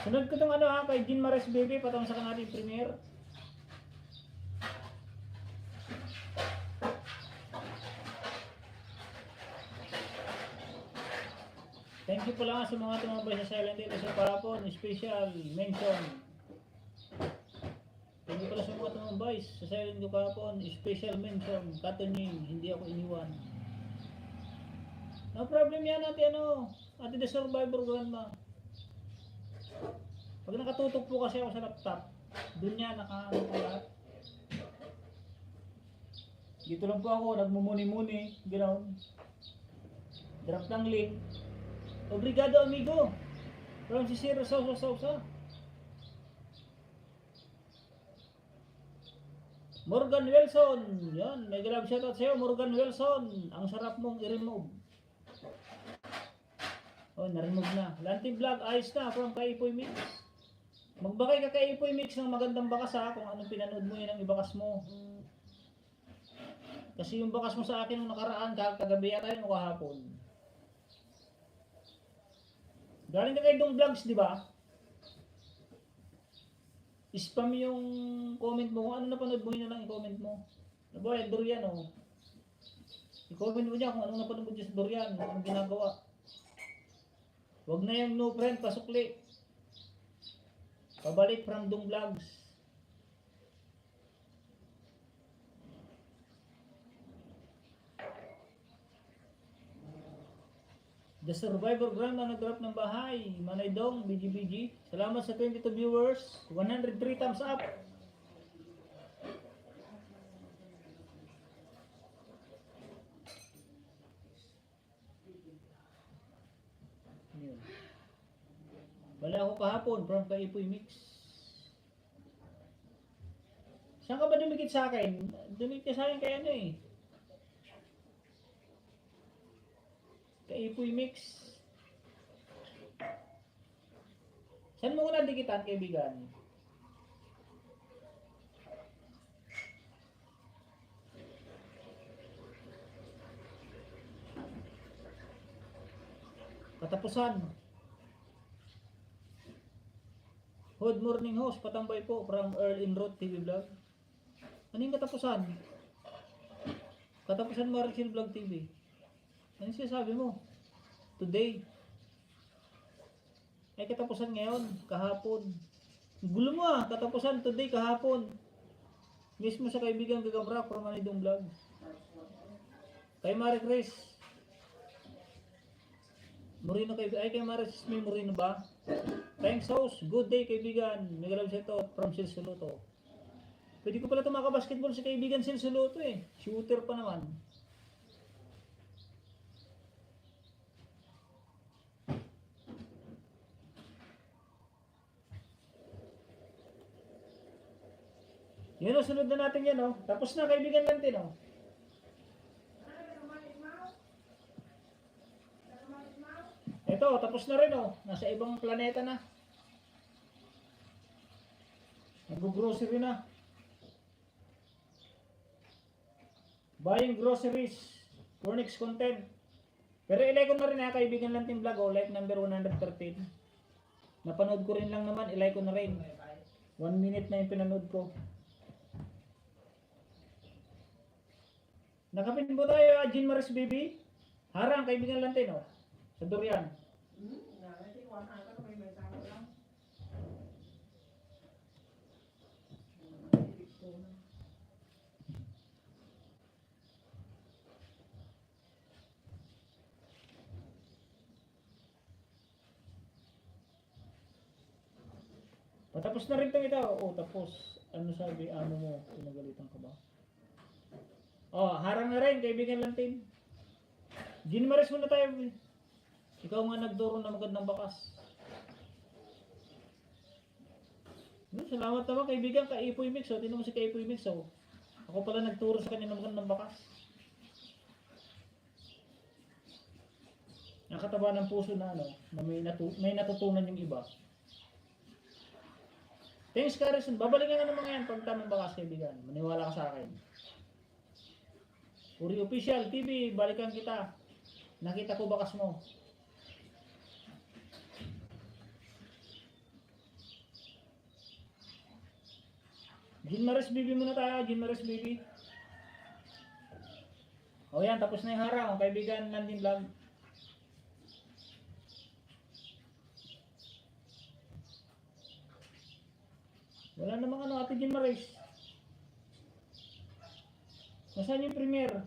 Sunod ko itong ano ha, kay Jean Mares Baby, patang sa natin premiere. Thank you pala sa mga tumambay sa Silent Hill sa parapon, special mention. Thank you pala sa mga tumambay sa Silent Hill parapon, special mention. Katunying, hindi ako iniwan. No problem yan ate ate the survivor grandma. Pag nakatutok po kasi ako sa laptop, dun niya nakaano po lahat. Dito lang po ako, nagmumuni-muni, gano'n. Drop ng link. Obrigado amigo. From si Sir Sausa. Morgan Wilson. Yan, may grab shoutout sa'yo, Morgan Wilson. Ang sarap mong i-remove. Oh, na-remove na. Lanti Vlog, ayos na from Kaipoy Mix. Magbakay ka kay Kaipoy Mix ng magandang bakas ha, kung anong pinanood mo yun ang ibakas mo. Kasi yung bakas mo sa akin nung nakaraan, kagabi yata yun o kahapon. Galing ka kay Dong Vlogs, di ba? Spam yung comment mo. Kung ano napanood mo yun na lang i-comment mo. Boy, Durian oh. I-comment mo niya kung anong napanood mo dyan sa Durian, anong ginagawa. Huwag na yung no friend, pasukli. Pabalik from Dong Vlogs. The Survivor Grand na nag-drop ng bahay. Manay Dong, BGBG. Salamat sa 22 viewers. 103 thumbs up. Wala ako kahapon from Kaipoy Mix. Saan ka ba dumikit sa akin? Dumikit ka sa akin kaya ano eh. Kaipoy mix. Saan mo na dikitan, kaibigan? Katapusan. Good morning host, patambay po from Earl in Road TV Vlog. Ano yung katapusan? Katapusan Maricel Vlog TV. Ano yung sinasabi mo? Today. Ay katapusan ngayon, kahapon. Gulo mo ah, katapusan today, kahapon. Mismo sa kaibigan Gagabra from Anidong Vlog. Kay Marie Chris. Moreno kay Maris, may Moreno ba? Thanks host, good day kaibigan. May shout out from Silsuluto. Pwede ko pala tumaka-basketball si kaibigan Silsuluto eh. Shooter pa naman. Yun o, sunod na natin yan o. Tapos na kaibigan natin o. Ito, tapos na rin oh. Nasa ibang planeta na. Nag-grocery na. Buying groceries. For next content. Pero ilike ko na rin ha, kaibigan lang team vlog oh. Like number 113. Napanood ko rin lang naman, ilike ko na rin. 1 minute na yung pinanood ko. Nakapin po tayo, Jean Maris Baby. Harang, kaibigan lang din oh. Sa Durian. Patapos na rin itong ito. Oh, tapos. Ano sabi? Ano mo? Pinagalitan ka ba? Oh, harang na rin. Kaibigan lang din. Jean Maris muna tayo. Ikaw nga nagduro na magandang bakas. Salamat naman kaibigan ka Ipoy Mix. Tingnan mo si Ipoy Mix. Ako pala nagturo sa kanya ng magandang bakas. Nakataba ng puso na ano, na may natutunan yung iba. Thanks Carison. Babalikan ka ng mga yan pag tamang bakas kaibigan. Maniwala ka sa akin. Uri Official TV, balikan kita. Nakita ko bakas mo. Jean Maris Baby muna tayo, Jean Maris Baby. O yan, tapos na yung harang, kaibigan Landin Vlog. Wala namang ano, Ate Jean Maris. Nasaan yung premiere?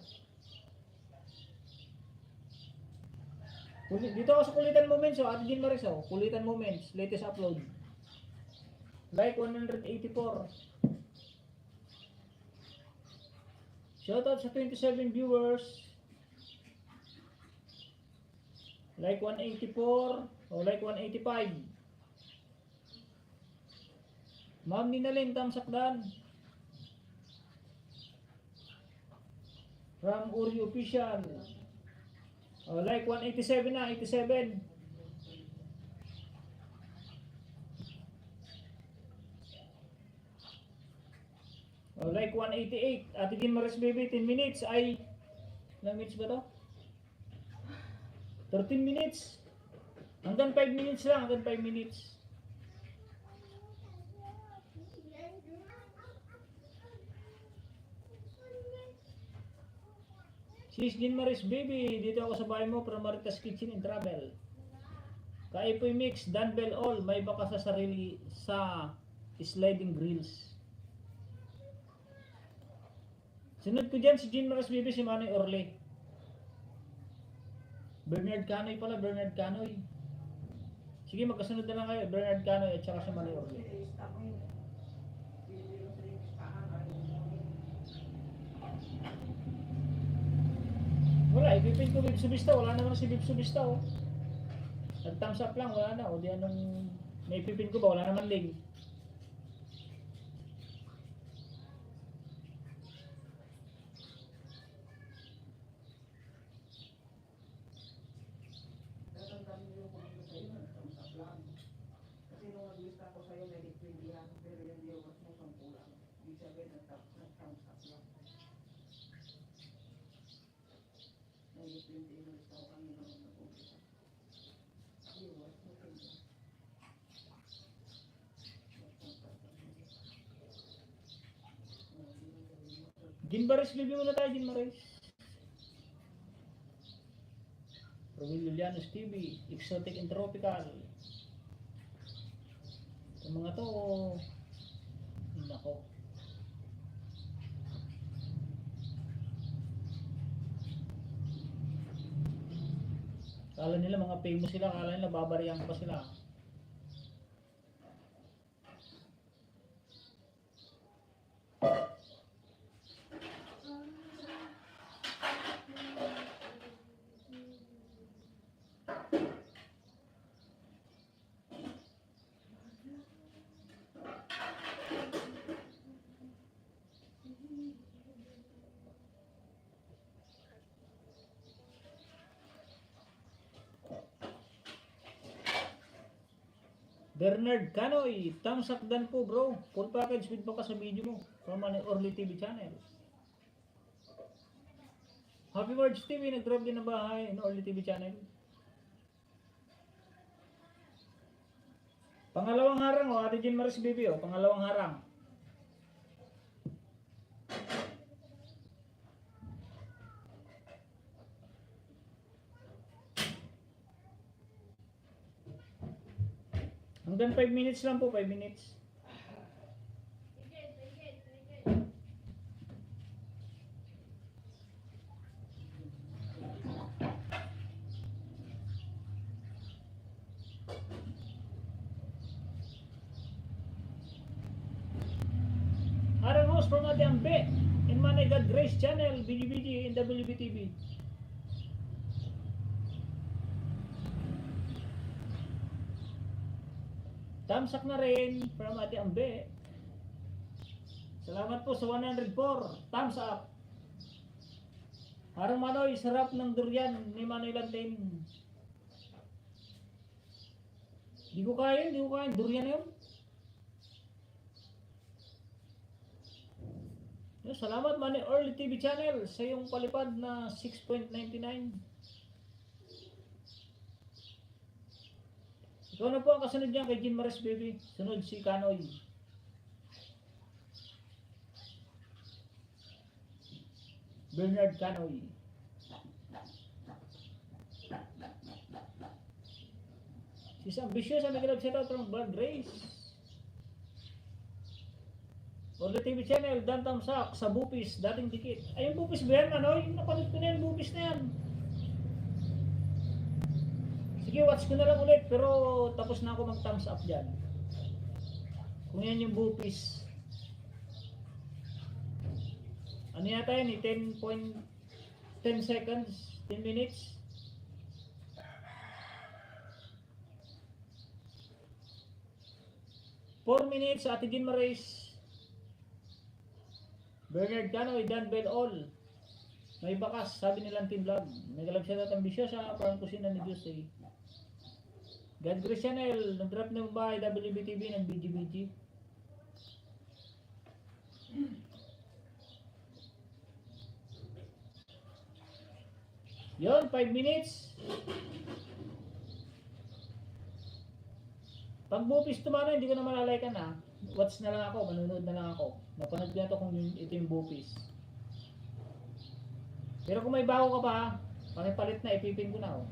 Dito ako sa Kulitan Moments, Ate Jean Maris, Kulitan Moments, latest upload. Like 184. Shoutout sa 27 viewers. Like 184 o like 185. Ma'am Ninalin, thumbs up dan. From Uri Official. O like 187 na, 87. Oh, like 188. Ate Jean Maris Baby, 10 minutes. Ay, ilang minutes ba to? 13 minutes. Hanggang 5 minutes lang. Hanggang 5 minutes. Sis Jean Maris Baby, dito ako sa bahay mo from Maritas Kitchen and Travel. Kaipoy Mix, Danbell All, may baka sa sarili sa sliding grills. Sunod ko dyan si Jean Maris Baby, si Manoy Orle. Bernard Canoy pala, Bernard Canoy. Sige, magkasunod na lang kayo, Bernard Canoy at saka si Manoy Orle. Wala, ipipin ko Bib Subista, wala naman si Bib Subista Nag-thumbs up lang, wala na. O di anong naipipin ko ba, wala naman link. Jinmaris, review muna tayo, Jinmaris. Romel Julianus TV, Exotic and Tropical. Yung mga to, nako. Kala nila mga famous sila, kala nila babarihan pa sila. Bernard Canoy, thumbs up dan po bro. Full package with baka sa video mo from an Orly TV channel. Happy Words TV, nag-drop din na bahay in Orly TV channel. Pangalawang harang o, Ate Jean Maris Baby o, pangalawang harang. Hanggang 5 minutes lang po, 5 minutes. Harang host from Ate Ambe in Manay God Grace Channel, BGBG and WBTV. Thumbs up na rin from Ate Ambe. Salamat po sa 104. Thumbs up. Harang Manoy, sarap ng durian ni Manoy Lantin. Di ko kaya durian yun. Salamat Manoy Orly TV channel sa iyong palipad na 6.99. Ikaw na po ang kasunod niyan kay Jean Maris Baby. Sunod si Canoy. Bernard Canoy. Si Ambitious, ang nag-love shoutout from Blood Race. Orly TV channel, Dan Tamsak, sa Bupis, dating dikit. Ay, yung Bupis ba yan, Manoy? Napanood ko na yan, Bupis na yan. Sige, watch ko na lang ulit, pero tapos na ako mag-thumbs up dyan. Kung yan yung Bupis. Ano yata yun eh, 10 seconds, 10 minutes. Four minutes, Ate Jean Maris. Bernard Canoy, Dan Bell All. May bakas, sabi nilang Team Vlog. Nag-alab siya at ambisyo sa parang kusina ni Diyos eh. God Grace Channel, nag-drop ng bahay, WBTV ng BGBG. Yon, 5 minutes. Pag Bupis tumano, hindi ko na malalaikan na. Watch na lang ako, manunood na lang ako. Napanood ko na ito kung ito yung Bupis. Pero kung may bago ka pa, pakipalit na, ipipin ko na. Oh.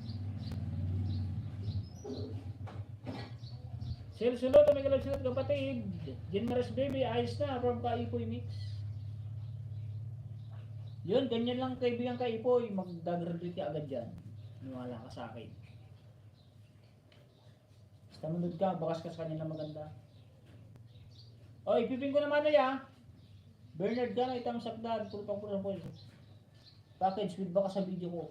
Sales Sulot, may kalagsunod kapatid. Jean Maris Baby, ayos na from Kaipoy Mix. Yun, ganyan lang kaibigan Kaipoy, mag-graduate ka agad dyan. Niwala ka sa akin. Basta manod ka, bakas ka sa kanya na maganda. O, ipipin ko naman na ya. Bernard ka na, itang sakdan, pulpang po. Package with baka sa video ko.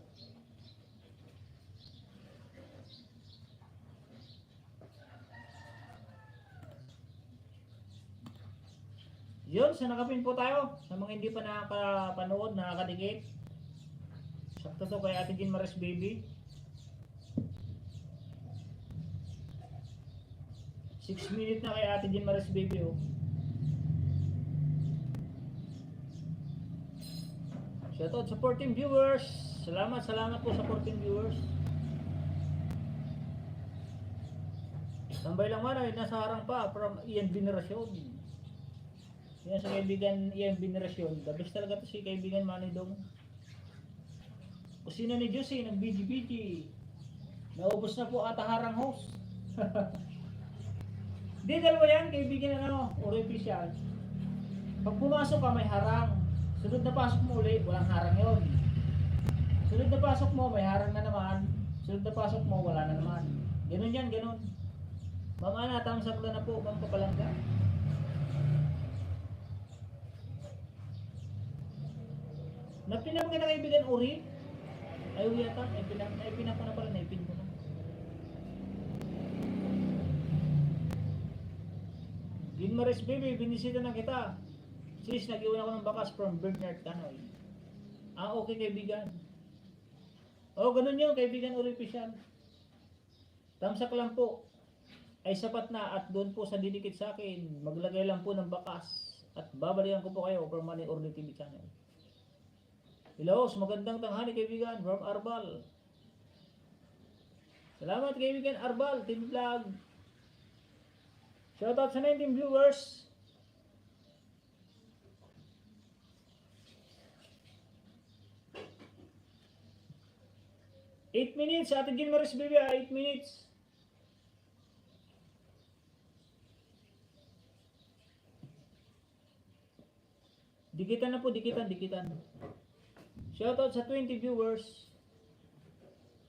Yun, sa nakapin po tayo. Sa mga hindi pa nakapanood, nakakadikit. Sakto to kay Ate Jean Maris Baby. 6 minutes na kay Ate Jean Maris Baby oh. Shoutout supporting viewers. Salamat po supporting viewers. Tambay lang man ay nasa harang pa from Ian Venerasyon. Yan sa kaibigan Ian Venerasyon. The best talaga to si kaibigan Manny Dong. Kusina ni Josie ng BGBG. Naubos na po ata harang host. Di dalawa yan kaibigan ano, orificial. Pag pumasok ka may harang. Sunod na pasok mo uli, walang harang yon. Sunod na pasok mo, may harang na naman. Sunod na pasok mo, wala na naman. Ganun yan, ganun. Ma'am Ana, tamsak na po, ma'am Kapalangga. Napinan mo kita kaibigan Uri? Ayaw yata, naipinan ko na pala, naipin ko na. Ginmaris baby, binisita na kita. Sis, nag-iwan ako ng bakas from Bernard Canoy. Ah, okay kaibigan. Oh, ganun yun kaibigan Uri Pisyal. Tamsak lang po ay sapat na at doon po sa dinikit sa akin, maglagay lang po ng bakas at babalikan ko po kayo from Manny Orly TV channel. Hello, magandang tanghali kaibigan from Arbal. Salamat kaibigan Arbal, TV Vlog. Shoutout sa 19 viewers. Eight minutes, Ate Gilmaris Baby, 8 minutes. Dikitan na po, dikitan. Shoutout sa 20 viewers.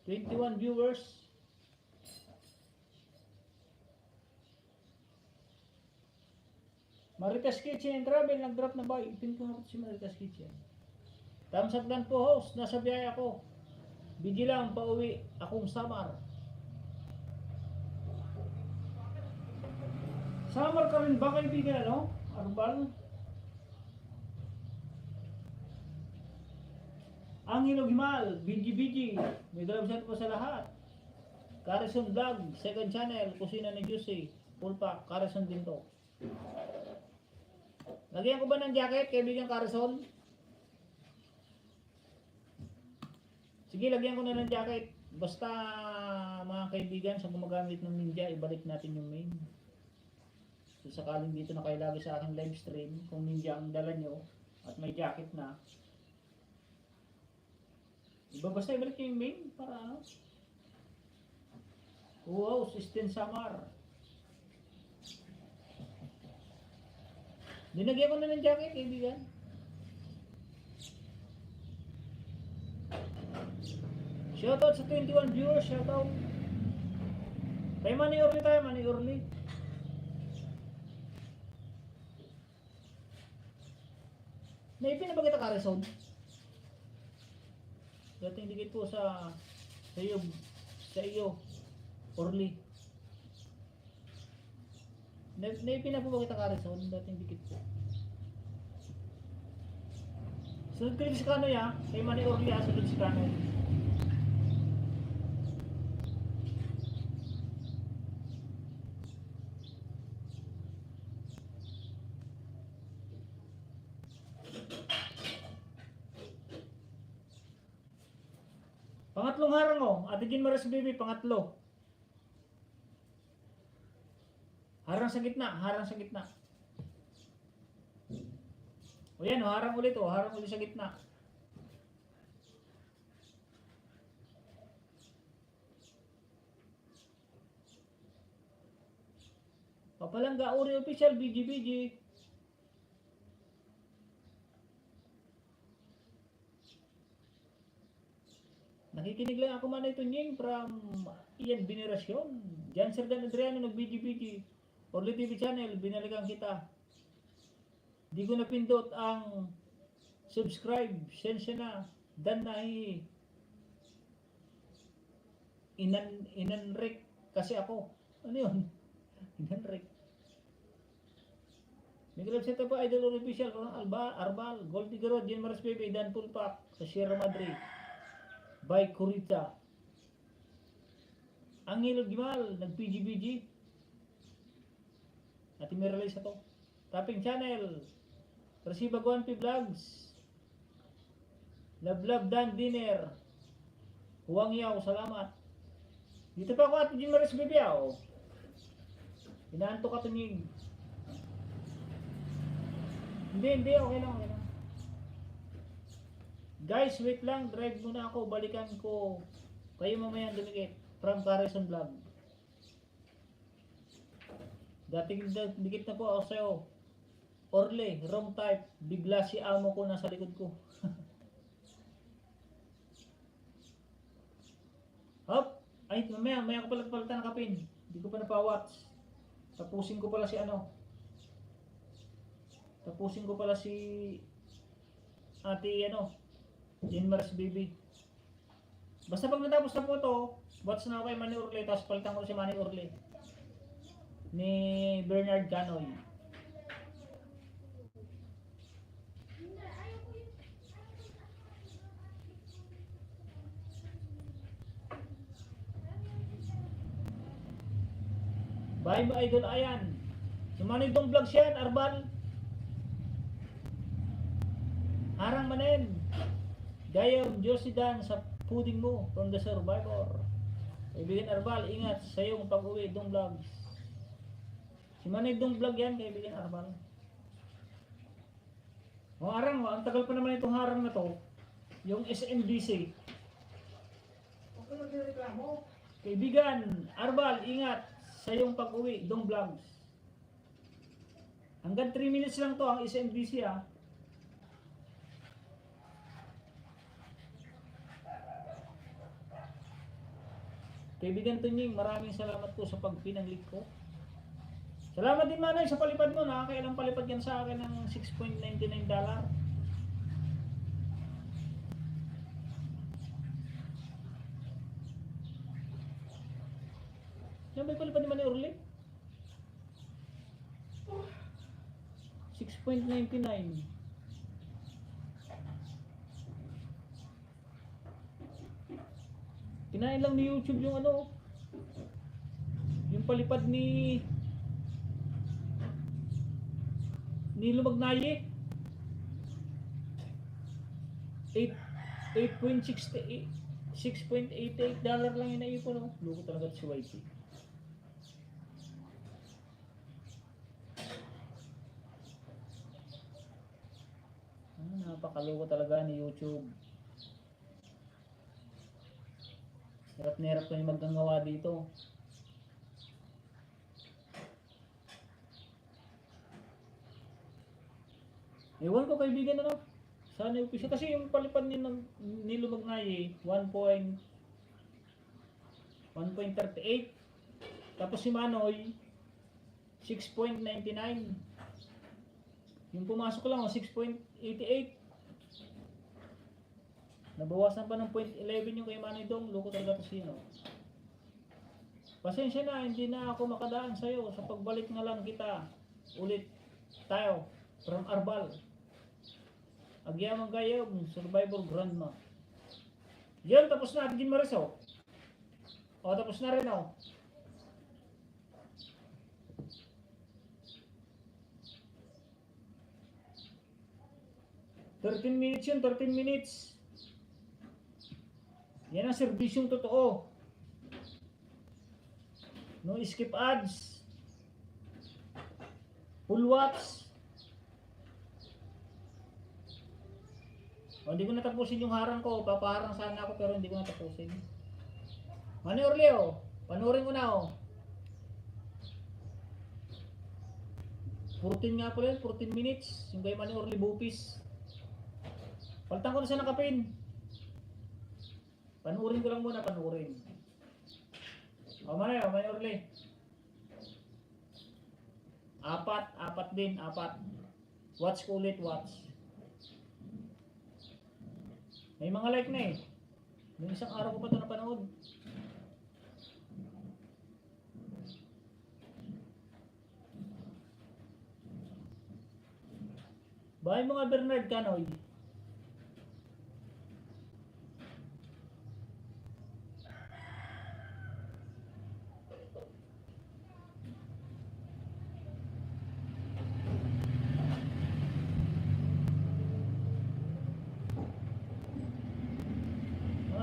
21 viewers. Maritas Kitchen and Travel, nag-drop na ba? Ipin ko na po si Maritas Kitchen. Thumbs up dan po host, nasa biyaya ako. Bigyan lang, pauwi akong Samar. Samar ka rin ba kaibigan, ano? Arbal? Angelo Gimal, BG. May dalawang set po sa lahat. Carson Vlog, second channel, Kusina ni Juicy. Full pack, Carson din to. Lagyan ko ba ng jacket, kaibigan Carson? Sige, lagyan ko na ng jacket. Basta mga kaibigan, sa gumagamit ng ninja, ibalik natin yung main. So, sakaling dito na kayo lagi sa aking live stream, kung ninja ang dala nyo at may jacket na, basta ibalik nyo yung main para ano. Wow, Sistine Samar. Dinagyan ko na ng jacket, kaibigan. Shoutout sa 21 viewers, shoutout. Kay Manny Orly tayo, Manny Orly. Naipin na ba kita Carson? Dating dikit po sa iyo, Orly. Naipin na po ba kita Carson? Dating dikit po. Sunod kayo si Kanoy ha, kay Manny Orly ha, sunod si Kanoy. Pangatlong harang mo, Ate Ginmaris Baby, pangatlo. Harang sa gitna, harang sa gitna. O yan, harang ulit o, harang ulit sa gitna. Papalangga Uri Official, BG. Nakikinig lang ako man ito nying from Ian Venerasyon. Jan Serdan Adriano ng BG. Orly TV channel, binalikan kita. Di ko napindot ang subscribe, sensya na, dan nahi inanrek kasi ako. Ano yun? Inanrek. Miguel Seta pa, Idol Official, Arbal, Gold Digaro, Jean Maris Pepe, Dan Pulpak, sa Sierra Madre. By Kurita. Angelo Gimal, nag-PGBG. At i-release ito. Tapping Channel. Resiba Guanpi Vlogs. Love Dan Dinner. Huwang Yaw, salamat. Dito pa ako at Jean Maris Bibiao. Inaanto ka tunying. Hindi, okay lang, okay lang. Guys, wait lang, drive muna ako, balikan ko. Kayo mamaya dumikit. From Carrison Vlog. Dating dikit na po ako sa'yo. Orle, wrong type. Bigla si amo ko nasa likod ko. Hop! Ay, mamaya ko pala palitan ng kapin. Hindi ko pa napawatch. Tapusin ko pala si ano. Tapusin ko pala si ate ano. Inmars baby. Basta pag natapos na po to, watch na ako kay Manny Orle, tapos palitan ko si Manny Orle. Ni Bernard Canoy. Bye mo idol ayan. Sumano itong vlog siyan, Arbal. Harang manen. Gayam, Josidan sa puding mo from the Survivor. Kaibigan Arbal, ingat sa iyong pag-uwi itong vlog. Si Manay itong vlog yan, kaibigan Arbal. O harang, ang tagal pa naman itong harang na to. Yung SMDC. Huwag ka nagreklamo. Kaibigan Arbal, ingat sa iyong pag-uwi itong vlogs. Hanggang 3 minutes lang to ang SMDC ha. Kaibigan Tunying, maraming salamat po sa pagpinanglik ko. Salamat din Manay sa palipad mo. Nakakailang palipad yan sa akin ng $6.99. Yan ba palipad ni Manay Orle? 6.99. Kinain lang ni YouTube yung ano, yung palipad ni Lumagnaye. 6.88 dollar lang yung naipon. No? Luko talaga si YT. Napakaloko talaga ni YouTube. Hirap na hirap kami maggagawa dito. Ewan ko kaibigan ano. Sana yung piso. Kasi yung palipad ni Lumagnaye 1.38. Tapos si Manoy 6.99. Yung pumasok lang 6.88. Nabawasan pa ng 0.11 yung kay Manny Dong. Loko talaga to sino. Pasensya na, hindi na ako makadaan sa'yo. Sa pagbalik na lang kita. Ulit tayo. From Arbal. Agyamang gayam, Survivor Grandma. Yan, tapos na. Atin din Maris, oh. O, tapos na rin, oh. $13 minutes yun, 13 minutes. Yan ang serbisyong totoo. No skip ads. Full watch. O, hindi ko natapusin yung harang ko. Papaharang sana ako pero hindi ko natapusin. Manny Orle, oh. Panurin ko na, oh. 14 nga pala yun, 14 minutes. Yung kay Manny Orle Bupis. Palitan ko na siya ng kapin. Panurin ko lang muna, panurin. O Manny Orle. Apat din. Watch ko ulit, watch. May mga like na eh. May isang araw ko pa ito napanood. Bye mga Bernard Canoy.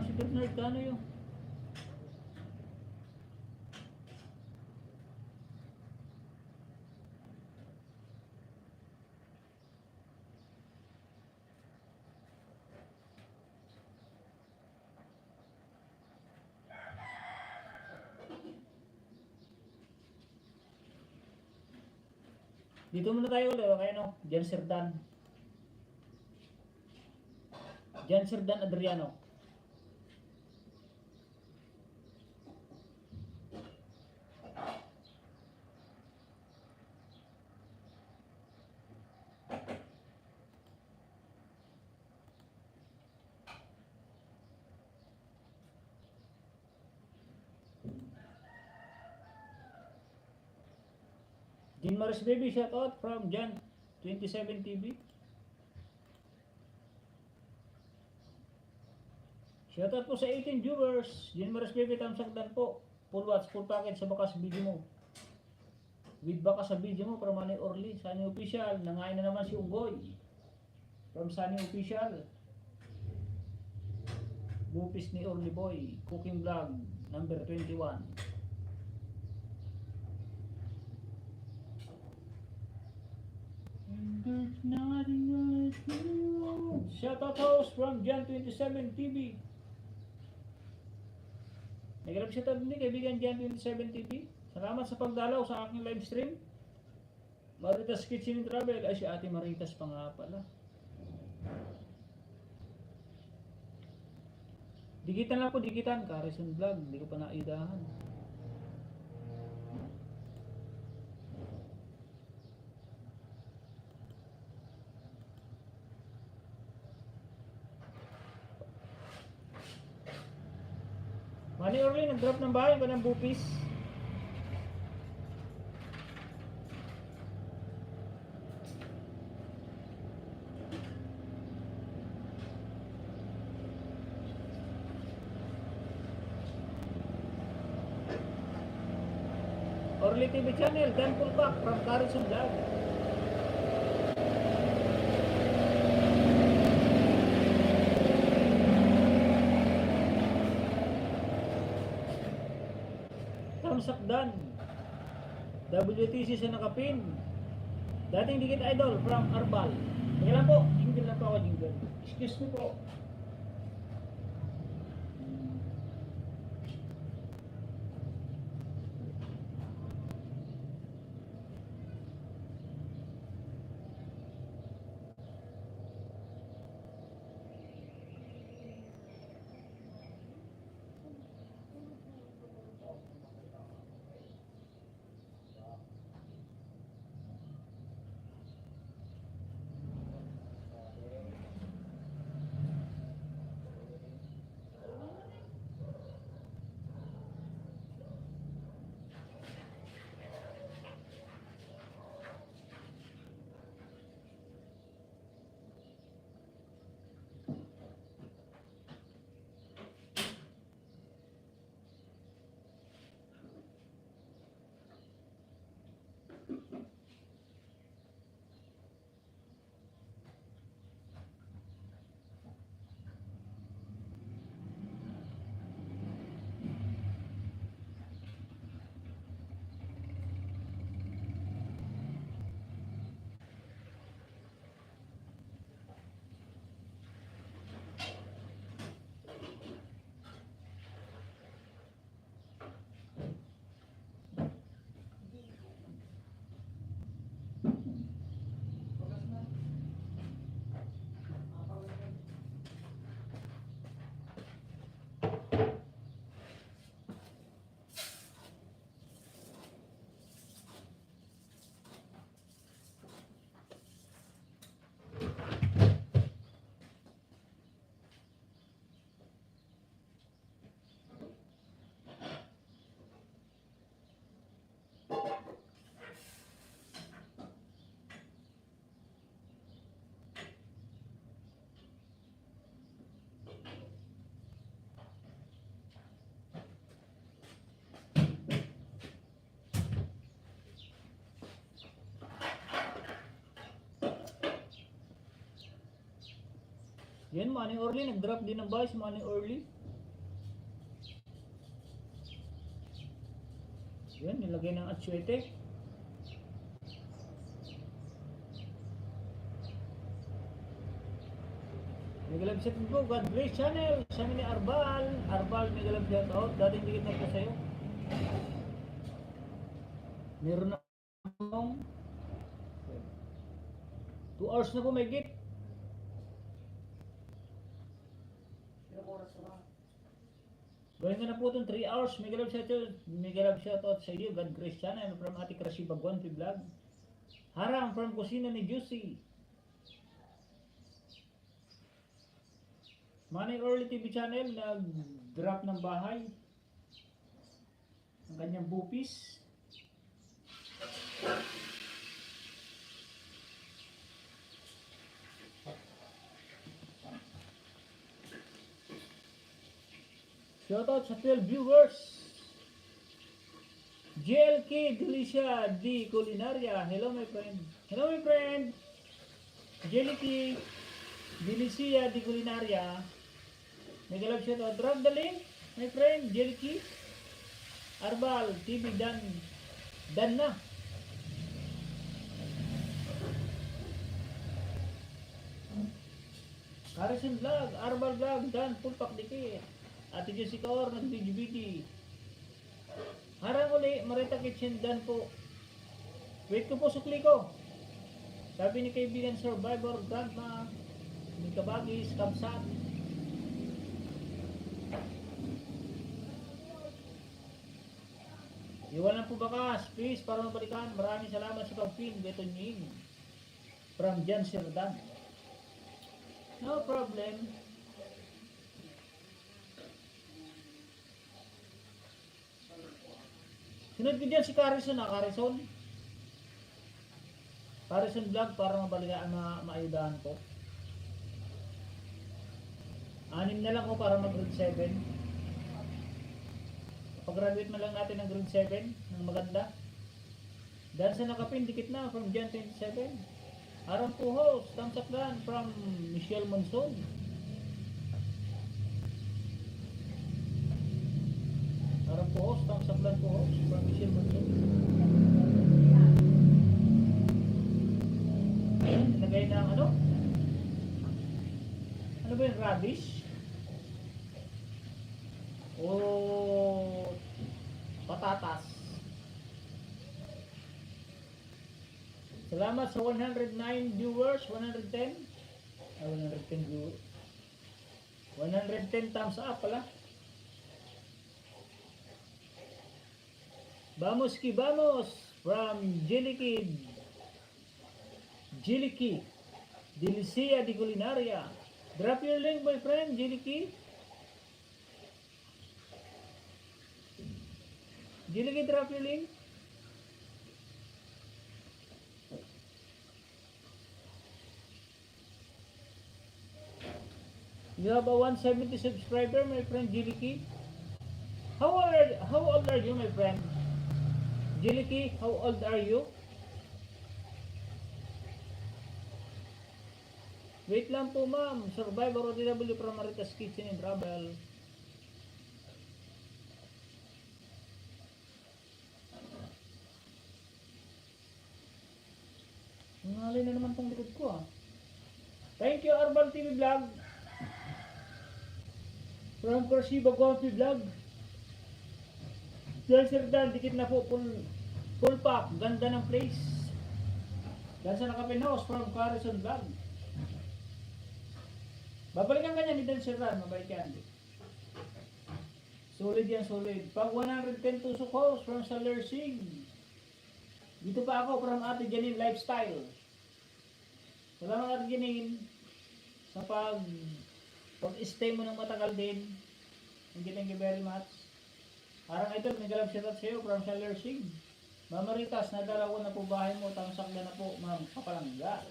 Si Bernard Canoy yun. Dito muna tayo ulit, okay no? Jan Serdan. Jan Serdan Adriano. Jean Maris Baby, shout out from Jan 27 TV. Shout out po sa 18 viewers. Jean Maris Baby, tamsagdan po. Full watch, full package sa baka sa video mo. With baka sa video mo from Manny Orly, Sunny Official. Nangain na naman si Unggoy. From Sunny Official. Bupis ni Orly Boy. Cooking vlog number 21. There's nothing else to do. Shout out host from Jan 27 TV. Nag-grab shout out ni kaibigan Jan 27 TV. Salamat sa pagdalaw sa aking live stream. Maritas Kitchen and Travel. Ay si Ate Maritas pa nga pala. Dikitan lang po, dikitan. Carison Vlog. Hindi ko pa naidahan. Manny Orly, nag-drop ng bahay ba ng bupis? Orly TV channel, Dan Pulpak from Carison Vlog. Sakdan WTC sa nakapin. Dating dikit idol from Arbal. Kaya lang po, jingle na po ako, jingle. Excuse me po. Yan, Manny Orly, nag-drop din ng bahay si Manny Orly. Yan, nilagay ng atsuete. Megalab set po, God bless channel. Sabi ni Arbal. Arbal, megalab shout out. Dating dikit na po sa'yo. Meron na akong 2 hours na po may git. Ilang oras na ba? Gawin ko na po itong 3 hours. Mega love shoutout sa iyo. God grace channel from Ate Krasi Bagwan Vlog. Harang from Kusina ni Juicy. Manny Early TV channel nag-drop ng bahay. Ang kanyang bupis. Shoutout sa 12 viewers. JLK Delicia D Culinaria. Hello my friend. Hello my friend. JLK Delicia D Culinaria. Mega love shoutout. Drop the link my friend. JLK Arbal TV Dan na. Harrison Vlog, Arbal Vlog, Dan full pack dikit. Ate Jessica Or, nag-BGBG. Harang uli, Marita Kitchen, Dan po. Wait ko po, sukli ko. Sabi ni kaibigan Survivor, Grandma, ni Kabagis, Kamsat. Iwan lang po bakas, please, para mabalikan. Maraming salamat sa pag-pin, Beto Nying. From Jan Sirdan. No problem. Sunod ko dyan si Carrison Carrison. Carrison Vlog para mabalikaan, maayudahan ko. 6 na lang ko para mag grade 7. Pag-graduate na lang natin ng grade 7 ng maganda. Dahil sa nakapin, dikit na from Jan 27. Arang po host, thumbs up dan from Michelle Monson. Arang po host, thumbs up dan po host from Michelle Monson. Ayan, nilagay na ang ano? Ano ba yung radish? O patatas. Salamat sa 109 viewers, 110. 110 viewers. 110 thumbs up pala. Vamos ki vamos from Jilikid. Jiliki. Delicia di Culinaria. Drop your link my friend, Jiliki. Jiliki, drop your link. You have a 170 subscriber, my friend Jiliki. How old are you, my friend? Jiliki, how old are you? Wait lang po, ma'am. Survivor ODW from Maritas Kitchen and Travel. Nangalay na naman tong likod ko, ah. Thank you, Arbal TV Vlog. From Persiba Guampi Vlog. Dahil Sir Dan, dikit na po, full pack. Ganda ng place. Dahil sa nakapin house from Carrison Vlog. Babalikan ka niya ni Dan Sir Dan, mabalik yan. Solid yan, solid. Pag 110 tusok house from Saler Sig. Dito pa ako from Ate Janine Lifestyle. Salamat Ate Janine sa pag-stay mo ng matagal din. Thank you very much. Parang ito, may galap shoutout sa iyo from Saler Sig. Mama Ritas, nadalawa na po bahay mo, tangsak na po, ma'am, kapalangga.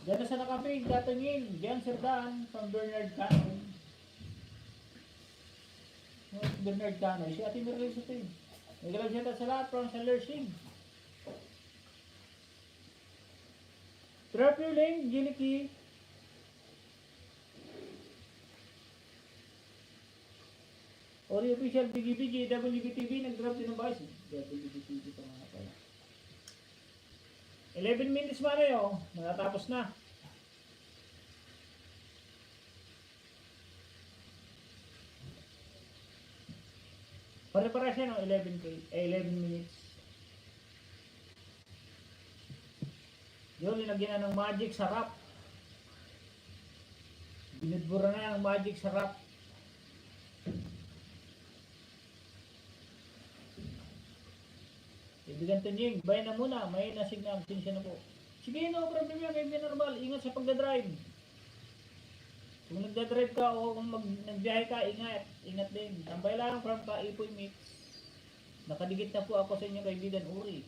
Diyan na sa nakapig, datangin, Jan Serdan from Bernard Canoy. Bernard Canoy, si Ate Merlis ito eh. May galap shoutout sa lahat from Saler Sig. Drop your link, Jiliki. Ori official BGBG, WBTV, nag-drop din ng bias. WBTV pa nga pala. 11 minutes man na yun, matatapos na. Pare-pare siya no, 11 minutes. Yun, linagyan na ng magic sarap. Binudbura na ng magic sarap. Ibigan to Ning, bayan na muna, may nasignal, sinsya na po. Sige, no problem yan, kay normal, ingat sa pagdadrive. Kung nagdadrive ka o kung nagbiyahe ka, ingat din. Tambay lang from Kaipoy Mix. Nakadikit na po ako sa inyong kaibigan Uri.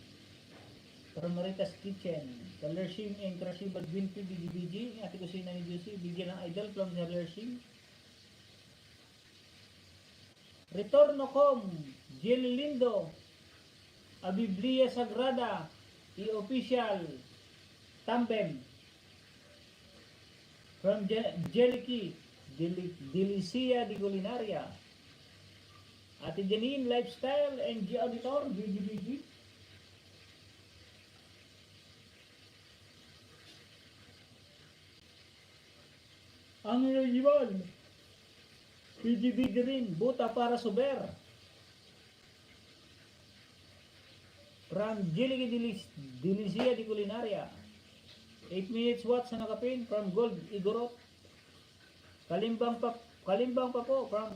From Maritas Kitchen. Kalershim and Crushing Bad Winfrey BGBG. Ate kusina ni Juicy. Bigyan ng idol from Kalershim. Retorno Com. Jelly Lindo. A Biblia Sagrada. I-official. Tambem. From Jeliki. Delicia di Culinaria. Ate Janine Lifestyle and G Auditor. BGBG. Ang iniwan. BGBG rin. Buta para Suber. From Jeliki Delicia di Culinaria. 8 minutes watch sa nakapin from Gold Igorot. Kalimbang pa po from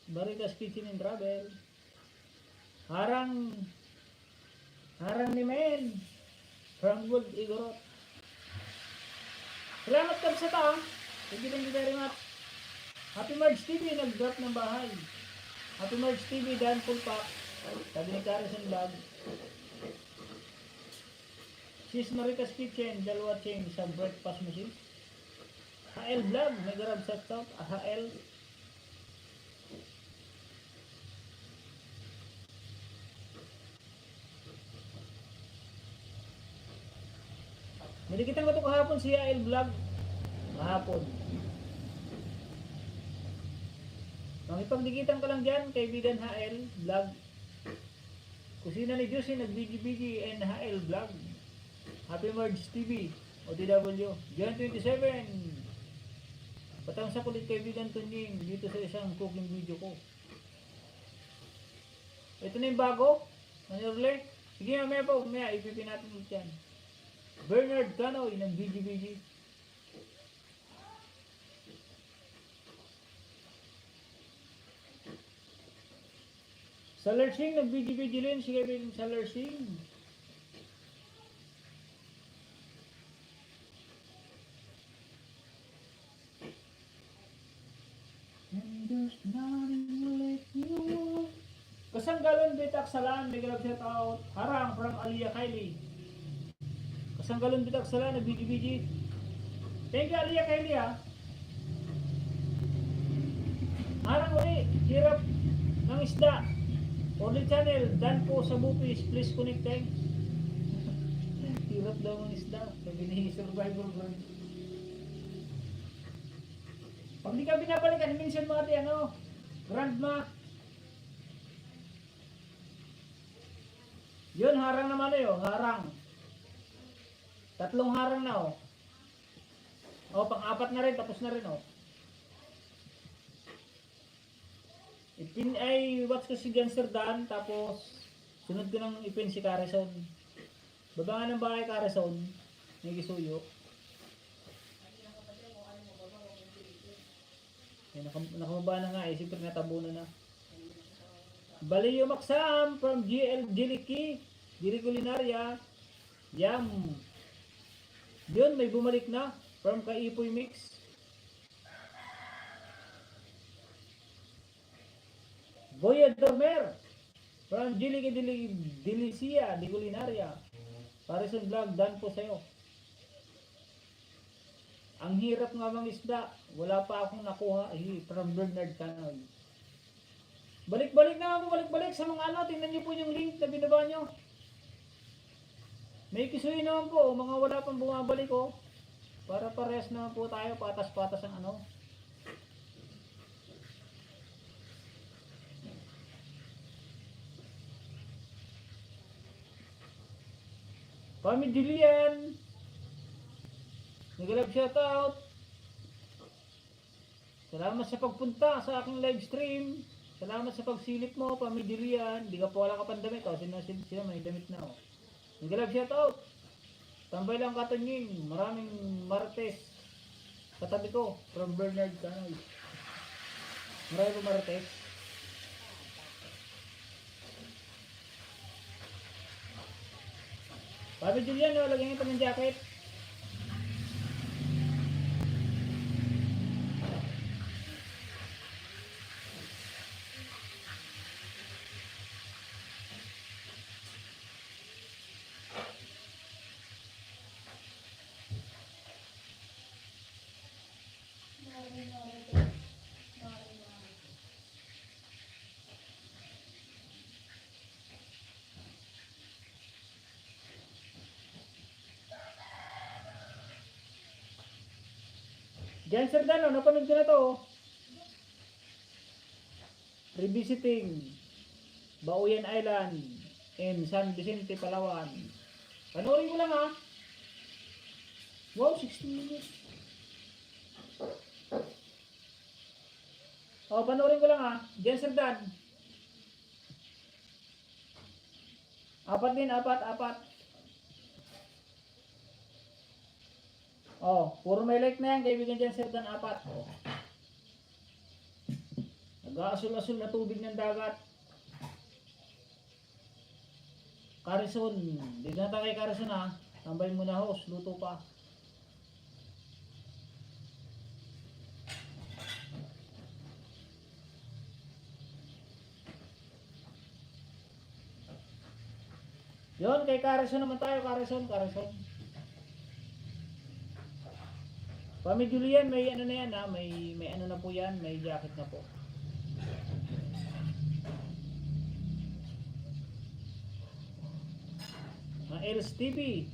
Baritas Kitchen and Travel. Harang ni Men from Gold Igorot. Salamat ka sa ta. Thank you very much. Happy March TV, nag-drop ng bahay. Happy March TV, Dan Pulpak. Sabi ni Carson Vlog. Sis Maritas Kitchen, dalawa chain sa breakfast machine. HL Vlog, may garab set out. HL. Nilikitan ko ito kahapon si HL Vlog. Kahapon. Makipagdikitan ka lang dyan, kaibigan HL Vlog. Kusina ni Juicy, nag-BGBG and HL Vlog. Happy Merge TV, OTW, Jan 27. Patang sa kulit kaibigan Tunying dito sa isang cooking video ko. Ito na yung bago. Manurle. Sige mamaya po, mamaya ipipin natin ulit yan. Bernard Canoy ng BGBG. Salarsing ng BGBG rin, sige kaibigan Salarsing. Kasanggalon bitak salan, may grab shout out. Harang from Aliyah Kylie. Kasanggalon bitak salan na BGBG. Thank you Aliyah Kylie ha. Harang uli, hirap ng isda. Only channel, dan po sa Bupis, please connect time. Hirap daw ng isda. Sabi ni Survivor Bro. Pag di ka binabalikan, minsan mga di ano, grandma. Yun, harang naman eh, oh, harang. 3 harang na, oh. Oh, pang-4 na rin, tapos na rin, oh. Watch ko si Ganser Dan, tapos sunod ko ng ipin si Carison. Babangan ng bahay Carison, may gisuyo. Nakababa na nga eh, siyempre natabunan na. Baliyo Maksam from GL Jeliki, Jili Culinaria. Yum. Yun, may bumalik na from Kaipoy Mix. Boya Dormer from Jeliki Delicia di Culinaria. Parison Vlog, dan po sa'yo. Ang hirap nga mga isda, wala pa akong nakuha from Bernard Canoy. Balik-balik naman po, balik-balik sa mga ano, tingnan nyo po yung link na binaba nyo. May kisuyo naman po, mga wala pang bumabalik oh. Para parehas naman po tayo, patas-patas ang ano. Pami Julian, nag-live shoutout. Salamat sa pagpunta sa aking live stream. Salamat sa pagsilip mo, Pamidilian. Di ka po wala ka pang damit. O, sino may damit na. Nag-live shoutout. Tambay lang katanying. Maraming Marites. Katabi ko. From Bernard Canoy. Marami po Marites. Papi Julian, no, lagyan ito ng jacket. Jan Serdano, napanood ko na to. Revisiting Bauyan Island in San Vicente, Palawan. Panoorin ko lang ha. Wow, 60 minutes. Oh, panoorin ko lang ha. Jan Serdan. Apat din, apat. Oh, puro may like na yan, kaibigan dyan, Serdan, apat. Oh. Nag-aasul-asul na tubig ng dagat. Carison, di na tayo kay Carison ha. Tambay mo na host, luto pa. Yon, kay Carison naman tayo, Carison. Pami Julian, may ano na yan ha, may ano na po yan, may jacket na po. Els TV.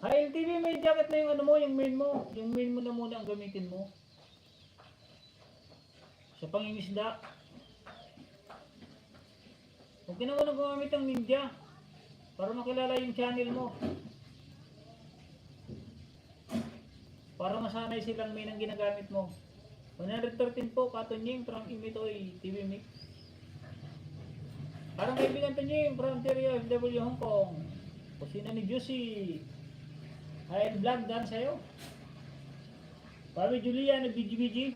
LTV, may jacket na yung ano mo, yung main mo. Yung main mo na muna ang gamitin mo. Sa pangingisda. Huwag ka na muna gumamit ng ninja. Para makilala yung channel mo. Para masanay silang main ang ginagamit mo. 113 po, Katonying from Imitoy TV Mix. Parang kaibigan Tonying from Ontario, FW Hong Kong. Kusina ni Juicy. Hi, vlog dan sa'yo. Papi Julia, nag-BG-BG.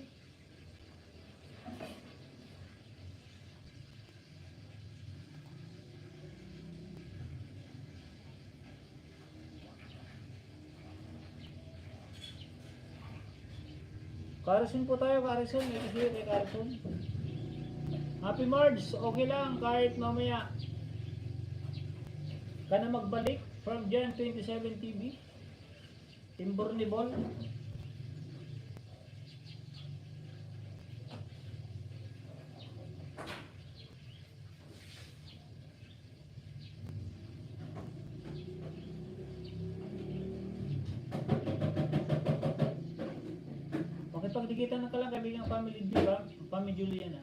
Carson po tayo, Carson. Ito siya kay Carson. Happy March, okay lang kahit mamaya ka na magbalik from Jan 27 TV. Timbor ni Bol. Makipagdikitan na ka lang kaibigan ng family D ba? Family Juliana.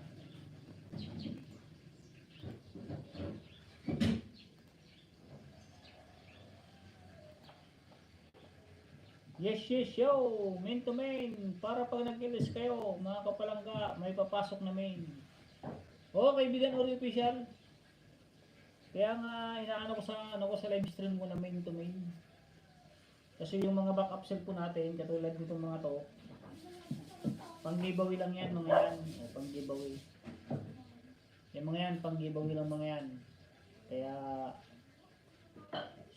Yes, yo! Main to main. Para pag nag-ilis kayo, mga kapalangga, may papasok na main. Oo, kaibigan Ori Official. Kaya nga, inaano ko sa live stream ko na main to main. Kasi yung mga backup cell po natin, katulad nitong mga to, pang-giveaway lang yan, mga yan. Pang-giveaway. Yung mga yan, pang-giveaway lang mga yan. Kaya,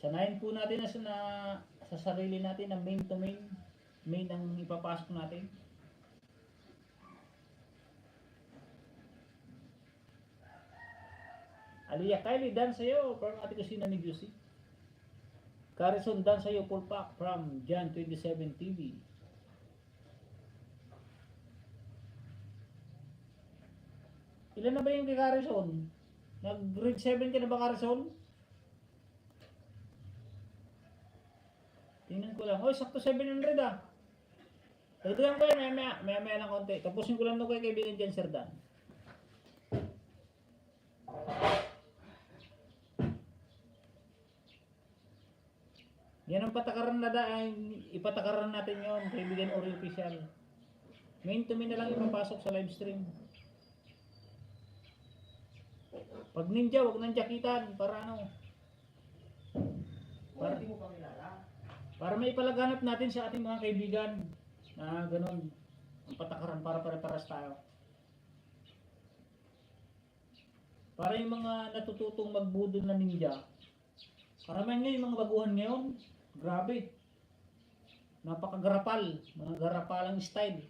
sanayin po natin na sa sarili natin na main to main. Main ang ipapasok natin. Aliyah Kylie, dan sa'yo from Ate Kusina ni Juicy. Carison, dan sa'yo full pack from Jan 27 TV. Ilan na ba yung kay Carison? Nag-grade 7 ka na ba, Carison? Tingnan ko lang. Oh, sakto 700 ah. Dagdagan ko yan, maya lang konti. Tapusin ko lang ito kay kaibigan dyan, Sir Dan. Yan ang patakaran na ipatakaran natin yon, kaibigan Ori Official. Main to main na lang ipapasok sa live stream. Pag ninja, wag nang jakitan para ano. Para hindi mo pa kilala. Para may ipalaganap natin sa ating mga kaibigan na ganun ang patakaran para pare-paras tayo. Para yung mga natututong magbudol na ninja. Karamihan nga yung mga baguhan ngayon, grabe. Napakagarapal, mga garapalang style.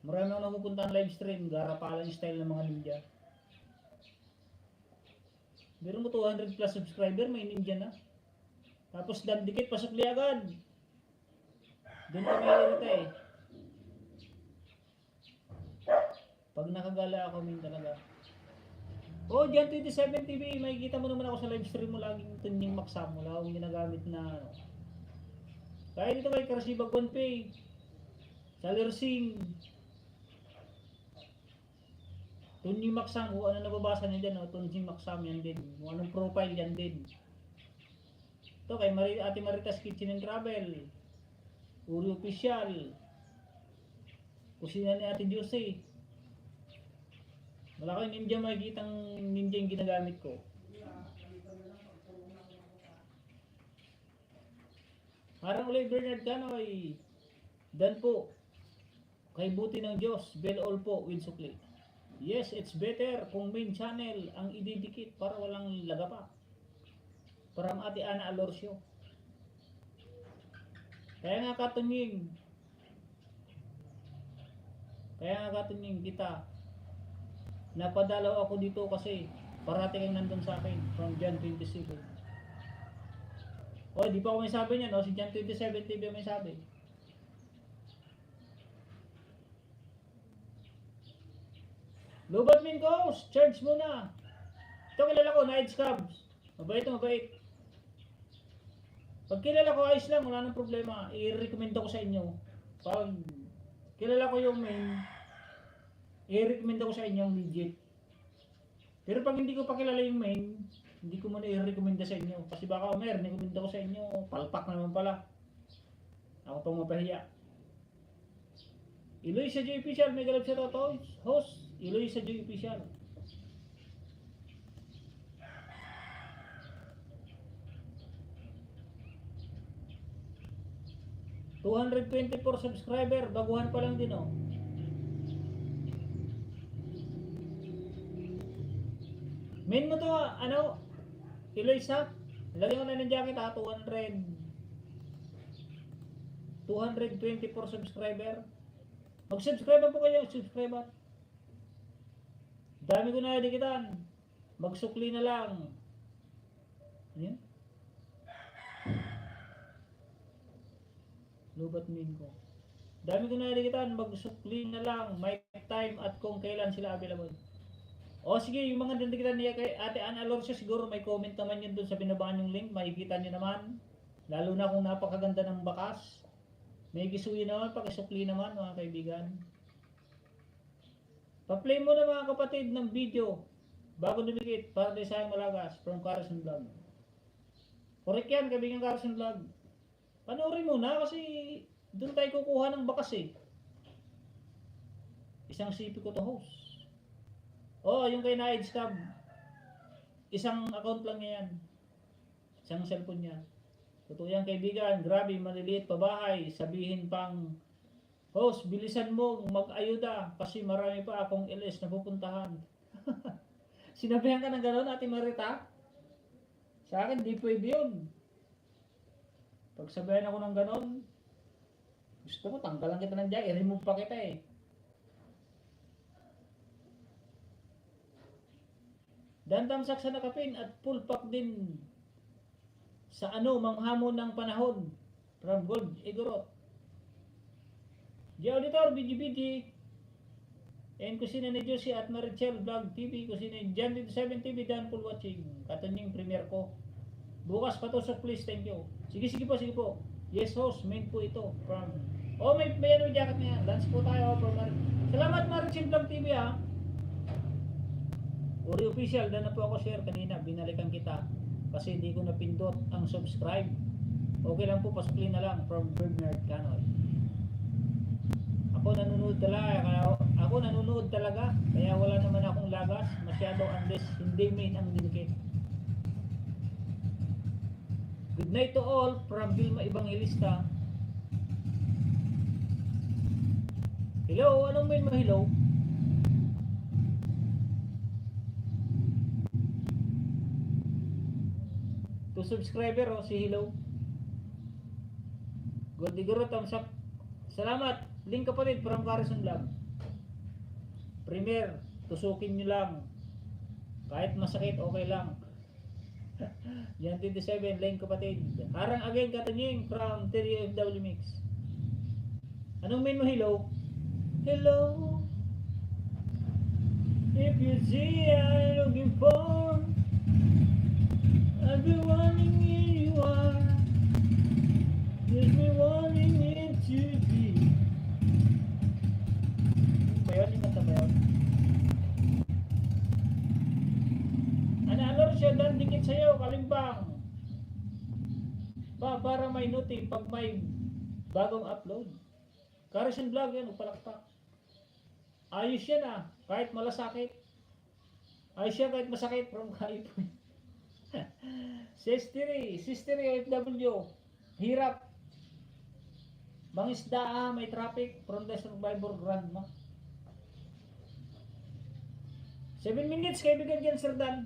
Marami akong napupunta live stream, garapalang style ng mga ninja. Meron mo 200 plus subscriber, may ninja na. Tapos dan dikit, pasukli agad. Doon kami irita eh. Pag nakagala ako, min talaga. Oh, Jan 27 TV, makikita mo naman ako sa live stream mo, laging tunying maksam. Wala akong ginagamit na ano. Kaya dito kay Karasibag 1Pay, Salersing, tunying maksam, kung ano nababasa niyo dyan, tunying maksam yan din. Kung anong profile yan din. Ito kay Ate Maritas Kitchen and Travel, Uri Official, kusina ni Ate Josie. Wala kayong ninja, makikitang ninja yung ginagamit ko. Harang ulit Bernard Canoy, Dan po, kay buti ng Diyos, bell all po with sukli. Yes, it's better kung main channel ang ididikit para walang laga pa. Parang Ate Ana Alorsio. Kaya nga katunying kita, napadalaw ako dito kasi parati kang nandun sa akin from Jan 27. O, di pa ako may sabi niya, no? Si Jan 27 TV may sabi. Lubat min Coast, charge muna. Ito kilala ko, Night Scabs. Mabait. Pag kilala ko, ayos lang, wala nang problema. I-recommend ko sa inyo. Pag kilala ko yung main, i-recommend ko sa inyo yung legit. Pero pag hindi ko pa kilala yung main, hindi ko muna i-recommend sa inyo. Kasi baka i-recommend ko sa inyo, palpak naman pala. Ako pang mapahiya. Iloy sa Joy Official, may galap siya to, host. Iloy sa Joy Official. $224 subscriber, baguhan pa lang din oh. Main mo to, ano, Eloisa, lagyan ko na ng jacket ha, 224 subscriber. Mag-subscribe po kayo, subscriber. Dami ko na dikitan. Magsukli na lang. Ano yun? Lubat min ko. Dami ko na dikitan, magsukli na lang. May time at kung kailan sila available. O sige, yung mga dindikitan niya kay Ate Ana Alorsio, siguro may comment naman yun dun sa binabangan yung link. Makikita nyo naman. Lalo na kung napakaganda ng bakas. May gisuyo naman, pakisukli naman mga kaibigan. Pa-play mo na mga kapatid ng video bago dumikit para di sayang malagas from Carson Vlog. Correct yan, kaibigan Carson Vlog. Panoorin mo na kasi doon tayo kukuha ng bakas eh. Isang CP ko to host. Oh, yung kay Night Scab. Isang account lang yan. Isang cellphone niya. Totoo yan kaibigan, grabe maliliit pa bahay, sabihin pang host, bilisan mo mag-ayuda kasi marami pa akong LS na pupuntahan. Sinabihan ka ng gano'n, Ate Marita? Sa akin, di pwede yun. Pag sabihan ako ng gano'n, gusto ko, tanggalan kita ng dyan, i-remove pa kita eh. Dandamsak sa nakapin at full pack din sa ano, manghamon ng panahon from Gold Igorot. J Auditor, BGBG, and kusina ni Josie at Marichel Vlog TV, kusina ni Jan 7 TV, Dan full watching. Katunying premiere ko. Bukas patusok please, thank you. Sige, sige po, sige po. Yes host, main po ito. From... Oh, may ano jacket niya. Dance po tayo from Salamat Marichin Vlog TV ha. Uri official, na po ako share kanina. Binalikan kita. Kasi hindi ko napindot ang subscribe. Okay lang po, pasuklin na lang from Bernard Canoy. Ako nanonood talaga. Kaya wala naman akong lagas. Masyado unless hindi main ang dinikit. Good night to all from Vilma Evangelista. Hello, anong main mo hello? To subscriber oh, si hello. Good diguro, thumbs up. Salamat. Link kapatid from Carson Vlog. Premier, tusukin nyo lang. Kahit masakit, okay lang. Yan 27, link kapatid. Harang again katanying from TFW Mix. Anong main mo hello? Hello. If you see I'm looking for, I'll be wanting you are. Just me wanting it to be. Bayon, yung kanta bayon. Ano siya dan dikit sa'yo, kalimbang. Para may noti pag may bagong upload. Carson Vlog yan, upalakpak. Ayos yan ah, kahit malasakit. Ayos yan kahit masakit from Kaipon. Sister OFW, hirap. Mangisda may traffic from the Survivor Grandma. 7 minutes kaibigan dyan, Sir Dan.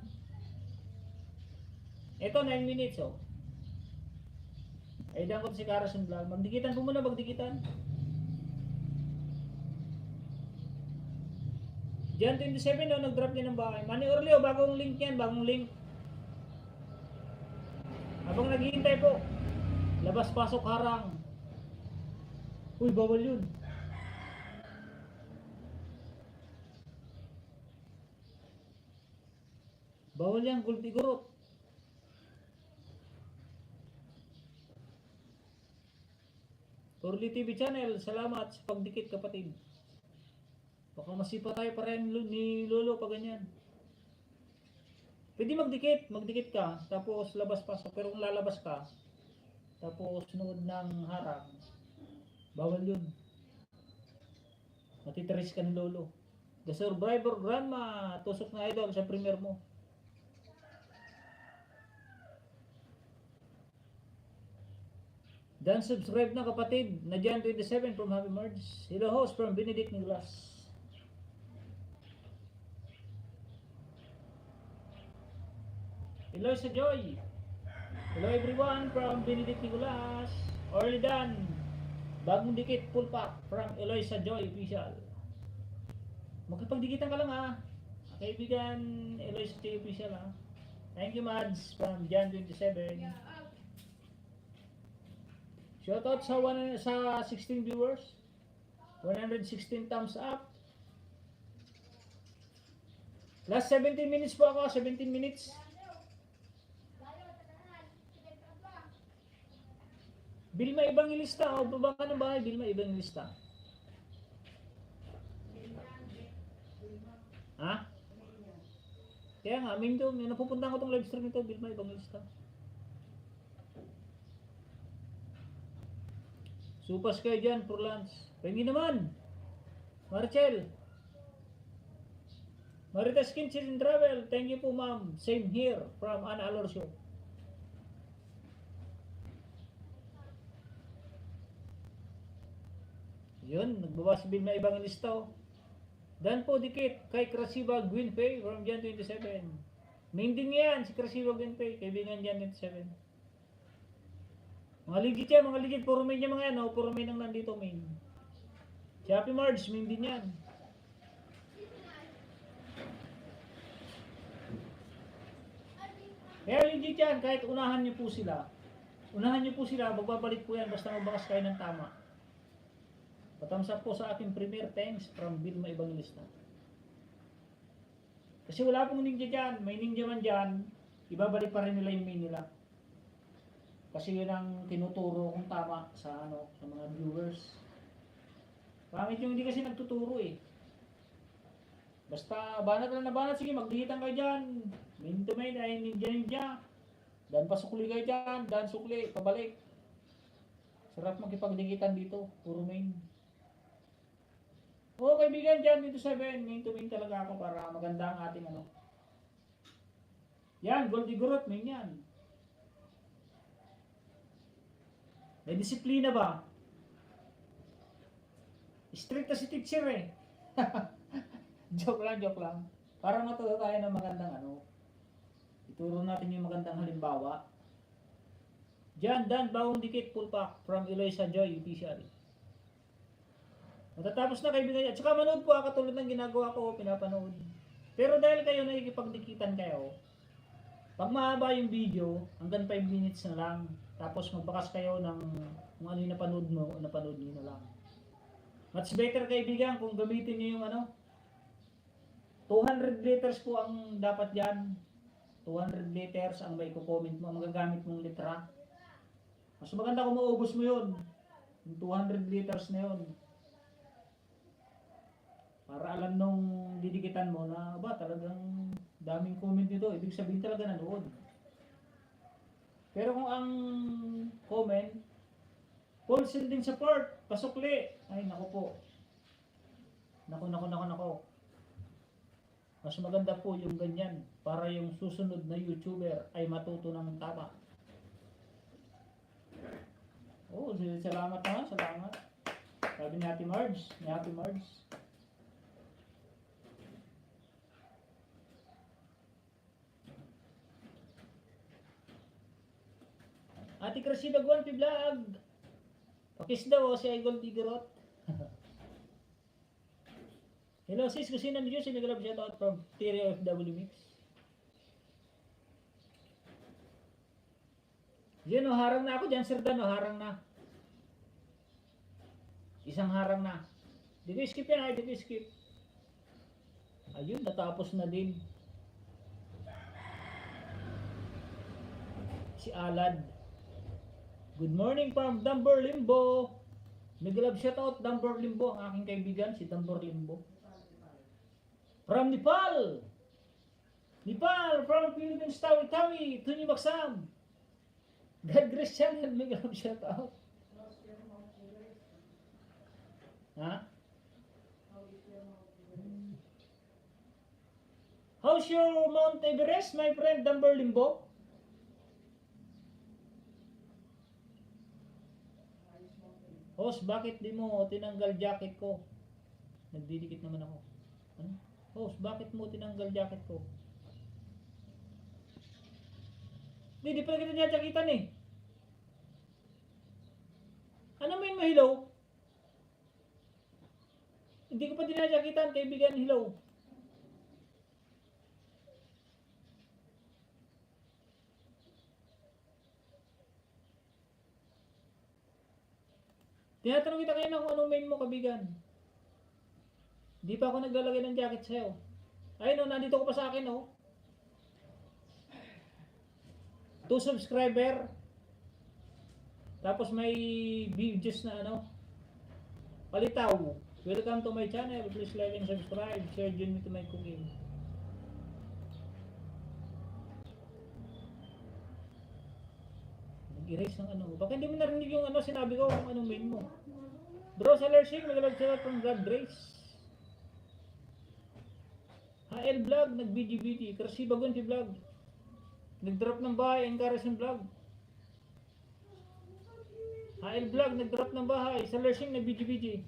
Ito 9 minutes oh. Ay dangkot si Carson Vlog. Magdikitan po muna, magdikitan. Jan 27 oh, nag-drop din ng bahay. Manny Orleo, bagong link yan, bagong link. Habang naghihintay po, labas-pasok harang. Uy, bawal yun. Bawal yan, gulpi-gurot. Torli TV channel, salamat sa pagdikit kapatid. Baka masipa tayo pa rin ni Lolo pag ganyan. Pwede magdikit ka, tapos labas-pasok. Pero kung lalabas ka, tapos sunod ng harang, bawal yun. Matitiris ka ni Lolo. The Survivor Grandma, tusok na idol sa premier mo. Dan subscribe na kapatid, na Jan 27 from Happy Merge. Hello host from Benedict Nicolas. Hello sa Joy. Hello everyone from Benedict Nicolas. Early done. Bagong dikit, full pack from Eloisa Joy Official. Magkapagdikitan ka lang ha. Kaibigan Eloisa Joy Official ha. Thank you Mads from Jan 27. Shoutout sa 16 viewers. 116 thumbs up. Last 17 minutes po ako, 17 minutes. Vilma Evangelista, o baba ka ng bahay, Vilma Evangelista. Ha? Kaya nga, may napupuntahan ko tong live stream nito, Vilma Evangelista. Supas kayo dyan for lunch. Pengi naman. Marcel. Maritas Kitchen and Travel. Thank you po ma'am. Same here from Ana Alorsio. Yun, nagbaba si Vilma Evangelista. Dan po dikit kay Krasiba Gwynfay from Jan 27. Main din yan si Krasiba Gwynfay. Kaibigan Jan 27. Mga legit yan, mga legit. Puro main yan mga yan. Puro main ang nandito main. Si Happy Marge, main din yan. Kaya legit yan, kahit unahan nyo po sila. Unahan nyo po sila, magbabalik po yan basta magbakas kayo ng tama. Patamsak po sa aking premier thanks from Vilma Evangelista. Kasi wala pong ninja dyan. May ninja man dyan, ibabalik pa rin nila yung main nila. Kasi yun ang tinuturo kong tama sa sa mga viewers. Pangit yung hindi kasi nagtuturo eh. Basta banat lang na banat, sige magdikitan kayo dyan. Main to main ay ninja. Dan pasukli kayo dyan, dan sukli, pabalik. Sarap makipagdikitan dito, puro main. Oo kaibigan dyan, dito 7, main to main talaga ako para maganda ang ating ano. Yan, Goldie Gurot, main yan. May disiplina ba? Strict na si teacher eh. Joke lang, joke lang. Para matuto tayo ng magandang ano. Ituro natin yung magandang halimbawa. Diyan, Dan, bawang dikit, full pack from Eloisa Joy, UPCR. Matatapos na kaibigan. At saka manood po, katulad ng ginagawa ko, pinapanood. Pero dahil kayo nakikipagdikitan kayo, pag mahaba yung video, hanggang 5 minutes na lang. Tapos magbakas kayo ng kung ano yung napanood mo, o napanood nyo na lang. Much better kaibigan kung gamitin nyo yung ano, 200 letters po ang dapat dyan. 200 letters ang may comment mo, magagamit mong litra. Mas maganda kung maubos mo yun. Yung 200 letters na yun. Para alam nung didikitan mo na ba talagang daming comment nito, ibig sabihin talaga nanood. Pero kung ang comment, full sending support, pasukli, ay naku po. Naku. Mas maganda po yung ganyan para yung susunod na YouTuber ay matuto ng tama. Oh, salamat naman, salamat. Sabi ni Ate Marge, Ate Cressida Guanti Vlog. Pakis daw si Idol Tigorot. Hello sis, kusina ni Diyos. Sinigalab shout out from Terry FW Mix. Yun o, harang na ako dyan, Sir Dan o, harang na. Isang harang na. Di ko skip yan, di ko skip. Ayun, natapos na din. Si Alad. Good morning from Dumber Limbo. Nag-love shoutout Dumber Limbo, ang aking kaibigan, si Dumber Limbo. From Nepal. From Philippines, Tawi-Tawi, Tuni Maksam. God Grace Channel, nag-love shoutout. Ha? How's your Mount Everest, my friend Dumber Limbo? Host, bakit di mo tinanggal jacket ko? Nagdidikit naman ako. Ano? Host, bakit mo tinanggal jacket ko? Di pa kita jajakitan eh. Ano mo yung mahilaw? Hindi ko pa dinajakitan, kaibigan hilaw. Tinatanong kita kayo na kung anong main mo, kabigan. Di pa ako naglalagay ng jacket sa'yo. Ayun o, nandito ko pa sa akin o. 2 subscriber. Tapos may videos na ano. Palitaw. Welcome to my channel. Please like and subscribe. Share join me to my cooking. Erase ng ano. Baka hindi mo narinig yung ano sinabi ko kung anong main mo. Bro, Seller Shing, nag-love from God Grace. HL Vlog, nag-BGBT. Kasi bagon si Vlog. Nag-drop ng bahay, Encouragement Vlog. HL Vlog, nag-drop ng bahay. Seller Shing, nag-BGBT.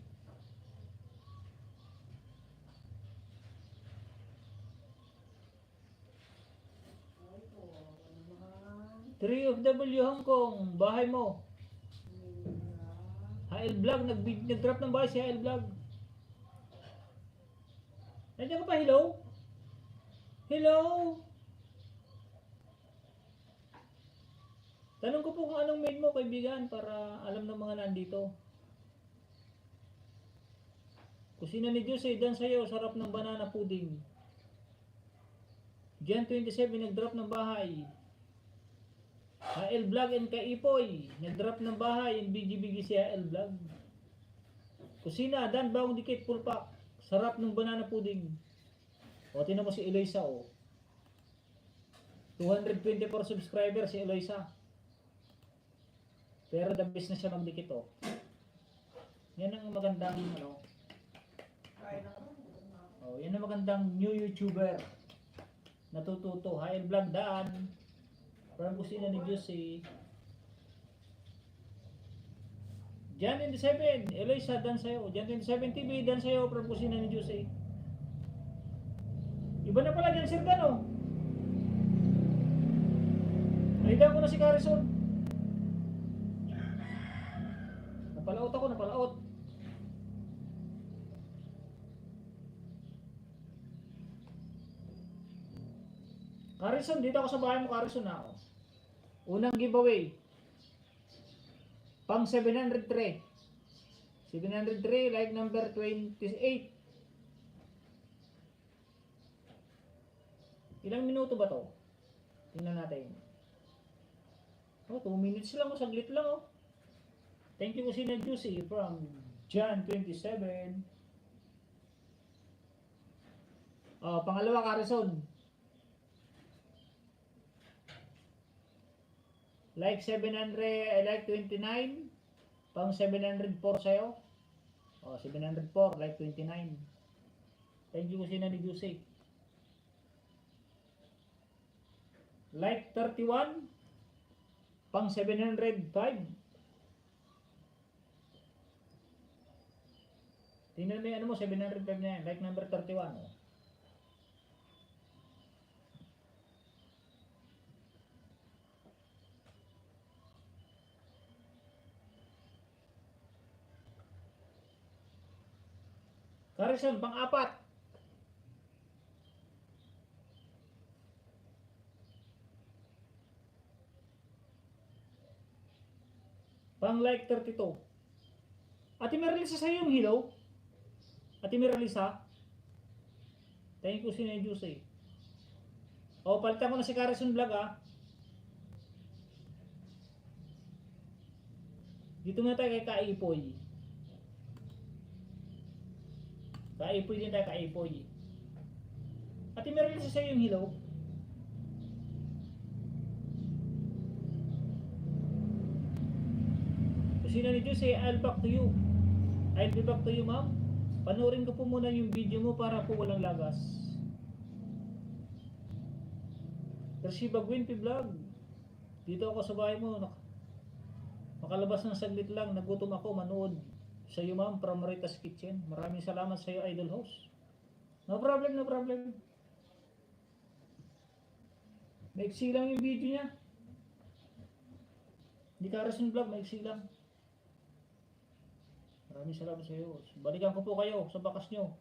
3FW Hong Kong, bahay mo. HL Vlog, nag-drop ng bahay si HL Vlog. Nandiyan ka pa, hello? Hello? Tanong ko po kung anong main mo, kaibigan, para alam ng mga nandito. Kusina ni Diyos ay dan sa'yo, sarap ng banana pudding. Jan 27, nag-drop ng bahay. HL Vlog and Kaipoy. Nag-drop ng bahay. Yung BGBG si HL Vlog. Kusina, Dan, bagong dikit, full pack. Sarap ng banana pudding. O, tinan mo si Eloisa, o. 224 subscribers si Eloisa. Pero the best na siya magdikit, o. Yan ang magandang, ano. Kaya na ako. Oh, yan ang magandang new YouTuber. Natututo. HL Vlog, Dan. Parang kusina ni Juicy. Jan 27, Eloisa, dan sa'yo. Jan 27 TV, dan sa'yo. Parang kusina ni Juicy. Iba na pala dyan, Sir Dan, oh. Naidan ko na si Carison. Napalaot ako, napalaot. Carison, dito ako sa bahay mo, Carison, na, oh. Unang giveaway. Pang 703. 703, like number 28. Ilang minuto ba to? Tingnan natin. Oh, 2 minutes lang, oh, saglit lang, oh. Thank you Kusina Juicy from John 27. Oh, pangalawa, Carison. Like 700, like 29. Pang 704 sa'yo. Oh, 704, like 29. Thank you Kusina ni Juicy. Like 31. Pang 705. Tingnan mo yung ano mo, 705 na yan. Like number 31. Oh. Carson, pang-apat. Pang like 32. Ate Merlisa sa'yo yung hello. Ate Merlisa. Thank you si Juicy. O, palitan ko na si Carson Vlog, ah. Dito na tayo kay Kaipoy. Kaipoy din tayo, Kaipoy. Ate Merlisa sa'yo yung hello. Kusina ni Juicy, I'll back to you. I'll be back to you, ma'am. Panoorin ko po muna yung video mo para po walang lagas. Persiba Gwynpi Vlog. Dito ako sa bahay mo. Makalabas ng saglit lang. Nagutom ako manood sa iyo, ma'am, from Rita's Kitchen. Maraming salamat sa iyo, idol host. No problem, no problem. Maiksi lang yung video niya. Hindi Carson Vlog, maiksi lang. Maraming salamat sa iyo. Balikan ko po kayo sa bakas nyo.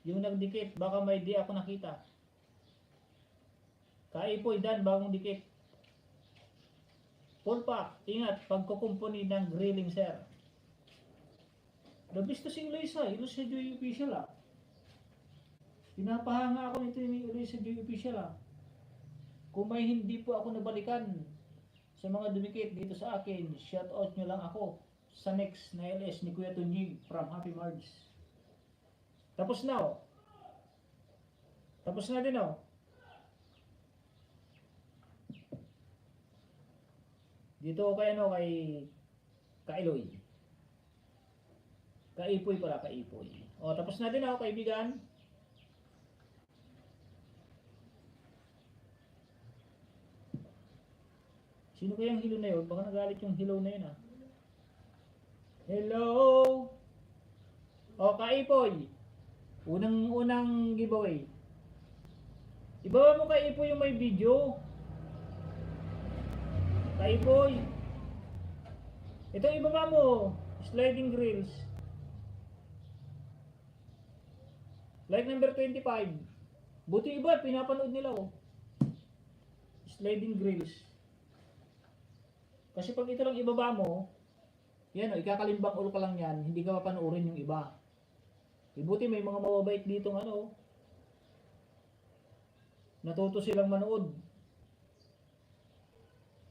Yung nagdikit, baka may di ako nakita. Kaipoy Dan, bagong dikit. Full pack, ingat, pagkukumpuni ng grilling, sir. Labis to si Eloisa, Eloisa Joy Official, ah. Pinapahanga ako nito ni Eloisa Joy Official, ah. Kung may hindi po ako nabalikan sa mga dumikit dito sa akin, shout out nyo lang ako sa next na LS ni Kuya Tunyig from Happy Mards. Tapos na, oh. Tapos na din, oh. Dito kay ano, kay Kailoy. Kaipoy pala, Kaipoy. O, tapos na din ako, kaibigan. Sino kayang hello na yun? Baka nagalit yung hello na yun, ah. Hello! O, Kaipoy. Unang giveaway. Ibaba mo Kaipoy yung may video. Kaipoy. Ito ibaba mo. Sliding grills. Like number 25. Buti iba, pinapanood nila, oh. Sliding grills. Kasi pag ito lang ibaba mo, yan, oh, ikakalimbang ulo ka lang yan, hindi ka mapanoorin yung iba. Buti may mga mababait dito ng ano. Natuto silang manood.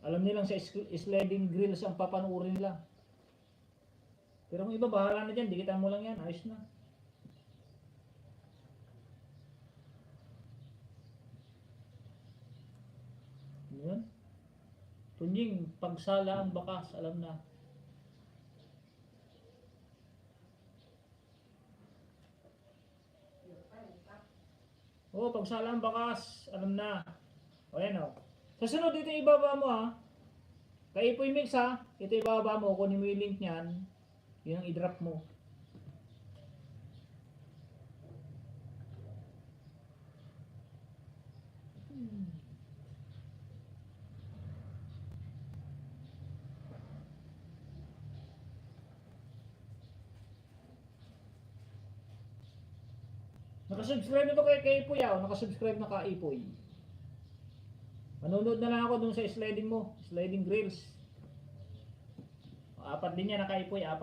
Alam nilang sa sliding grills ang papanuorin nila. Pero kung iba, bahala na dyan. Dikitan mo lang yan. Ayos na. Yun. Tunying, pagsala ang bakas, alam na. Oo, pagsala ang bakas, alam na. O yan o. Sa sunod, ito ibaba mo ha. Kay Ipoy Mix ha. Ito ibaba mo, kunin mo yung link niyan. Yun ang i-drop mo. Nakasubscribe na to kay Ipoy ah. Nakasubscribe na ka Ipoy. Manunod na lang ako dun sa sliding mo. Sliding grills. O, 4 din yan na kay Ipoy. 4.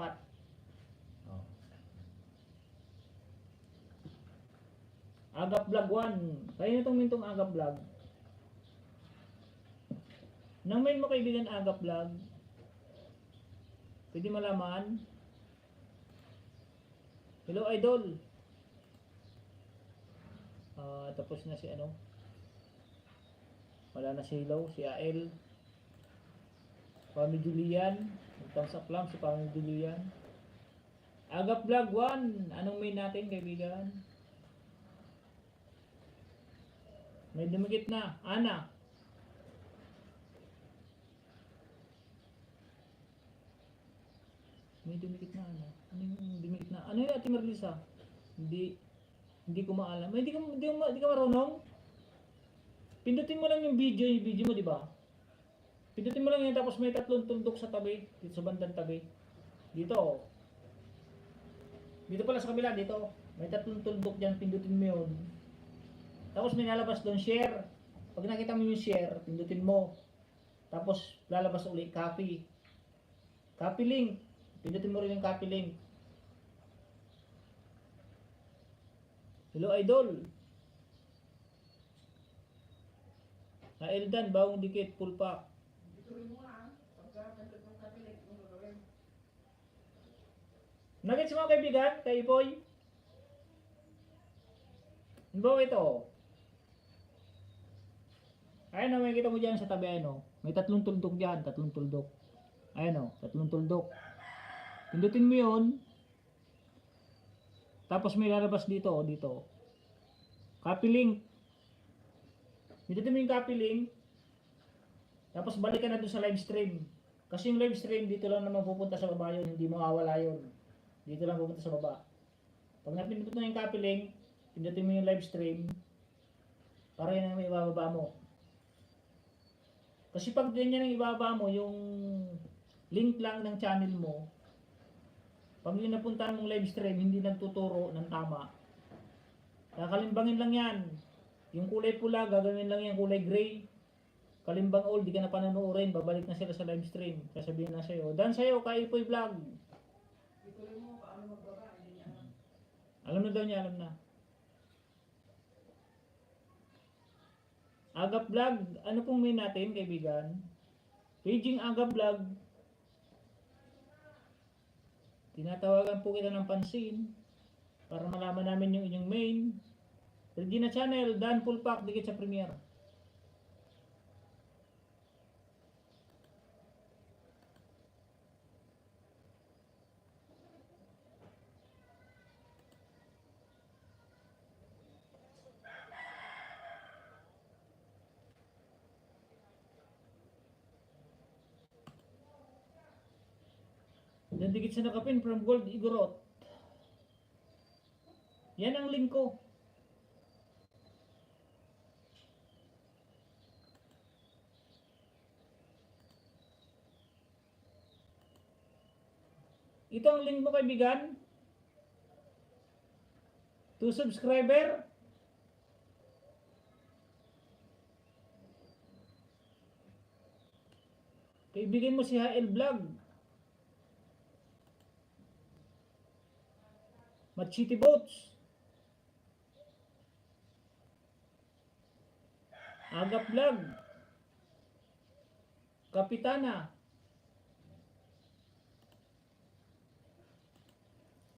O. Agap Vlog 1. Kaya nitong mintong Agap Vlog. Nang main mo kaibigan Agap Vlog. Pwede malaman. Hello idol. Tapos na si ano. Wala na si Hello, si AL. Pami Julian. Thumbs up lang si Pami Julian. Agap Vlog 1. Anong main natin kaibigan? May dumikit na. Ana. May dumikit na ano? Ano yung dumikit na? Ano yung Ate Marlisa? Hindi ko maalam. Hindi ka marunong? Pindutin mo lang yung video mo, di ba? Pindutin mo lang yan tapos may 3 tuldok sa tabi, dito sa bandang tabi. Dito. Oh. Dito pala sa kabila, dito. May 3 tuldok diyan, pindutin mo 'yon. Tapos may lalabas doon share. Pag nakita mo yung share, pindutin mo. Tapos lalabas uli copy. Copy link. Pindutin mo rin yung copy link. Hello idol. Eldan, bawang dikit, full pack. Dito rin mo nga. Pagka nandun ng kapilit, mo gagawin. Nuggets mga kaibigan, kay Ipoy. Ano ba ito? Ayan o, may kita mo dyan sa tabi, ano. May 3 tuldok dyan, 3 tuldok. Ayan o, 3 tuldok. Pindutin mo yun. Tapos may lalabas dito, dito. Copy link. Pindutin mo yung copy link. Tapos balik ka na doon sa live stream. Kasi yung live stream, dito lang naman pupunta sa baba yun. Hindi mawawala yun. Dito lang pupunta sa baba. Pag napindot mo yung copy link, pindutin mo yung live stream. Para yun ang ibababa mo. Kasi pag ganyan ang ibababa mo, yung link lang ng channel mo, pag yung napuntahan mong live stream, hindi nagtuturo ng tama. Kakalimbangin lang yan. Yung kulay pula, gagawin lang yan kulay gray. Kalimbang all, di ka na panonoodin, babalik na sila sa live stream. Sasabihin na sa'yo, dan sa'yo, kay Ipoy Vlog. Dito rin mo paano magbaba, hindi niya alam. Alam na daw niya, alam na. Agap Vlog, ano pong main natin, kaibigan? Paging Agap Vlog. Tinatawagan po kita ng pansin para malaman namin yung inyong main. Regina Channel, Dan Full Pack, dikit sa Premiere. Dan dikit sa nakapin from Gold Igorot. Yan ang link ko. Ito ang link mo kaibigan. 2 subscriber. Kaibigan mo si HL Vlog. Machiti Boats. Agap Vlog. Kapitana.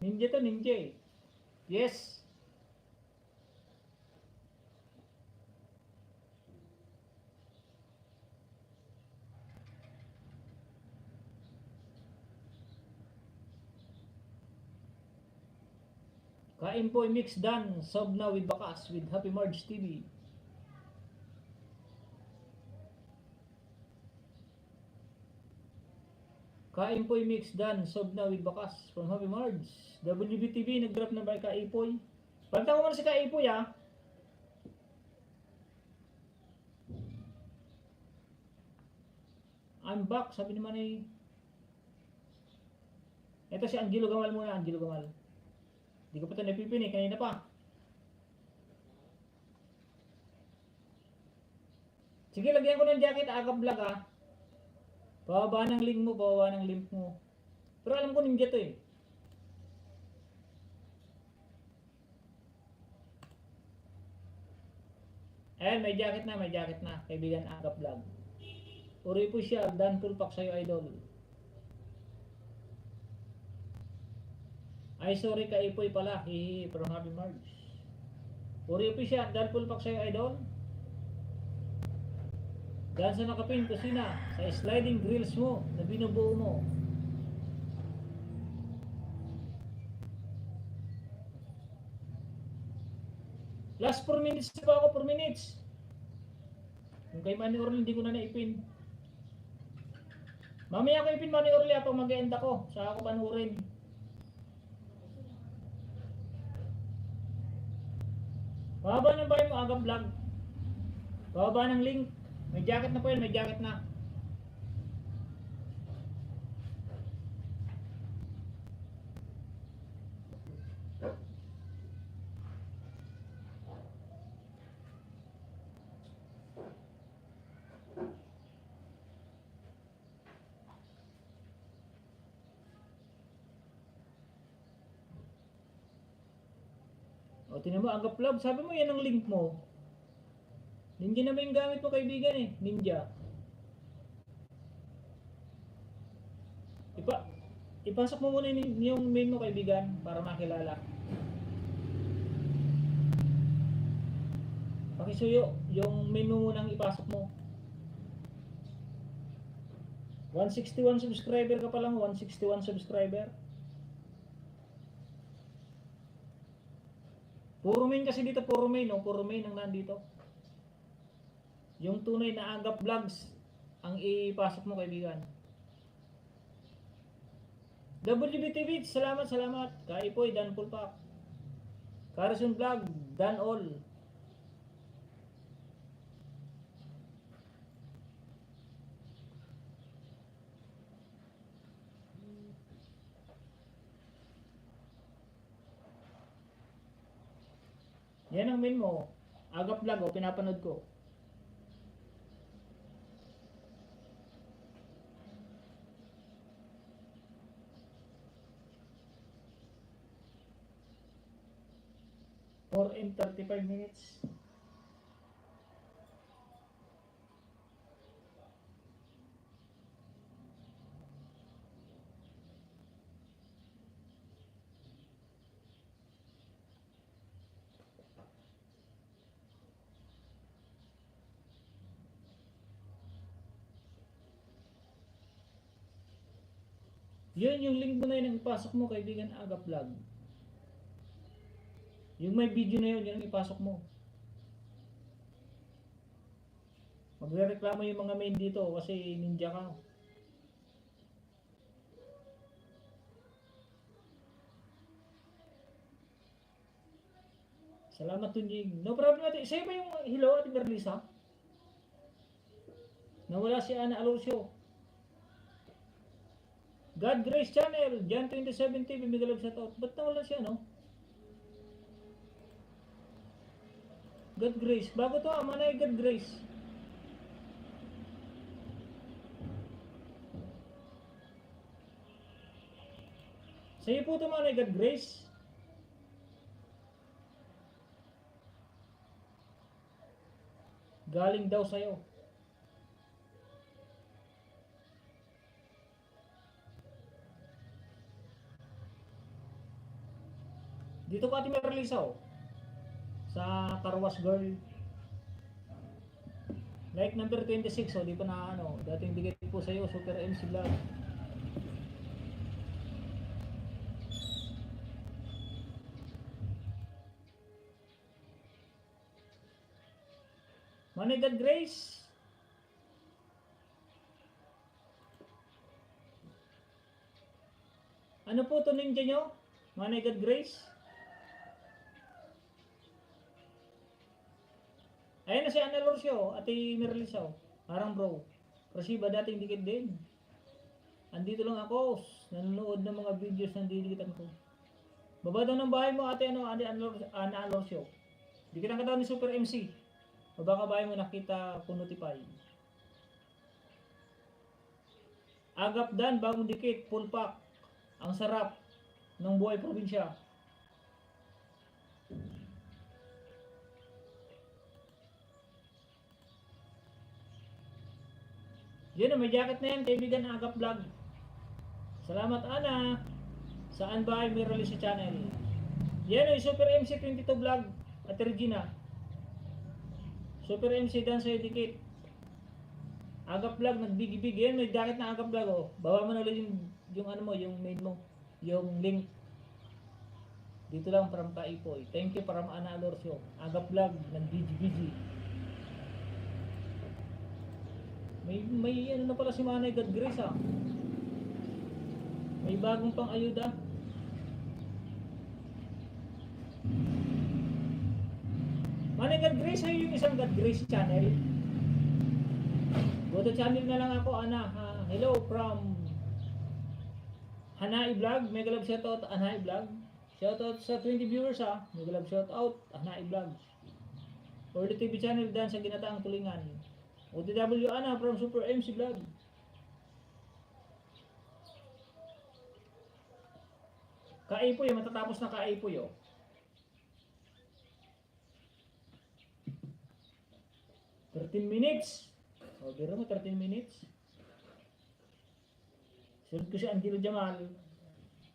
Ninja to, ninja eh. Yes. Kain po mix done. Sob na with Bakas with Happy Marge TV. Kain po mix done. Sob na with Bakas from Happy Marge. WBTV nag-drop na ba kay Kaipoy? Palitan ko muna si Kaipoy ah. I'm back, sabi naman eh. Ito si Angelo Gamal muna, Angelo Gamal. Hindi ko pa ito napipin eh, kanina pa. Sige, lagyan ko ng jacket, Aga Vlog ah. Pababa ng link mo, pababa ng link mo. Pero alam ko ninja to eh. Ayan, may jacket na, kaibigan Aga Vlog. Uri po siya, Dan Tulpak sa'yo idol. Ay sorry Kaipoy pala, hihi, from Happy Marge. Uri po siya, Dan Tulpak sa'yo idol. Dan sa nakapin, kusina, sa sliding grills mo, na binubuo mo. Last 4 minutes pa ako, 4 minutes. Yung kay Manny Orly, hindi ko na naipin. Mamaya ko ipin Manny Orly pag mag-end ako. Saka ako panurin. Bababa ng bahay mo, Aga Vlog. Bababa ng link. May jacket na po yun, may jacket na. O, tinan mo, Aga Vlog, sabi mo yan ang link mo. Ninja na ba yung gamit mo kaibigan eh? Ninja. Ipasok mo muna yung main mo kaibigan para makilala. Pakisuyo, yung main mo munang ipasok mo. 161 subscriber ka pa lang, 161 subscriber. Puro main kasi dito, puro main, no? Puro main ang nandito. Yung tunay na Aga Vlogs ang ipasok mo kaibigan. WBTV, salamat. Kaipoy, Dan Pulpak. Carson Vlog, Dan All. Yan ang main mo. Aga Vlog, o, pinapanood ko. Or in 35 minutes. Yun yung link mo na yun ang ipasok mo kaibigan Aga Vlog. Yung may video na yun, yun ang ipasok mo. Magre-reklamo yung mga main dito kasi ninja ka. Salamat Tunjing. No problem natin. Sa'yo ba yung hello at Merlisa? Nawala si Ana Alosio. God Grace Channel, Jan 27 TV, Migalab shoutout. Ba't nawala siya, no? God Grace, bago to manay God Grace. Sa'yo po ito manay God Grace. Galing daw sa'yo. Dito ko Ate Merlisaw. Sa Tarwas Girl. Like number 26, di pa na ano, dating dikit po sa iyo, Super MC Vlog. Manigad Grace. Ano po ito ninja nyo? Manigad Grace? Ayan na si Ana Lorcio, Ate Merlisaw. Parang bro. Kasi ba dating dikit din? Andito lang ako, nanonood ng mga videos na didikitan ko. Baba daw ng bahay mo, Ate Ana Lorcio. Dikitan ka daw ni Super MC. Baba ka bahay mo, nakita ko notify. Agap Dan, bagong dikit, full pack. Ang sarap ng buhay probinsya. Yun, may jacket na yan, kaibigan Agap Vlog. Salamat Ana. Saan ba ay may release sa channel? Yan yung Super MC 22 Vlog at Regina. Super MC Dan sa'yo dikit. Agap Vlog, nagbigibig. Yan, may jacket na Agap Vlog. Oh. Baba mo na ulit yung ano mo, yung main mo. Yung link. Dito lang from Kaipoy. Thank you from Ana Lorcio. Agap Vlog, nagbigibig. May ano na pala si Manay God Grace ah. May bagong pang ayuda. Manay God Grace ay yung isang God Grace channel. Go to channel na lang ako, Ana. Hello from Hanai Vlog. Mega love shoutout Hanai Vlog. Shoutout sa 20 viewers ha. Mega love shoutout Hanai Vlog. Or the TV channel Dan sa Ginataang Tulingan. OTW Ana from Super MC Vlog. Kaipoy, matatapos na Kaipoy oh. $13 o, biro mo 13 minutes. Sunod ko si Angelo Jamal.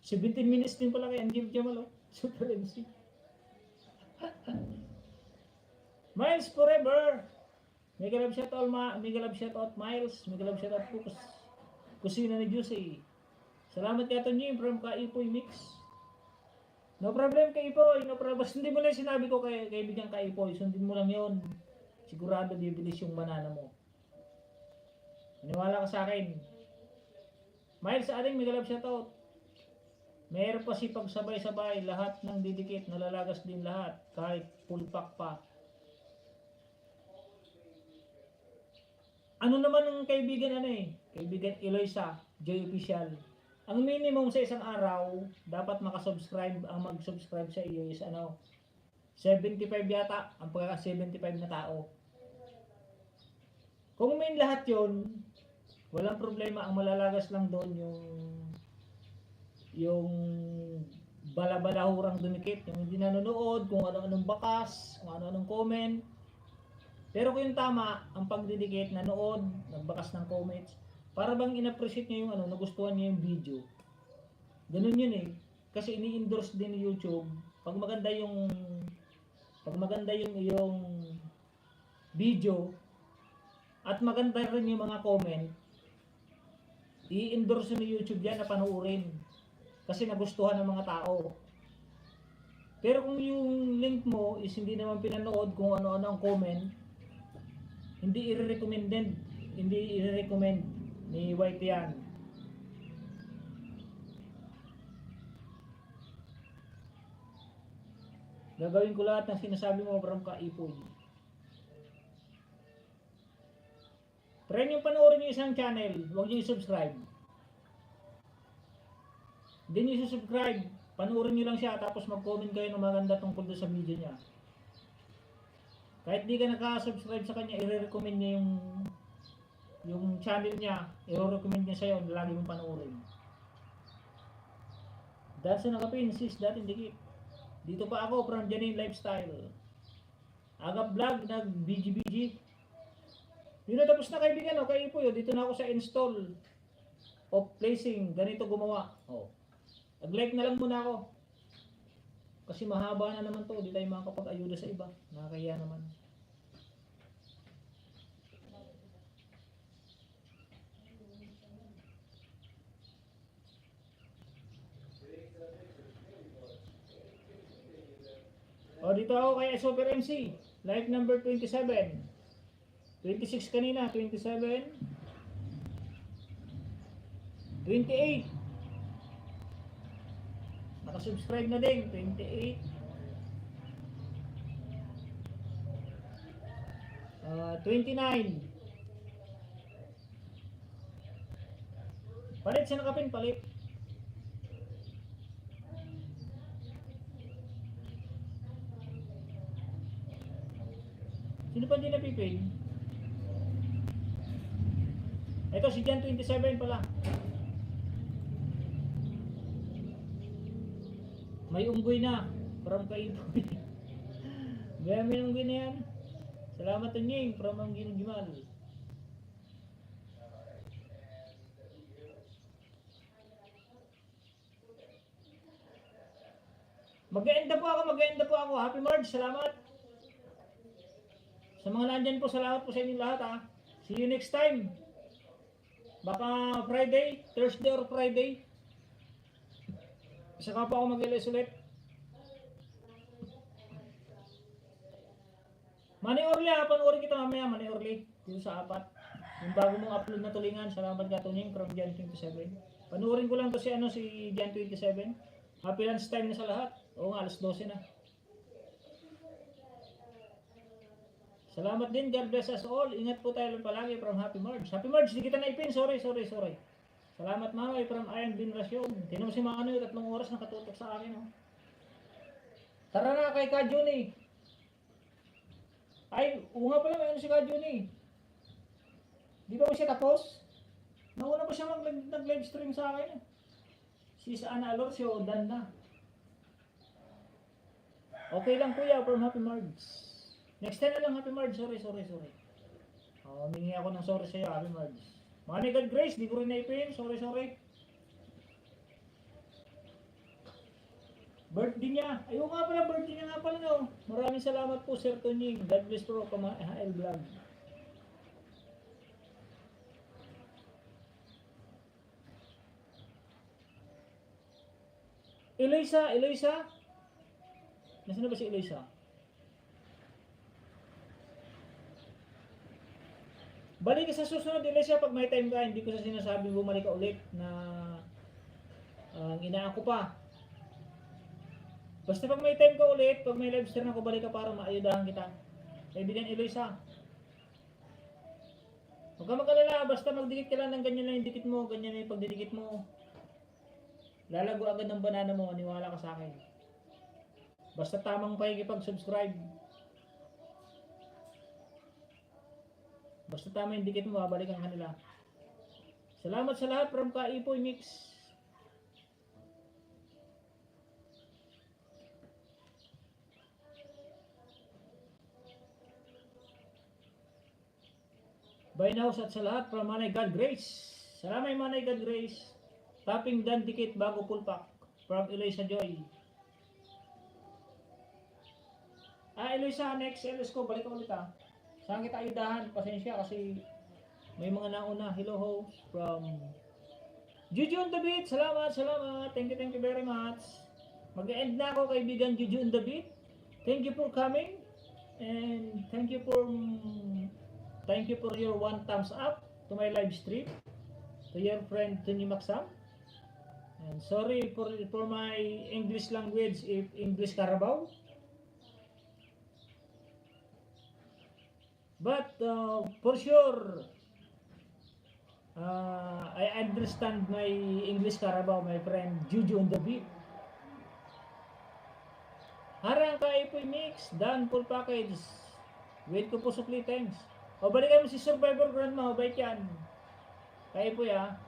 17 minutes din pala kay Angelo Jamal oh. Super MC. Miles Forever. Mega love shoutout Miles. Mega love shoutout po kusina ni Juicy. Salamat kay Tonyo from Kaipoy Mix. No problem Kaipoy, no problem. Hindi mo lang sinabi ko kay kaibigan Kaipoy, sundin mo lang 'yon. Sigurado bibilis yung banana mo. Maniwala ka sa akin. Miles sa ating mega love shoutout. Meron pa si pagsabay-sabay, lahat ng didikit, nalalagas din lahat, kahit full pack pa. Ano naman ng kaibigan Kaibigan Eloisa, Joy Official. Ang minimum sa isang araw, dapat makasubscribe, ang mag-subscribe sa iyo is 75 yata, ang pagkaka-75 na tao. Kung may lahat yon, walang problema, ang malalagas lang doon yung bala-balahurang dumikit, yung hindi nanonood, kung ano-anong bakas, kung ano-anong comment. Pero kung yung tama, ang pagdidikit, nanood, nagbakas ng comments, para bang in-appreciate niya yung nagustuhan niya yung video. Ganun yun Kasi ini-endorse din ni YouTube. Pag maganda yung iyong video, at maganda rin yung mga comment, i-endorse ni YouTube yan na panoorin. Kasi nagustuhan ng mga tao. Pero kung yung link mo is hindi naman pinanood kung ano-ano ang comment, hindi i-recommend ni White yan. Gagawin ko lahat ng sinasabi mo from Kaipoy. Try nyo panoorin yung isang channel, huwag nyo i-subscribe. Hindi nyo i-subscribe, panoorin nyo lang siya tapos mag-comment kayo ng maganda tungkol doon sa video niya. Kahit di ka naka-subscribe sa kanya, i-recommend niya yung channel niya, i-recommend niya sa'yo, lagi mong panoorin. Dahil sa nakapin, sis, dating dikit. Dito pa ako from Janine Lifestyle. Agap Vlog, nag-BGBG. Yun na, tapos na kaibigan, Kaipoy, dito na ako sa install of placing, ganito gumawa. Nag-like na lang muna ako. Kasi mahaba na naman to, di tayo makakapag-ayuda sa iba. Nakakaya naman. O dito ako kay Super MC. Live number 27. 26 kanina, 27. 28. Nakasubscribe na din, 28. 29. Palit sa nakapin, palit. Sino pa hindi napipig? Ito si Jan 27 pala. May unggoy na from Kaiboy. May unggoy na yan. Salamat Tunying from ang Gimal. Mag-eenda po ako. Happy March, salamat. Sa mga nandyan po, salamat po sa inyong lahat ha. See you next time. Baka Friday, Thursday or Friday. Saka po ako mag-ilis ulit. Manny Orly ha, panoorin kita mamaya, Manny Orly. Dito sa 4. Yung bago mong upload na tulingan, salamat ka Tunying from Jan 27. Panoorin ko lang to si Jan 27. Happy lunch time na sa lahat. Oo nga, alas 12 na. Salamat din, God bless us all. Ingat po tayo palagi from Happy March. Happy March, di kita na-ipin. Sorry. Salamat Manoy from Iron Bin Rasyon. Tinan mo si Manoy, 3 oras nakatutok sa akin. Oh. Tara na kay Ka Juni. Ay, nga pala, may ano si Ka Juni. Di ba siya tapos? Nauna pa siya nag-live stream sa akin. Si Ana Alorcio, dan na. Okay lang kuya, from Happy March. Next time na lang, Happy March. Sorry. Humingi ako ng sorry sa'yo, Happy March. Money God Grace, di ko rin naipin. Sorry. Birthday niya. Ayun nga pala, birthday niya nga pala. No? Maraming salamat po, Sir Tunying. God bless po, HL Vlog. Eloisa? Nasaan na ba si Eloisa? Balik ka sa susunod Eloisa pag may time ka. Hindi ko sa sinasabing bumalik ka ulit na inaako pa. Basta pag may time ka ulit, pag may live stream ako, balik ka para maayudahan kita. Kaibigan Eloisa. Huwag ka mag-alala, basta magdikit ka lang ng ganyan lang yung dikit mo, ganyan lang yung pagdidikit mo. Lalago agad ng banana mo, aniwala ka sa akin. Basta tamang pakikipag-subscribe. Basta tama yung dikit mo, babalikan kanila. Salamat sa lahat from Kaiboy Mix. By now at sa lahat from Manay God Grace. Salamat Manay God Grace. Tapping dan dikit bago pulpak from Eloisa Joy. Eloisa, next LS ko, balik ko ulit ha. Saan kita ayudahan? Pasensya kasi may mga nauna. Hello host from Juju on the Beat. Salamat. Thank you very much. Mag-end na ako kaibigan Juju on the Beat. Thank you for coming. And thank you for your 1 thumbs up to my live stream. To your friend Tony Maxam. And sorry for my English language if English Carabao. But for sure, I understand my English Carabao, my friend Juju on the Beat. Harang Kaiboy Mix, Dan full package. Wait ko po supply, thanks. O balikan mo si Survivor Grandma, bait yan. Kaiboy ha.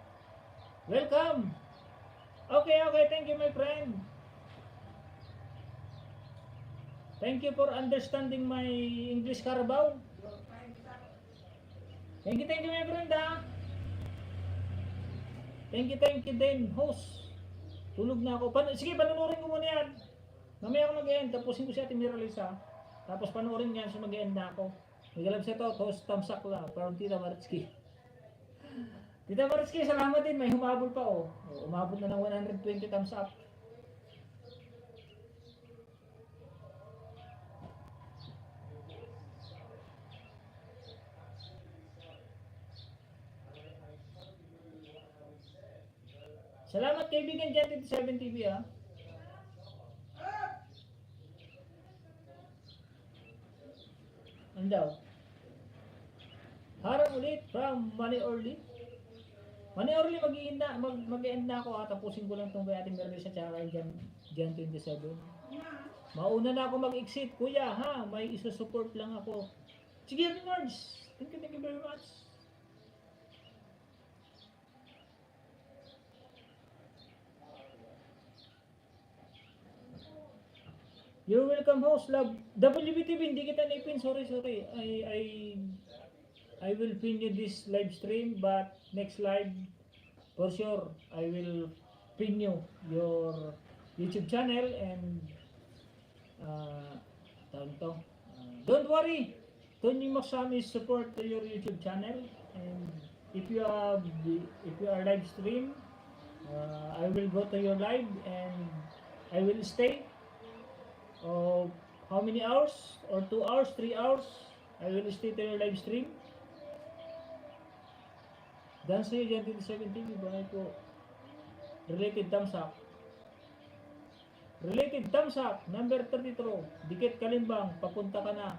Welcome. Okay, thank you my friend. Thank you for understanding my English Carabao. Thank you my friend ha. Thank you din host. Tulog na ako. Sige, panunurin ko muna yan. Mamaya ako mag-end, tapusin ko si Ate Miralisa. Tapos panoorin niya, so mag-end na ako. Nag-love sa to, toast, thumbs up lang. Parang Tita Maritski. Tita Maritski, salamat din. May humabol pa oh. Umabot na ng 120 thumbs up. Salamat kaibigan dyan, 7 TV ah. Ano daw? Harang ulit from Money Orly. Money Orly, mag-end na ako ha. Tapusin ko lang itong kay Ate Merlis at saka kay Jan 27. Mauna na ako mag-exit, kuya ha. May isusupport lang ako. Sige, Ate Merlis. Thank you very much. You're welcome host, love. WBTV, hindi kita na-pin. Sorry. I will pin you this live stream, but next live, for sure, I will pin you your YouTube channel and don't worry, Tony Maksami support to your YouTube channel, and if you are live stream, I will go to your live and I will stay. How many hours? Or 2 hours, 3 hours? I will stay to your live stream. Dan sa'yo dyan, 27 TV, bakit po? Related thumbs up. Related thumbs up, number 33. Dikit Kalimbang, papunta ka na.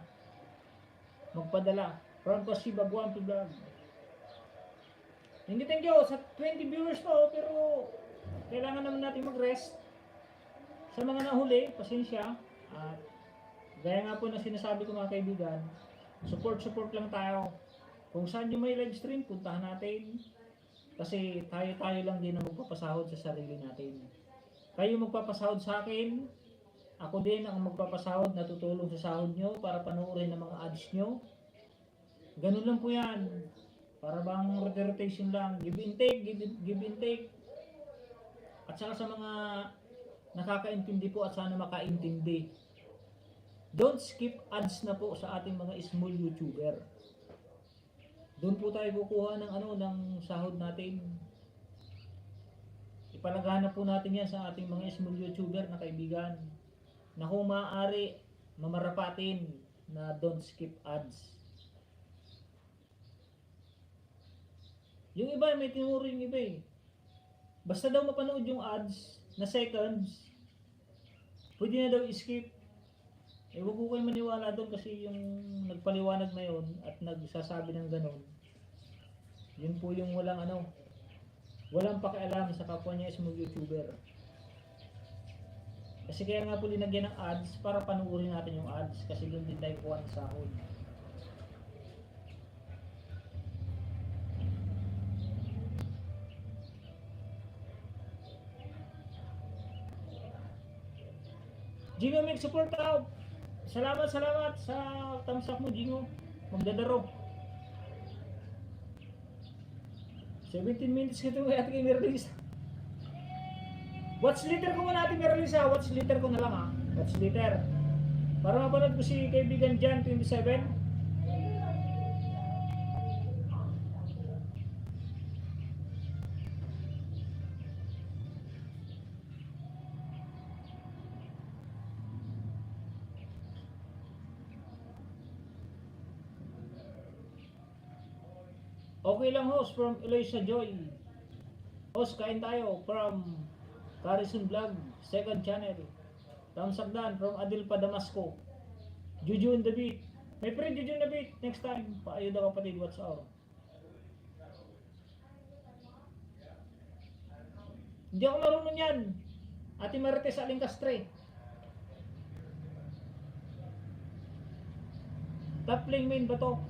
Magpadala. From Pasibag 1 to vlog. Thank you sa 20 viewers pa, pero kailangan naman natin mag-rest. Sa mga nahuli, pasensya. At gaya nga po na sinasabi ko mga kaibigan, support lang tayo. Kung saan yung may live stream, puntahan natin. Kasi tayo lang din ang magpapasahod sa sarili natin. Kayo magpapasahod sa akin, ako din ang magpapasahod na tutulong sa sahod nyo para panoorin ang mga ads nyo. Ganun lang po yan. Para bang rotation lang, give and take. At saka sa mga nakakaintindi po at sana makaintindi. Don't skip ads na po sa ating mga small YouTuber. Doon po tayo kukuha ng sahod natin. Ipalagana po natin yan sa ating mga small YouTuber na kaibigan. Na kung maaari, mamarapatin na don't skip ads. Yung iba, may tinuro yung iba eh. Basta daw mapanood yung ads na seconds, pwede na daw i-skip. Huwag ko kayo maniwala doon kasi yung nagpaliwanag na yun at nagsasabi ng ganon, yun po yung walang pakialam sa kapwa niya small YouTuber. Kasi kaya nga po linagyan ng ads para panuorin natin yung ads kasi doon din tayo kuha ng sahod. Jingo, make support out. Salamat sa thumbs up mo, Jingo. Magdadaro. 17 minutes ka ito at kay Merlis. Watch later ko muna natin Merlis ha. Watch later ko na lang ha. Watch later. Para mapanood ko si kaibigan Jan 27. Okay lang host from Eloisa Joy. Host, kain tayo from Carison Vlog, second channel. Thumbs up dan from Adil Padamasco. Juju in the beat. May friend Juju in the beat. Next time, paayo daw kapatid, what's our? Hindi ako marunong yan. Ate Marites Aling Castre. Top lane main ba to?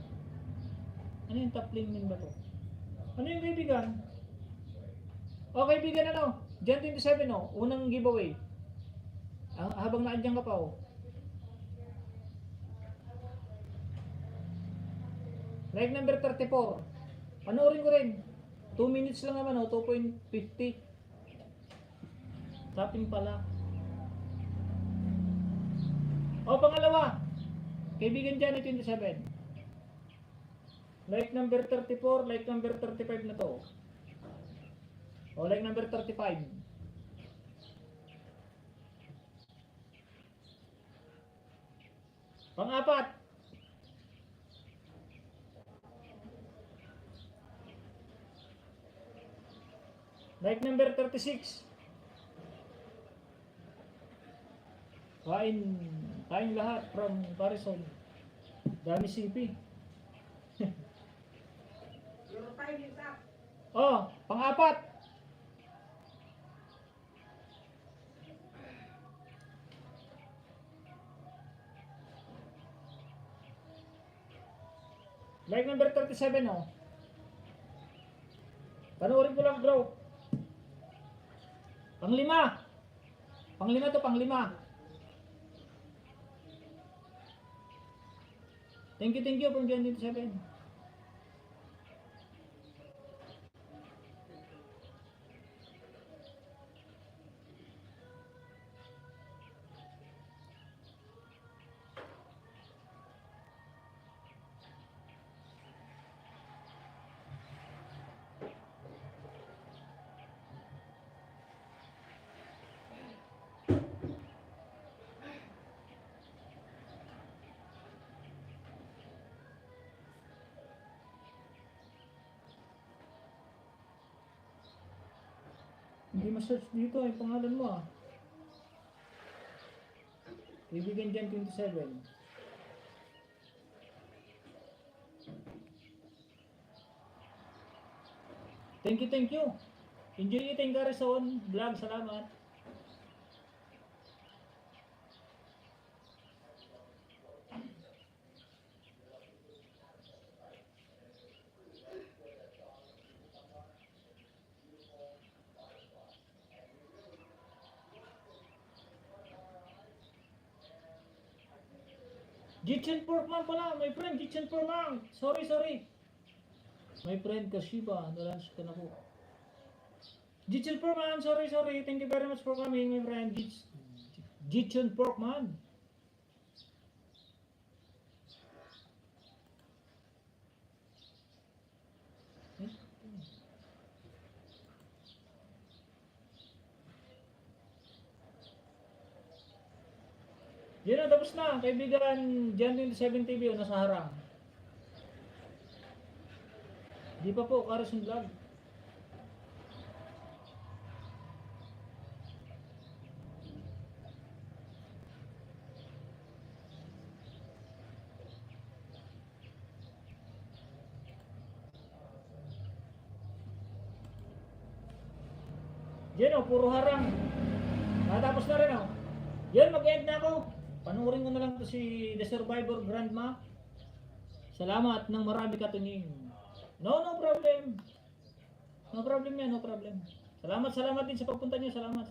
Ano yung top lane main ba to? Ano yung kaibigan? O kaibigan Jan 27 unang giveaway. Habang naandyan ka pa Live number 34. Panoorin ko rin. 2 minutes lang naman 2.50. Tapping pala. O, pangalawa. Kaibigan dyan, 27. Like number 34, like number 35 na to. O, like number 35. Pang-apat. Like number 36. Kain lahat from Parisol. Dami CP. Euro 5 yung top. Oh, pang-apat. Like number 37, oh. Panoorin ko lang, bro. Panglima. Panglima to, panglima. Thank you from John 27. Hindi ma-search dito yung pangalan mo ah. Kaibigan dyan 27. Thank you. Enjoy eating Garrison vlog, salamat. Jitchen Porkman pala, my friend, Jitchen Porkman. Sorry. My friend Kashiba, nalas ka na po. Jitchen Porkman, sorry. Thank you very much for coming, my friend. Jitchen Porkman. Yan na, tapos na. Kaibigan, Jan 27 TV, nasa harang. Di pa po, Carson Vlog. Yan o, puro harang. Natapos na rin o. Yan, mag-end na ako. Panuorin ko na lang to si The Survivor Grandma. Salamat ng marami katuning. No problem. No problem yan, no problem. Salamat din sa pagpunta niyo. Salamat.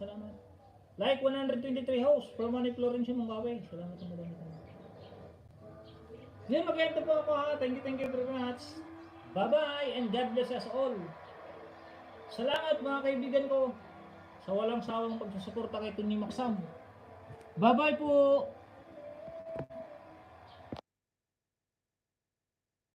Like 123 hosts from Manny Florencio Munggawe. Salamat ng marami. Yan, mag-end na po ako ha. Thank you very much. Bye-bye and God bless us all. Salamat mga kaibigan ko sa walang sawang pagsusuporta kay Tony Maxam. Bye-bye po!